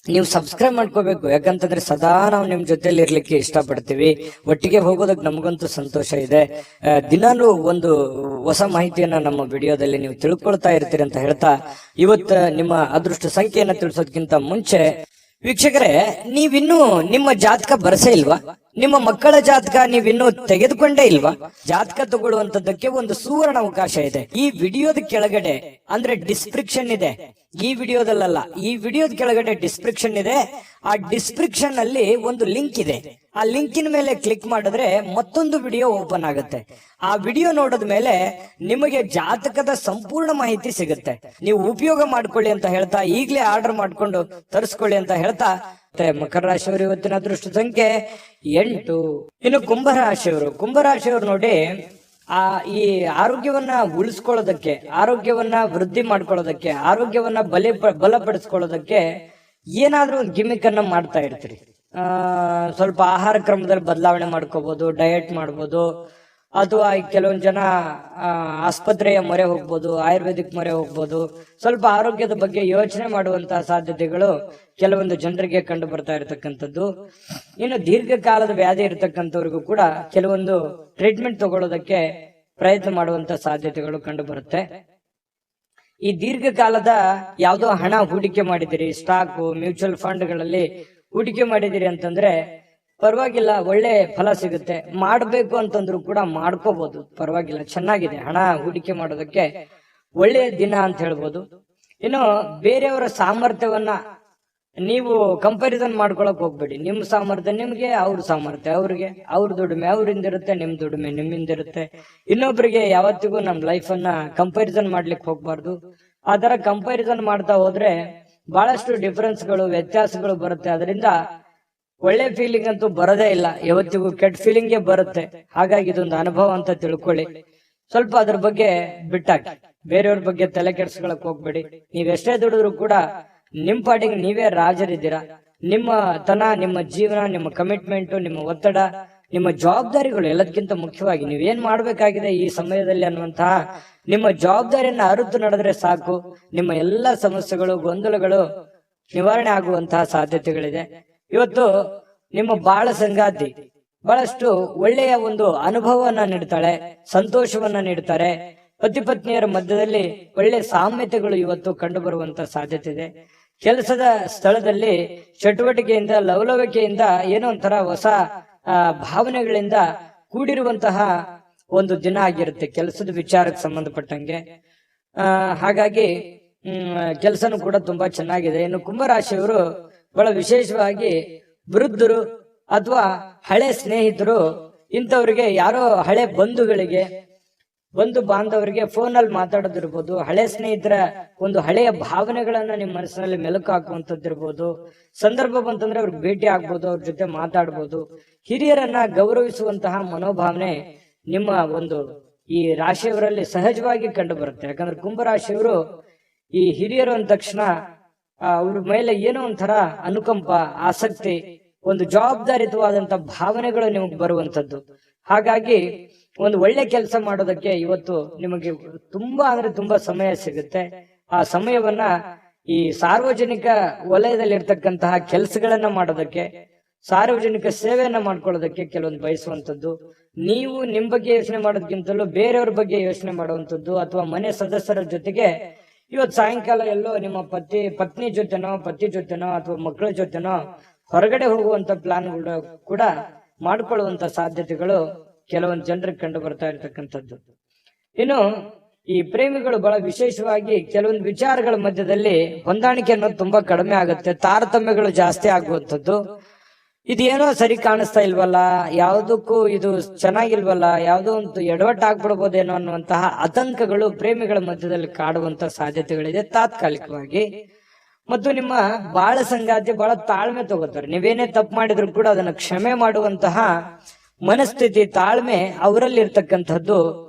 ನೀವು ಸಬ್ಸ್ಕ್ರೈಬ್ ಮಾಡ್ಕೋಬೇಕು, ಯಾಕಂತಂದ್ರೆ ಸದಾ ನಾವು ನಿಮ್ ಜೊತೆಲಿ ಇರ್ಲಿಕ್ಕೆ ಇಷ್ಟಪಡ್ತೀವಿ. ಒಟ್ಟಿಗೆ ಹೋಗೋದಕ್ಕೆ ನಮಗಂತೂ ಸಂತೋಷ ಇದೆ. ದಿನಾಲೂ ಒಂದು ಹೊಸ ಮಾಹಿತಿಯನ್ನ ನಮ್ಮ ವಿಡಿಯೋದಲ್ಲಿ ನೀವು ತಿಳ್ಕೊಳ್ತಾ ಇರ್ತೀರಿ ಅಂತ ಹೇಳ್ತಾ, ಇವತ್ತು ನಿಮ್ಮ ಅದೃಷ್ಟ ಸಂಖ್ಯೆಯನ್ನ ತಿಳಿಸೋದಕ್ಕಿಂತ ಮುಂಚೆ ವೀಕ್ಷಕರೇ, ನೀವಿನ್ನೂ ನಿಮ್ಮ ಜಾತಕ ಬರಸೇ ಇಲ್ವಾ? ನಿಮ್ಮ ಮಕ್ಕಳ ಜಾತಕ ನೀವಿನ್ನೂ ತೆಗೆದುಕೊಂಡೇ ಇಲ್ವಾ? ಜಾತಕ ತಗೊಳ್ಳುವಂತದ್ದಕ್ಕೆ ಒಂದು ಸುವರ್ಣ ಅವಕಾಶ ಇದೆ. ಈ ವಿಡಿಯೋದ ಕೆಳಗಡೆ ಅಂದ್ರೆ ಡಿಸ್ಕ್ರಿಪ್ಷನ್ ಇದೆ, ಈ ವಿಡಿಯೋದಲ್ಲ, ಈ ವಿಡಿಯೋದ ಕೆಳಗಡೆ ಡಿಸ್ಕ್ರಿಪ್ಷನ್ ಇದೆ. ಆ ಡಿಸ್ಕ್ರಿಪ್ಷನ್ ಅಲ್ಲಿ ಒಂದು ಲಿಂಕ್ ಇದೆ. ಆ ಲಿಂಕಿನ ಮೇಲೆ ಕ್ಲಿಕ್ ಮಾಡಿದ್ರೆ ಮತ್ತೊಂದು ವಿಡಿಯೋ ಓಪನ್ ಆಗುತ್ತೆ. ಆ ವಿಡಿಯೋ ನೋಡಿದ ಮೇಲೆ ನಿಮಗೆ ಜಾತಕದ ಸಂಪೂರ್ಣ ಮಾಹಿತಿ ಸಿಗುತ್ತೆ. ನೀವು ಉಪಯೋಗ ಮಾಡ್ಕೊಳ್ಳಿ ಅಂತ ಹೇಳ್ತಾ, ಈಗಲೇ ಆರ್ಡರ್ ಮಾಡ್ಕೊಂಡು ತರಿಸ್ಕೊಳ್ಳಿ ಅಂತ ಹೇಳ್ತಾ, ಮಕರ ರಾಶಿಯವರು ಇವತ್ತಿನ ಅದೃಷ್ಟ ಸಂಖ್ಯೆ 8. ಇನ್ನು ಕುಂಭರಾಶಿಯವರು ನೋಡಿ, ಈ ಆರೋಗ್ಯವನ್ನ ಉಳಿಸ್ಕೊಳ್ಳೋದಕ್ಕೆ, ಆರೋಗ್ಯವನ್ನ ವೃದ್ಧಿ ಮಾಡ್ಕೊಳ್ಳೋದಕ್ಕೆ, ಆರೋಗ್ಯವನ್ನ ಬಲಪಡಿಸ್ಕೊಳ್ಳೋದಕ್ಕೆ ಏನಾದ್ರೂ ಒಂದು ಗಿಮಿಕ್ ಅನ್ನ ಮಾಡ್ತಾ ಇರ್ತೀರಿ. ಸ್ವಲ್ಪ ಆಹಾರ ಕ್ರಮದಲ್ಲಿ ಬದಲಾವಣೆ ಮಾಡ್ಕೋಬಹುದು, ಡಯಟ್ ಮಾಡ್ಬೋದು, ಅಥವಾ ಕೆಲವೊಂದು ಜನ ಆಸ್ಪತ್ರೆಯ ಮೊರೆ ಹೋಗ್ಬೋದು, ಆಯುರ್ವೇದಿಕ್ ಮೊರೆ ಹೋಗ್ಬೋದು. ಸ್ವಲ್ಪ ಆರೋಗ್ಯದ ಬಗ್ಗೆ ಯೋಚನೆ ಮಾಡುವಂತಹ ಸಾಧ್ಯತೆಗಳು ಕೆಲವೊಂದು ಜನರಿಗೆ ಕಂಡು ಬರ್ತಾ ಇರತಕ್ಕಂಥದ್ದು. ಇನ್ನು ದೀರ್ಘಕಾಲದ ವ್ಯಾಧಿ ಇರತಕ್ಕಂಥವ್ರಿಗೂ ಕೂಡ ಕೆಲವೊಂದು ಟ್ರೀಟ್ಮೆಂಟ್ ತಗೊಳ್ಳೋದಕ್ಕೆ ಪ್ರಯತ್ನ ಮಾಡುವಂತ ಸಾಧ್ಯತೆಗಳು ಕಂಡು ಬರುತ್ತೆ. ಈ ದೀರ್ಘಕಾಲದ ಯಾವುದೋ ಹಣ ಹೂಡಿಕೆ ಮಾಡಿದಿರಿ, ಸ್ಟಾಕ್, ಮ್ಯೂಚುವಲ್ ಫಂಡ್ಗಳಲ್ಲಿ ಹೂಡಿಕೆ ಮಾಡಿದಿರಿ ಅಂತಂದ್ರೆ ಪರವಾಗಿಲ್ಲ, ಒಳ್ಳೆ ಫಲ ಸಿಗುತ್ತೆ. ಮಾಡ್ಬೇಕು ಅಂತಂದ್ರು ಕೂಡ ಮಾಡ್ಕೋಬಹುದು, ಪರವಾಗಿಲ್ಲ, ಚೆನ್ನಾಗಿದೆ. ಹಣ ಹೂಡಿಕೆ ಮಾಡೋದಕ್ಕೆ ಒಳ್ಳೆಯ ದಿನ ಅಂತ ಹೇಳ್ಬೋದು. ಇನ್ನು ಬೇರೆಯವರ ಸಾಮರ್ಥ್ಯವನ್ನ ನೀವು ಕಂಪ್ಯಾರಿಸನ್ ಮಾಡ್ಕೊಳಕ್ ಹೋಗ್ಬೇಡಿ. ನಿಮ್ ಸಾಮರ್ಥ್ಯ ನಿಮ್ಗೆ, ಅವ್ರ ಸಾಮರ್ಥ್ಯ ಅವ್ರಿಗೆ, ಅವ್ರ ದುಡಿಮೆ ಅವ್ರಿಂದ ಇರುತ್ತೆ, ನಿಮ್ ದುಡಿಮೆ ನಿಮ್ಮಿಂದ ಇರುತ್ತೆ. ಇನ್ನೊಬ್ರಿಗೆ ಯಾವತ್ತಿಗೂ ನಮ್ ಲೈಫ್ ಅನ್ನ ಕಂಪ್ಯಾರಿಸನ್ ಮಾಡ್ಲಿಕ್ಕೆ ಹೋಗ್ಬಾರ್ದು. ಆ ತರ ಕಂಪ್ಯಾರಿಸನ್ ಮಾಡ್ತಾ ಹೋದ್ರೆ ಬಹಳಷ್ಟು ಡಿಫರೆನ್ಸ್ಗಳು, ವ್ಯತ್ಯಾಸಗಳು ಬರುತ್ತೆ. ಅದರಿಂದ ಒಳ್ಳೆ ಫೀಲಿಂಗ್ ಅಂತೂ ಬರೋದೇ ಇಲ್ಲ, ಯಾವತ್ತಿಗೂ ಕೆಟ್ಟ ಫೀಲಿಂಗೇ ಬರುತ್ತೆ. ಹಾಗಾಗಿ ಇದೊಂದು ಅನುಭವ ಅಂತ ತಿಳ್ಕೊಳ್ಳಿ. ಸ್ವಲ್ಪ ಅದ್ರ ಬಗ್ಗೆ ಬಿಟ್ಟಾಕಿ, ಬೇರೆಯವ್ರ ಬಗ್ಗೆ ತಲೆ ಕೆಡ್ಸ್ಕೊಳಕ್ ಹೋಗ್ಬೇಡಿ. ನೀವೆಷ್ಟೇ ದುಡಿದ್ರು ಕೂಡ ನಿಮ್ ಪಾಟಿಗೆ ನೀವೇ ರಾಜರಿದ್ದೀರಾ. ನಿಮ್ಮ ನಿಮ್ಮ ಜೀವನ, ನಿಮ್ಮ ಕಮಿಟ್ಮೆಂಟ್, ನಿಮ್ಮ ಒತ್ತಡ, ನಿಮ್ಮ ಜವಾಬ್ದಾರಿಗಳು ಎಲ್ಲದಕ್ಕಿಂತ ಮುಖ್ಯವಾಗಿ ನೀವೇನ್ ಮಾಡ್ಬೇಕಾಗಿದೆ ಈ ಸಮಯದಲ್ಲಿ ಅನ್ನುವಂತಹ ನಿಮ್ಮ ಜವಾಬ್ದಾರಿಯನ್ನ ಅರಿತು ನಡೆದ್ರೆ ಸಾಕು. ನಿಮ್ಮ ಎಲ್ಲಾ ಸಮಸ್ಯೆಗಳು, ಗೊಂದಲಗಳು ನಿವಾರಣೆ ಆಗುವಂತಹ ಸಾಧ್ಯತೆಗಳಿದೆ. ಇವತ್ತು ನಿಮ್ಮ ಬಾಳ ಸಂಗಾತಿ ಬಹಳಷ್ಟು ಒಳ್ಳೆಯ ಒಂದು ಅನುಭವವನ್ನ ನೀಡ್ತಾಳೆ, ಸಂತೋಷವನ್ನ ನೀಡ್ತಾರೆ. ಪತಿ ಪತ್ನಿಯರ ಮಧ್ಯದಲ್ಲಿ ಒಳ್ಳೆ ಸಾಮ್ಯತೆಗಳು ಇವತ್ತು ಕಂಡು ಬರುವಂತ ಸಾಧ್ಯತೆ ಇದೆ. ಕೆಲಸದ ಸ್ಥಳದಲ್ಲಿ ಚಟುವಟಿಕೆಯಿಂದ, ಲವಲವಿಕೆಯಿಂದ, ಏನೋ ಒಂಥರ ಹೊಸ ಭಾವನೆಗಳಿಂದ ಕೂಡಿರುವಂತಹ ಒಂದು ದಿನ ಆಗಿರುತ್ತೆ ಕೆಲಸದ ವಿಚಾರಕ್ಕೆ ಸಂಬಂಧಪಟ್ಟಂಗೆ. ಹಾಗಾಗಿ ಕೆಲಸನೂ ಕೂಡ ತುಂಬಾ ಚೆನ್ನಾಗಿದೆ. ಇನ್ನು ಕುಂಭರಾಶಿಯವರು ಬಹಳ ವಿಶೇಷವಾಗಿ ವೃದ್ಧರು ಅಥವಾ ಹಳೆ ಸ್ನೇಹಿತರು, ಇಂಥವ್ರಿಗೆ ಯಾರೋ ಹಳೆ ಬಂಧುಗಳಿಗೆ, ಬಂಧು ಬಾಂಧವರಿಗೆ ಫೋನಲ್ಲಿ ಮಾತಾಡೋದಿರ್ಬೋದು, ಹಳೆ ಸ್ನೇಹಿತರ ಒಂದು ಹಳೆಯ ಭಾವನೆಗಳನ್ನ ನಿಮ್ಮ ಮನಸ್ಸಿನಲ್ಲಿ ಮೆಲುಕು ಹಾಕುವಂತದ್ದಿರ್ಬೋದು. ಸಂದರ್ಭ ಬಂತಂದ್ರೆ ಅವ್ರಿಗೆ ಭೇಟಿ ಆಗ್ಬೋದು, ಅವ್ರ ಜೊತೆ ಮಾತಾಡ್ಬೋದು. ಹಿರಿಯರನ್ನ ಗೌರವಿಸುವಂತಹ ಮನೋಭಾವನೆ ನಿಮ್ಮ ಒಂದು ಈ ರಾಶಿಯವರಲ್ಲಿ ಸಹಜವಾಗಿ ಕಂಡು ಬರುತ್ತೆ. ಯಾಕಂದ್ರೆ ಕುಂಭರಾಶಿಯವರು ಈ ಹಿರಿಯರು ಅಂದ ತಕ್ಷಣ ಅವ್ರ ಮೇಲೆ ಏನೋ ಒಂಥರ ಅನುಕಂಪ, ಆಸಕ್ತಿ, ಒಂದು ಜವಾಬ್ದಾರಿತವಾದಂತ ಭಾವನೆಗಳು ನಿಮಗೆ ಬರುವಂತದ್ದು. ಹಾಗಾಗಿ ಒಂದು ಒಳ್ಳೆ ಕೆಲಸ ಮಾಡೋದಕ್ಕೆ ಇವತ್ತು ನಿಮಗೆ ತುಂಬಾ ಅಂದ್ರೆ ತುಂಬಾ ಸಮಯ ಸಿಗುತ್ತೆ. ಆ ಸಮಯವನ್ನ ಈ ಸಾರ್ವಜನಿಕ ವಲಯದಲ್ಲಿರ್ತಕ್ಕಂತಹ ಕೆಲಸಗಳನ್ನ ಮಾಡೋದಕ್ಕೆ, ಸಾರ್ವಜನಿಕ ಸೇವೆಯನ್ನ ಮಾಡ್ಕೊಳ್ಳೋದಕ್ಕೆ ಕೆಲವೊಂದು ಬಯಸುವಂಥದ್ದು, ನೀವು ನಿಮ್ ಬಗ್ಗೆ ಯೋಚನೆ ಮಾಡೋದಕ್ಕಿಂತಲೂ ಬೇರೆಯವ್ರ ಬಗ್ಗೆ ಯೋಚನೆ ಮಾಡುವಂಥದ್ದು, ಅಥವಾ ಮನೆ ಸದಸ್ಯರ ಜೊತೆಗೆ ಇವತ್ತು ಸಾಯಂಕಾಲ ಎಲ್ಲೋ ನಿಮ್ಮ ಪತ್ನಿ ಜೊತೆನೋ ಪತಿ ಜೊತೆನೋ ಅಥವಾ ಮಕ್ಕಳ ಜೊತೆನೋ ಹೊರಗಡೆ ಹೋಗುವಂತ ಪ್ಲಾನ್ಗಳು ಕೂಡ ಮಾಡ್ಕೊಳ್ಳುವಂತ ಸಾಧ್ಯತೆಗಳು ಕೆಲವೊಂದು ಜನರಿಗೆ ಕಂಡು ಬರ್ತಾ ಇರ್ತಕ್ಕಂಥದ್ದು. ಇನ್ನು ಈ ಪ್ರೇಮಿಗಳು ಬಹಳ ವಿಶೇಷವಾಗಿ ಕೆಲವೊಂದು ವಿಚಾರಗಳ ಮಧ್ಯದಲ್ಲಿ ಹೊಂದಾಣಿಕೆ ಅನ್ನೋದು ತುಂಬಾ ಕಡಿಮೆ ಆಗುತ್ತೆ, ತಾರತಮ್ಯಗಳು ಜಾಸ್ತಿ ಆಗುವಂಥದ್ದು. ಇದೇನೋ ಸರಿ ಕಾಣಿಸ್ತಾ ಇಲ್ವಲ್ಲ, ಯಾವುದಕ್ಕೂ ಇದು ಚೆನ್ನಾಗಿಲ್ವಲ್ಲ, ಯಾವುದೋ ಒಂದು ಎಡವಟ್ಟಾಗ್ಬಿಡ್ಬೋದೇನೋ ಅನ್ನುವಂತಹ ಆತಂಕಗಳು ಪ್ರೇಮಿಗಳ ಮಧ್ಯದಲ್ಲಿ ಕಾಡುವಂತ ಸಾಧ್ಯತೆಗಳಿದೆ ತಾತ್ಕಾಲಿಕವಾಗಿ. ಮತ್ತು ನಿಮ್ಮ ಬಾಳ ಸಂಗಾತಿ ಬಹಳ ತಾಳ್ಮೆ ತಗೋತಾರೆ. ನೀವೇನೇ ತಪ್ಪು ಮಾಡಿದ್ರು ಕೂಡ ಅದನ್ನ ಕ್ಷಮೆ ಮಾಡುವಂತಹ ಮನಸ್ಥಿತಿ, ತಾಳ್ಮೆ ಅವರಲ್ಲಿ ಇರ್ತಕ್ಕಂಥದ್ದು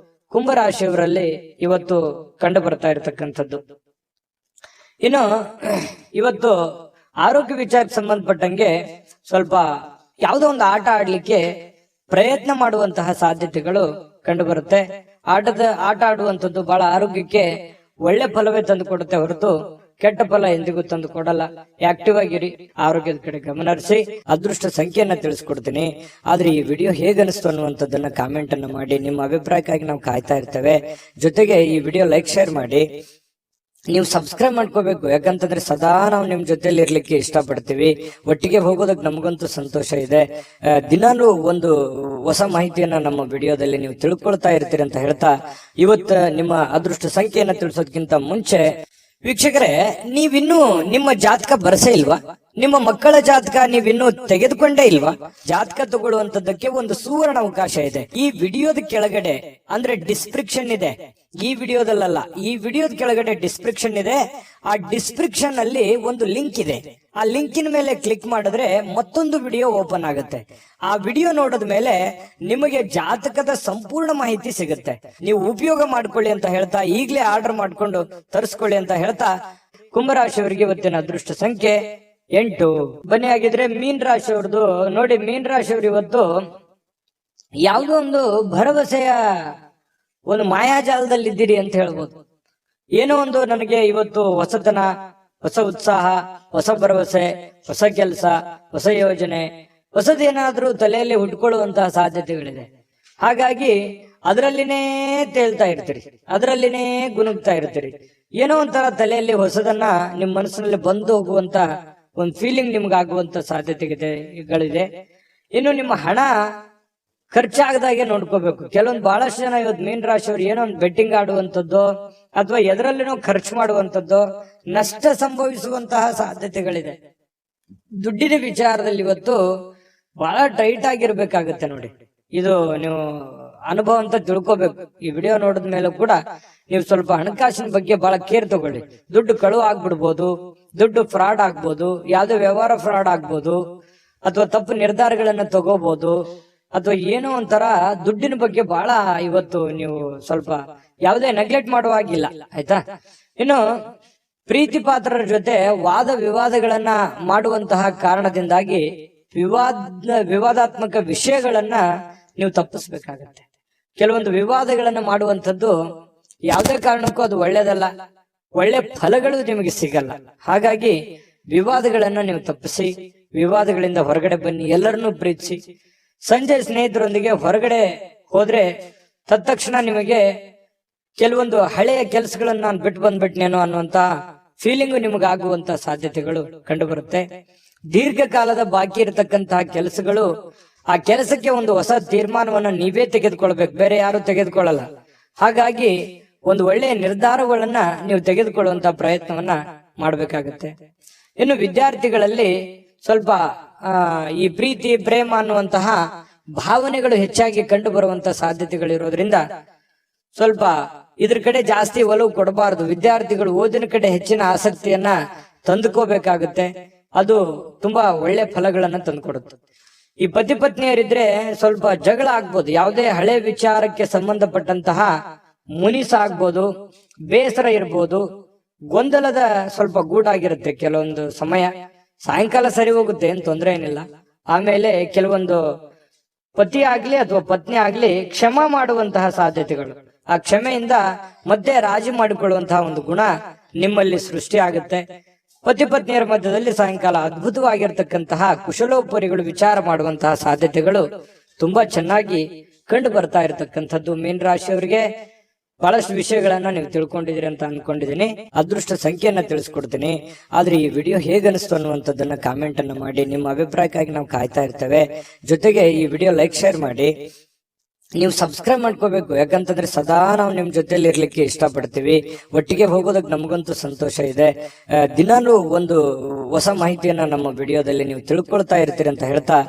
ಕುಂಭರಾಶಿಯವರಲ್ಲಿ ಇವತ್ತು ಕಂಡು ಬರ್ತಾ ಇರತಕ್ಕಂಥದ್ದು. ಇನ್ನು ಇವತ್ತು ಆರೋಗ್ಯ ವಿಚಾರಕ್ಕೆ ಸಂಬಂಧಪಟ್ಟಂಗೆ ಸ್ವಲ್ಪ ಯಾವುದೋ ಒಂದು ಆಟ ಆಡ್ಲಿಕ್ಕೆ ಪ್ರಯತ್ನ ಮಾಡುವಂತಹ ಸಾಧ್ಯತೆಗಳು ಕಂಡು ಬರುತ್ತೆ. ಆಟ ಆಡುವಂಥದ್ದು ಬಹಳ ಆರೋಗ್ಯಕ್ಕೆ ಒಳ್ಳೆ ಫಲವೇ ತಂದು ಕೊಡುತ್ತೆ ಹೊರತು ಕೆಟ್ಟ ಫಲ ಎಂದಿಗೂ ತಂದು ಕೊಡಲ್ಲ. ಆಕ್ಟಿವ್ ಆಗಿರಿ, ಆರೋಗ್ಯದ ಕಡೆ ಗಮನ ಹರಿಸಿ. ಅದೃಷ್ಟ ಸಂಖ್ಯೆಯನ್ನ ತಿಳಿಸ್ಕೊಡ್ತೀನಿ. ಆದ್ರೆ ಈ ವಿಡಿಯೋ ಹೇಗನಿಸ್ತು ಅನ್ನುವಂಥದ್ದನ್ನ ಕಾಮೆಂಟ್ ಅನ್ನ ಮಾಡಿ. ನಿಮ್ಮ ಅಭಿಪ್ರಾಯಕ್ಕಾಗಿ ನಾವು ಕಾಯ್ತಾ ಇರ್ತೇವೆ. ಜೊತೆಗೆ ಈ ವಿಡಿಯೋ ಲೈಕ್ ಶೇರ್ ಮಾಡಿ. ನೀವು ಸಬ್ಸ್ಕ್ರೈಬ್ ಮಾಡ್ಕೋಬೇಕು, ಯಾಕಂತಂದ್ರೆ ಸದಾ ನಾವು ನಿಮ್ ಜೊತೆಲಿ ಇರ್ಲಿಕ್ಕೆ ಇಷ್ಟಪಡ್ತೀವಿ. ಒಟ್ಟಿಗೆ ಹೋಗೋದಕ್ಕೆ ನಮಗಂತೂ ಸಂತೋಷ ಇದೆ. ದಿನಾಲೂ ಒಂದು ಹೊಸ ಮಾಹಿತಿಯನ್ನ ನಮ್ಮ ವಿಡಿಯೋದಲ್ಲಿ ನೀವು ತಿಳ್ಕೊಳ್ತಾ ಇರ್ತೀರಿ ಅಂತ ಹೇಳ್ತಾ, ಇವತ್ತು ನಿಮ್ಮ ಅದೃಷ್ಟ ಸಂಖ್ಯೆಯನ್ನ ತಿಳಿಸೋದಕ್ಕಿಂತ ಮುಂಚೆ ವೀಕ್ಷಕರೇ, ನೀವಿನ್ನೂ ನಿಮ್ಮ ಜಾತಕ ಬರಸೇ ಇಲ್ವಾ? ನಿಮ್ಮ ಮಕ್ಕಳ ಜಾತಕ ನೀವಿನ್ನೂ ತೆಗೆದುಕೊಂಡೇ ಇಲ್ವಾ? ಜಾತಕ ತಗೊಳ್ಳುವಂತದ್ದಕ್ಕೆ ಒಂದು ಸುವರ್ಣ ಅವಕಾಶ ಇದೆ. ಈ ವಿಡಿಯೋದ ಕೆಳಗಡೆ ಅಂದ್ರೆ ಡಿಸ್ಕ್ರಿಪ್ಷನ್ ಇದೆ, ಈ ವಿಡಿಯೋದಲ್ಲ, ಈ ವಿಡಿಯೋದ ಕೆಳಗಡೆ ಡಿಸ್ಕ್ರಿಪ್ಷನ್ ಇದೆ. ಆ ಡಿಸ್ಕ್ರಿಪ್ಷನ್ ಅಲ್ಲಿ ಒಂದು ಲಿಂಕ್ ಇದೆ. ಆ ಲಿಂಕಿನ ಮೇಲೆ ಕ್ಲಿಕ್ ಮಾಡಿದ್ರೆ ಮತ್ತೊಂದು ವಿಡಿಯೋ ಓಪನ್ ಆಗುತ್ತೆ. ಆ ವಿಡಿಯೋ ನೋಡಿದ ಮೇಲೆ ನಿಮಗೆ ಜಾತಕದ ಸಂಪೂರ್ಣ ಮಾಹಿತಿ ಸಿಗುತ್ತೆ. ನೀವು ಉಪಯೋಗ ಮಾಡ್ಕೊಳ್ಳಿ ಅಂತ ಹೇಳ್ತಾ, ಈಗಲೇ ಆರ್ಡರ್ ಮಾಡ್ಕೊಂಡು ತರಿಸ್ಕೊಳ್ಳಿ ಅಂತ ಹೇಳ್ತಾ, ಕುಂಭರಾಶಿಯವರಿಗೆ ಇವತ್ತಿನ ಅದೃಷ್ಟ ಸಂಖ್ಯೆ 8. ಬನ್ನಿ ಆಗಿದ್ರೆ ಮೀನ್ ರಾಶಿಯವ್ರದ್ದು ನೋಡಿ. ಮೀನ್ ರಾಶಿಯವರು ಇವತ್ತು ಯಾವುದೋ ಒಂದು ಭರವಸೆಯ ಒಂದು ಮಾಯಾಜಾಲದಲ್ಲಿದ್ದೀರಿ ಅಂತ ಹೇಳ್ಬೋದು. ಏನೋ ಒಂದು ನನಗೆ ಇವತ್ತು ಹೊಸತನ, ಹೊಸ ಉತ್ಸಾಹ, ಹೊಸ ಭರವಸೆ, ಹೊಸ ಕೆಲಸ, ಹೊಸ ಯೋಜನೆ, ಹೊಸದೇನಾದ್ರೂ ತಲೆಯಲ್ಲಿ ಹುಟ್ಕೊಳ್ಳುವಂತಹ ಸಾಧ್ಯತೆಗಳಿದೆ. ಹಾಗಾಗಿ ಅದರಲ್ಲಿನೇ ತೇಲ್ತಾ ಇರ್ತೀರಿ, ಅದರಲ್ಲಿನೇ ಗುನುಗ್ತಾ ಇರ್ತೀರಿ. ಏನೋ ಒಂಥರ ತಲೆಯಲ್ಲಿ ಹೊಸದನ್ನ ನಿಮ್ ಮನಸ್ಸಿನಲ್ಲಿ ಬಂದು ಹೋಗುವಂತ ಒಂದು ಫೀಲಿಂಗ್ ನಿಮ್ಗೆ ಆಗುವಂತ ಸಾಧ್ಯತೆಗಳಿದೆ. ಇನ್ನು ನಿಮ್ಮ ಹಣ ಖರ್ಚಾಗದಾಗೆ ನೋಡ್ಕೋಬೇಕು. ಕೆಲವೊಂದು ಬಹಳಷ್ಟು ಜನ ಇವತ್ತು ಮೀನ್ ರಾಶಿಯವರು ಏನೋ ಒಂದು ಬೆಟ್ಟಿಂಗ್ ಆಡುವಂಥದ್ದು ಅಥವಾ ಎದರಲ್ಲಿನೋ ಖರ್ಚು ಮಾಡುವಂಥದ್ದು, ನಷ್ಟ ಸಂಭವಿಸುವಂತಹ ಸಾಧ್ಯತೆಗಳಿದೆ. ದುಡ್ಡಿನ ವಿಚಾರದಲ್ಲಿ ಇವತ್ತು ಬಹಳ ಟೈಟ್ ಆಗಿರ್ಬೇಕಾಗತ್ತೆ ನೋಡಿ. ಇದು ನೀವು ಅನುಭವ ಅಂತ ತಿಳ್ಕೋಬೇಕು. ಈ ವಿಡಿಯೋ ನೋಡಿದ ಮೇಲೂ ಕೂಡ ನೀವು ಸ್ವಲ್ಪ ಹಣಕಾಸಿನ ಬಗ್ಗೆ ಬಹಳ ಕೇರ್ ತಗೊಳ್ಳಿ. ದುಡ್ಡು ಕಳುವು ಆಗ್ಬಿಡ್ಬೋದು, ದುಡ್ಡು ಫ್ರಾಡ್ ಆಗ್ಬೋದು, ಯಾವ್ದೋ ವ್ಯವಹಾರ ಫ್ರಾಡ್ ಆಗ್ಬೋದು, ಅಥವಾ ತಪ್ಪು ನಿರ್ಧಾರಗಳನ್ನ ತಗೋಬಹುದು, ಅಥವಾ ಏನೋ ಒಂಥರ ದುಡ್ಡಿನ ಬಗ್ಗೆ ಬಹಳ ಇವತ್ತು ನೀವು ಸ್ವಲ್ಪ ಯಾವುದೇ ನೆಗ್ಲೆಕ್ಟ್ ಮಾಡುವಾಗಿಲ್ಲ, ಆಯ್ತಾ? ಇನ್ನು ಪ್ರೀತಿ ಪಾತ್ರರ ಜೊತೆ ವಾದ ವಿವಾದಗಳನ್ನ ಮಾಡುವಂತಹ ಕಾರಣದಿಂದಾಗಿ ವಿವಾದಾತ್ಮಕ ವಿಷಯಗಳನ್ನ ನೀವು ತಪ್ಪಿಸ್ಬೇಕಾಗತ್ತೆ. ಕೆಲವೊಂದು ವಿವಾದಗಳನ್ನ ಮಾಡುವಂಥದ್ದು ಯಾವುದೇ ಕಾರಣಕ್ಕೂ ಅದು ಒಳ್ಳೇದಲ್ಲ, ಒಳ್ಳೆ ಫಲಗಳು ನಿಮಗೆ ಸಿಗಲ್ಲ. ಹಾಗಾಗಿ ವಿವಾದಗಳನ್ನ ನೀವು ತಪ್ಪಿಸಿ, ವಿವಾದಗಳಿಂದ ಹೊರಗಡೆ ಬನ್ನಿ, ಎಲ್ಲರನ್ನೂ ಪ್ರೀತಿಸಿ. ಸಂಜೆ ಸ್ನೇಹಿತರೊಂದಿಗೆ ಹೊರಗಡೆ ಹೋದ್ರೆ ತತ್ಕ್ಷಣ ನಿಮಗೆ ಕೆಲವೊಂದು ಹಳೆಯ ಕೆಲಸಗಳನ್ನ ನಾನು ಬಿಟ್ಟು ಬಂದ್ಬಿಟ್ನೇನೋ ಅನ್ನುವಂತ ಫೀಲಿಂಗು ನಿಮಗಾಗುವಂತ ಸಾಧ್ಯತೆಗಳು ಕಂಡು ಬರುತ್ತೆ. ದೀರ್ಘಕಾಲದ ಬಾಕಿ ಇರತಕ್ಕಂತಹ ಕೆಲಸಗಳು, ಆ ಕೆಲಸಕ್ಕೆ ಒಂದು ಹೊಸ ತೀರ್ಮಾನವನ್ನ ನೀವೇ ತೆಗೆದುಕೊಳ್ಬೇಕು, ಬೇರೆ ಯಾರು ತೆಗೆದುಕೊಳ್ಳಲ್ಲ. ಹಾಗಾಗಿ ಒಂದು ಒಳ್ಳೆಯ ನಿರ್ಧಾರಗಳನ್ನ ನೀವು ತೆಗೆದುಕೊಳ್ಳುವಂತ ಪ್ರಯತ್ನವನ್ನ ಮಾಡ್ಬೇಕಾಗತ್ತೆ. ಇನ್ನು ವಿದ್ಯಾರ್ಥಿಗಳಲ್ಲಿ ಸ್ವಲ್ಪ ಈ ಪ್ರೀತಿ ಪ್ರೇಮ ಅನ್ನುವಂತಹ ಭಾವನೆಗಳು ಹೆಚ್ಚಾಗಿ ಕಂಡು ಬರುವಂತ ಸಾಧ್ಯತೆಗಳಿರೋದ್ರಿಂದ ಸ್ವಲ್ಪ ಇದ್ರ ಕಡೆ ಜಾಸ್ತಿ ಒಲವು ಕೊಡಬಾರದು. ವಿದ್ಯಾರ್ಥಿಗಳು ಓದಿನ ಕಡೆ ಹೆಚ್ಚಿನ ಆಸಕ್ತಿಯನ್ನ ತಂದುಕೋಬೇಕಾಗುತ್ತೆ. ಅದು ತುಂಬಾ ಒಳ್ಳೆ ಫಲಗಳನ್ನ ತಂದುಕೊಡುತ್ತೆ. ಈ ಪತಿ ಪತ್ನಿಯರಿದ್ರೆ ಸ್ವಲ್ಪ ಜಗಳ ಆಗ್ಬೋದು, ಯಾವುದೇ ಹಳೆ ವಿಚಾರಕ್ಕೆ ಸಂಬಂಧಪಟ್ಟಂತಹ ಮುನಿಸ ಆಗ್ಬೋದು, ಬೇಸರ ಇರ್ಬೋದು, ಗೊಂದಲದ ಸ್ವಲ್ಪ ಗೂಡಾಗಿರುತ್ತೆ ಕೆಲವೊಂದು ಸಮಯ. ಸಾಯಂಕಾಲ ಸರಿ ಹೋಗುತ್ತೆ, ಏನ್ ತೊಂದರೆ ಏನಿಲ್ಲ. ಆಮೇಲೆ ಕೆಲವೊಂದು ಪತಿ ಆಗ್ಲಿ ಅಥವಾ ಪತ್ನಿ ಆಗ್ಲಿ ಕ್ಷಮಾ ಮಾಡುವಂತಹ ಸಾಧ್ಯತೆಗಳು, ಆ ಕ್ಷಮೆಯಿಂದ ಮತ್ತೆ ರಾಜಿ ಮಾಡಿಕೊಳ್ಳುವಂತಹ ಒಂದು ಗುಣ ನಿಮ್ಮಲ್ಲಿ ಸೃಷ್ಟಿ ಆಗುತ್ತೆ. ಪತಿ ಪತ್ನಿಯರ ಮಧ್ಯದಲ್ಲಿ ಸಾಯಂಕಾಲ ಅದ್ಭುತವಾಗಿರ್ತಕ್ಕಂತಹ ಕುಶಲೋಪರಿಗಳು ವಿಚಾರ ಮಾಡುವಂತಹ ಸಾಧ್ಯತೆಗಳು ತುಂಬಾ ಚೆನ್ನಾಗಿ ಕಂಡು ಬರ್ತಾ ಇರತಕ್ಕಂಥದ್ದು. ಮೀನ ರಾಶಿಯವರಿಗೆ ಬಹಳಷ್ಟು ವಿಷಯಗಳನ್ನ ನೀವು ತಿಳ್ಕೊಂಡಿದ್ದೀರಿ ಅಂತ ಅನ್ಕೊಂಡಿದ್ದೀನಿ. ಅದೃಷ್ಟ ಸಂಖ್ಯೆಯನ್ನ ತಿಳಿಸ್ಕೊಡ್ತೀನಿ. ಆದ್ರೆ ಈ ವಿಡಿಯೋ ಹೇಗನಿಸ್ತು ಅನ್ನುವಂಥದ್ದನ್ನ ಕಾಮೆಂಟ್ ಅನ್ನ ಮಾಡಿ. ನಿಮ್ಮ ಅಭಿಪ್ರಾಯಕ್ಕಾಗಿ ನಾವು ಕಾಯ್ತಾ ಇರ್ತೇವೆ. ಜೊತೆಗೆ ಈ ವಿಡಿಯೋ ಲೈಕ್ ಶೇರ್ ಮಾಡಿ. ನೀವು ಸಬ್ಸ್ಕ್ರೈಬ್ ಮಾಡ್ಕೋಬೇಕು, ಯಾಕಂತಂದ್ರೆ ಸದಾ ನಾವು ನಿಮ್ ಜೊತೆಲಿ ಇರ್ಲಿಕ್ಕೆ ಇಷ್ಟಪಡ್ತೀವಿ. ಒಟ್ಟಿಗೆ ಹೋಗೋದಕ್ಕೆ ನಮಗಂತೂ ಸಂತೋಷ ಇದೆ. ದಿನಾನು ಒಂದು ಹೊಸ ಮಾಹಿತಿಯನ್ನ ನಮ್ಮ ವಿಡಿಯೋದಲ್ಲಿ ನೀವು ತಿಳ್ಕೊಳ್ತಾ ಇರ್ತೀರಿ ಅಂತ ಹೇಳ್ತಾ,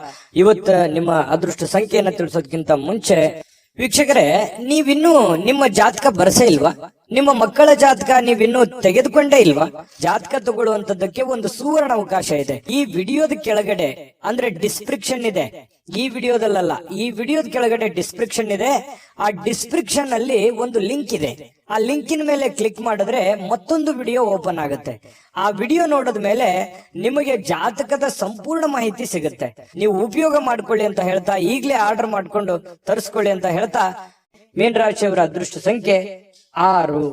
ಇವತ್ತು ನಿಮ್ಮ ಅದೃಷ್ಟ ಸಂಖ್ಯೆಯನ್ನ ತಿಳಿಸೋದಕ್ಕಿಂತ ಮುಂಚೆ ವೀಕ್ಷಕರೇ, ನೀವಿನ್ನೂ ನಿಮ್ಮ ಜಾತಕ ಬರಸೇ ಇಲ್ವಾ? ನಿಮ್ಮ ಮಕ್ಕಳ ಜಾತಕ ನೀವಿನ್ನೂ ತೆಗೆದುಕೊಂಡೇ ಇಲ್ವಾ? ಜಾತಕ ತಗೊಳ್ಳುವಂತದ್ದಕ್ಕೆ ಒಂದು ಸುವರ್ಣ ಅವಕಾಶ ಇದೆ. ಈ ವಿಡಿಯೋದ ಕೆಳಗಡೆ ಅಂದ್ರೆ ಡಿಸ್ಕ್ರಿಪ್ಷನ್ ಇದೆ. ಈ ವಿಡಿಯೋದಲ್ಲ, ಈ ವಿಡಿಯೋದ ಕೆಳಗಡೆ ಡಿಸ್ಕ್ರಿಪ್ಷನ್ ಇದೆ. ಆ ಡಿಸ್ಕ್ರಿಪ್ಷನ್ ಅಲ್ಲಿ ಒಂದು ಲಿಂಕ್ ಇದೆ. ಆ ಲಿಂಕಿನ ಮೇಲೆ ಕ್ಲಿಕ್ ಮಾಡಿದ್ರೆ ಮತ್ತೊಂದು ವಿಡಿಯೋ ಓಪನ್ ಆಗುತ್ತೆ. ಆ ವಿಡಿಯೋ ನೋಡಿದ ಮೇಲೆ ನಿಮಗೆ ಜಾತಕದ ಸಂಪೂರ್ಣ ಮಾಹಿತಿ ಸಿಗುತ್ತೆ. ನೀವು ಉಪಯೋಗ ಮಾಡ್ಕೊಳ್ಳಿ ಅಂತ ಹೇಳ್ತಾ, ಈಗಲೇ ಆರ್ಡರ್ ಮಾಡ್ಕೊಂಡು ತರಿಸ್ಕೊಳ್ಳಿ ಅಂತ ಹೇಳ್ತಾ, ಮೀನ ರಾಶಿಯವರ ಅದೃಷ್ಟ ಸಂಖ್ಯೆ 6.